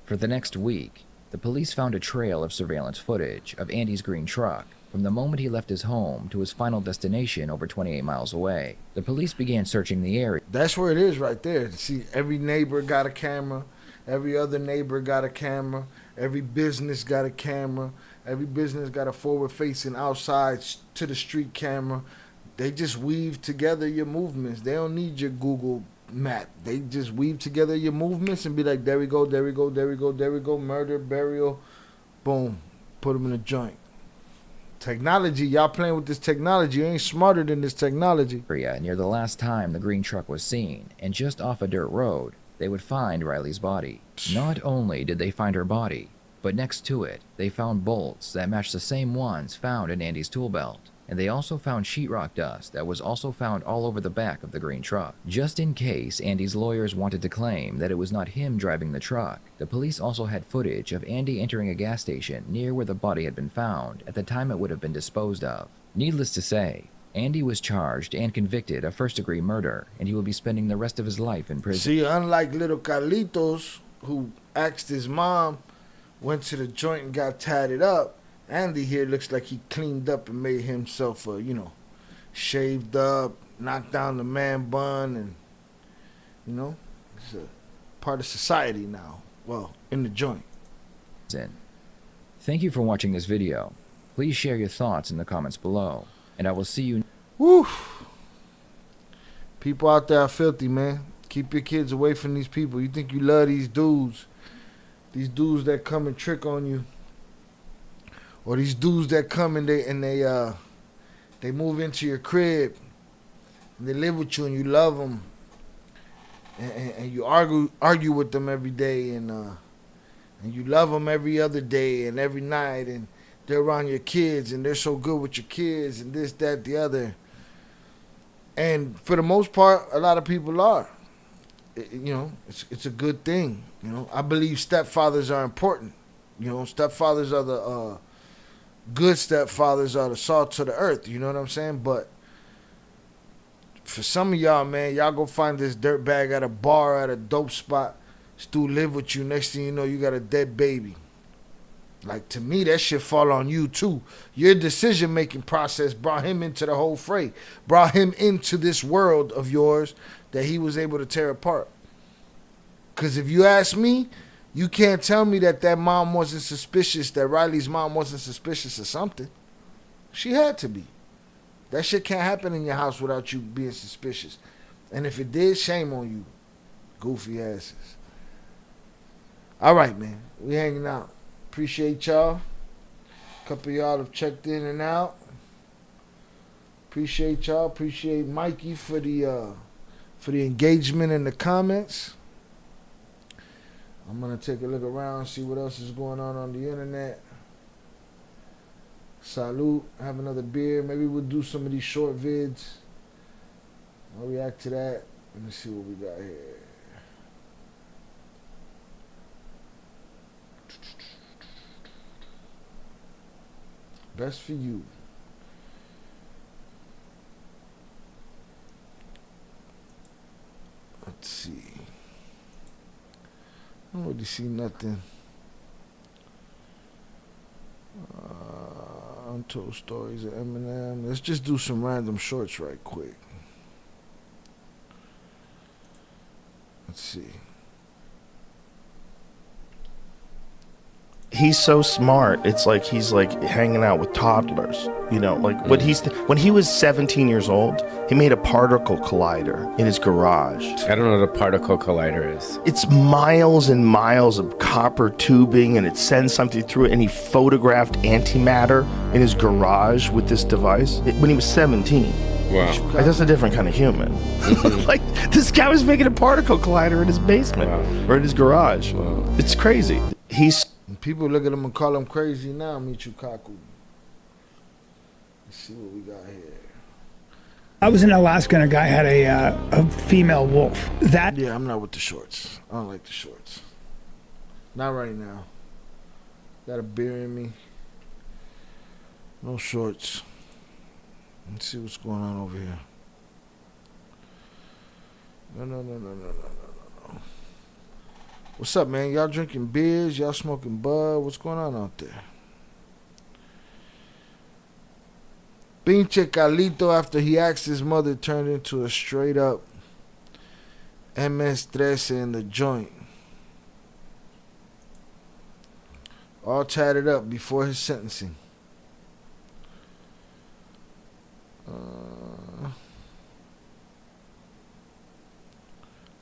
For the next week, the police found a trail of surveillance footage of Andy's green truck from the moment he left his home to his final destination over 28 miles away. The police began searching the area. That's where it is right there. See, every neighbor got a camera. Every other neighbor got a camera. Every business got a camera. Every business got a forward-facing outside to the street camera. They just weave together your movements. They don't need your Google map. They just weave together your movements and be like, there we go, there we go, there we go, there we go, murder, burial, boom, put them in a joint. Technology, y'all playing with this technology. You ain't smarter than this technology. Near the last time the green truck was seen, and just off a dirt road, they would find Riley's body. Not only did they find her body, But next to it, they found bolts that matched the same ones found in Andy's tool belt. And they also found sheetrock dust that was also found all over the back of the green truck. Just in case Andy's lawyers wanted to claim that it was not him driving the truck, the police also had footage of Andy entering a gas station near where the body had been found at the time it would have been disposed of. Needless to say, Andy was charged and convicted of first-degree murder, and he will be spending the rest of his life in prison. See, unlike little Carlitos, who asked his mom, went to the joint and got tatted up, Andy here looks like he cleaned up and made himself, shaved up, knocked down the man bun, and, he's a part of society now. Well, in the joint. Thank you for watching this video. Please share your thoughts in the comments below, and I will see you. Woo! People out there are filthy, man. Keep your kids away from these people. You think you love these dudes that come and trick on you. Or these dudes that come and they move into your crib and they live with you and you love them and you argue with them every day and you love them every other day and every night and they're around your kids and they're so good with your kids and this, that, the other. And for the most part, a lot of people are. It's a good thing. I believe stepfathers are important. Stepfathers are the good stepfathers are the salt of the earth, you know what I'm saying? But for some of y'all, man, y'all go find this dirtbag at a bar, at a dope spot, still live with you. Next thing you know, you got a dead baby. Like, to me, that shit fall on you, too. Your decision-making process brought him into the whole fray, brought him into this world of yours that he was able to tear apart. Because if you ask me, you can't tell me that mom wasn't suspicious, that Riley's mom wasn't suspicious of something. She had to be. That shit can't happen in your house without you being suspicious. And if it did, shame on you, goofy asses. All right, man. We hanging out. Appreciate y'all. A couple of y'all have checked in and out. Appreciate y'all. Appreciate Mikey for the engagement in the comments. I'm going to take a look around, see what else is going on the internet. Salute. Have another beer. Maybe we'll do some of these short vids. I'll react to that. Let me see what we got here. Best for you. Let's see. I don't really see nothing. Untold stories of Eminem. Let's just do some random shorts right quick. Let's see. He's so smart. It's like he's like hanging out with toddlers. When he was 17 years old, he made a particle collider in his garage. I don't know what a particle collider is. It's miles and miles of copper tubing, and it sends something through it. And he photographed antimatter in his garage with this device when he was 17. Wow. Like, that's a different kind of human. Like, this guy was making a particle collider in his basement or in his garage. Wow. It's crazy. People look at him and call him crazy now, Michikaku. Let's see what we got here. I was in Alaska and a guy had a female wolf. Yeah, I'm not with the shorts. I don't like the shorts. Not right now. Got a beer in me. No shorts. Let's see what's going on over here. No. What's up, man? Y'all drinking beers? Y'all smoking bud? What's going on out there? Pinche Carlito, after he asked his mother, turned into a straight up MS-13 in the joint. All tatted up before his sentencing.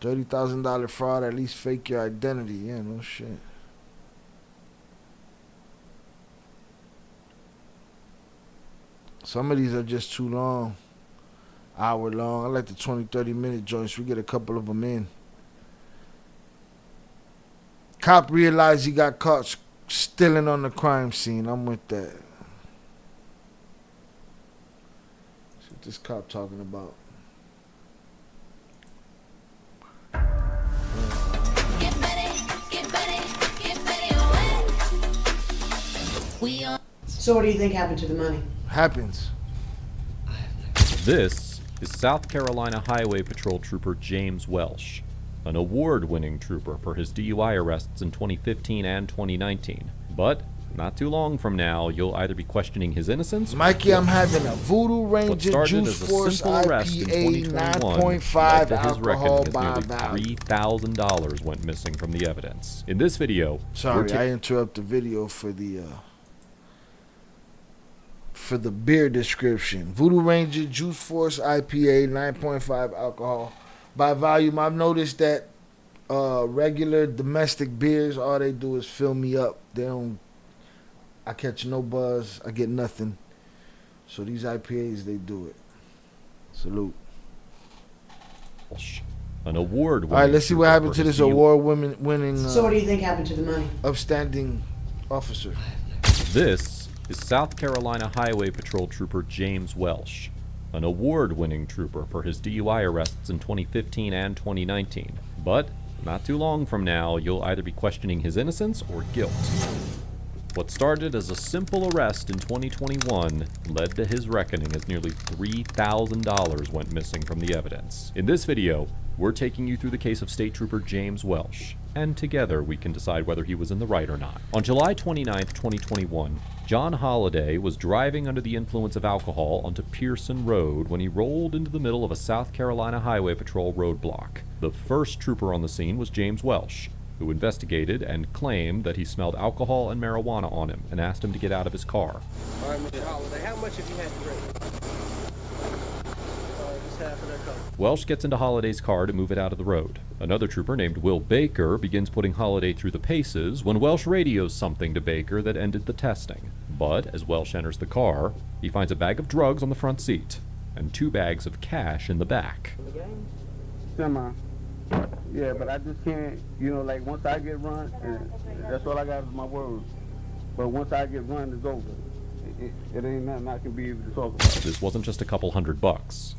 $30,000 fraud, at least fake your identity. Yeah, no shit. Some of these are just too long. Hour long. I like the 20-30 minute joints. We get a couple of them in. Cop realized he got caught Stealing on the crime scene. I'm with that. That's what this cop talking about. So what do you think happened to the money? Happens. This is South Carolina Highway Patrol Trooper James Welsh, an award-winning trooper for his DUI arrests in 2015 and 2019. But not too long from now, you'll either be questioning his innocence. Mikey, I'm having a Voodoo Ranger Juice Force IPA 9.5 alcohol by value. $3,000 went missing from the evidence. In this video, sorry, I interrupt the video for the beer description. Voodoo Ranger Juice Force IPA 9.5 alcohol by volume. I've noticed that regular domestic beers, all they do is fill me up. I catch no buzz. I get nothing. So these IPAs, they do it. Salute. An award. All right, let's see what happened to this award-winning. So what do you think happened to the money? Upstanding officer. This is South Carolina Highway Patrol Trooper James Welsh, an award-winning trooper for his DUI arrests in 2015 and 2019. But not too long from now, you'll either be questioning his innocence or guilt. What started as a simple arrest in 2021 led to his reckoning as nearly $3,000 went missing from the evidence. In this video, we're taking you through the case of State Trooper James Welsh, and together we can decide whether he was in the right or not. On July 29th, 2021, John Holliday was driving under the influence of alcohol onto Pearson Road when he rolled into the middle of a South Carolina Highway Patrol roadblock. The first trooper on the scene was James Welsh, who investigated and claimed that he smelled alcohol and marijuana on him and asked him to get out of his car. All right, Mr. Holliday, how much have you had to drink? Just half of that cup. Welsh gets into Holliday's car to move it out of the road. Another trooper named Will Baker begins putting Holliday through the paces when Welsh radios something to Baker that ended the testing. But as Welsh enters the car, he finds a bag of drugs on the front seat and 2 bags of cash in the back. Semi. Yeah, but I just can't, like once I get run, and that's all I got is my word. But once I get run, it's over. It ain't nothing I can be able to talk about. This wasn't just a couple $100.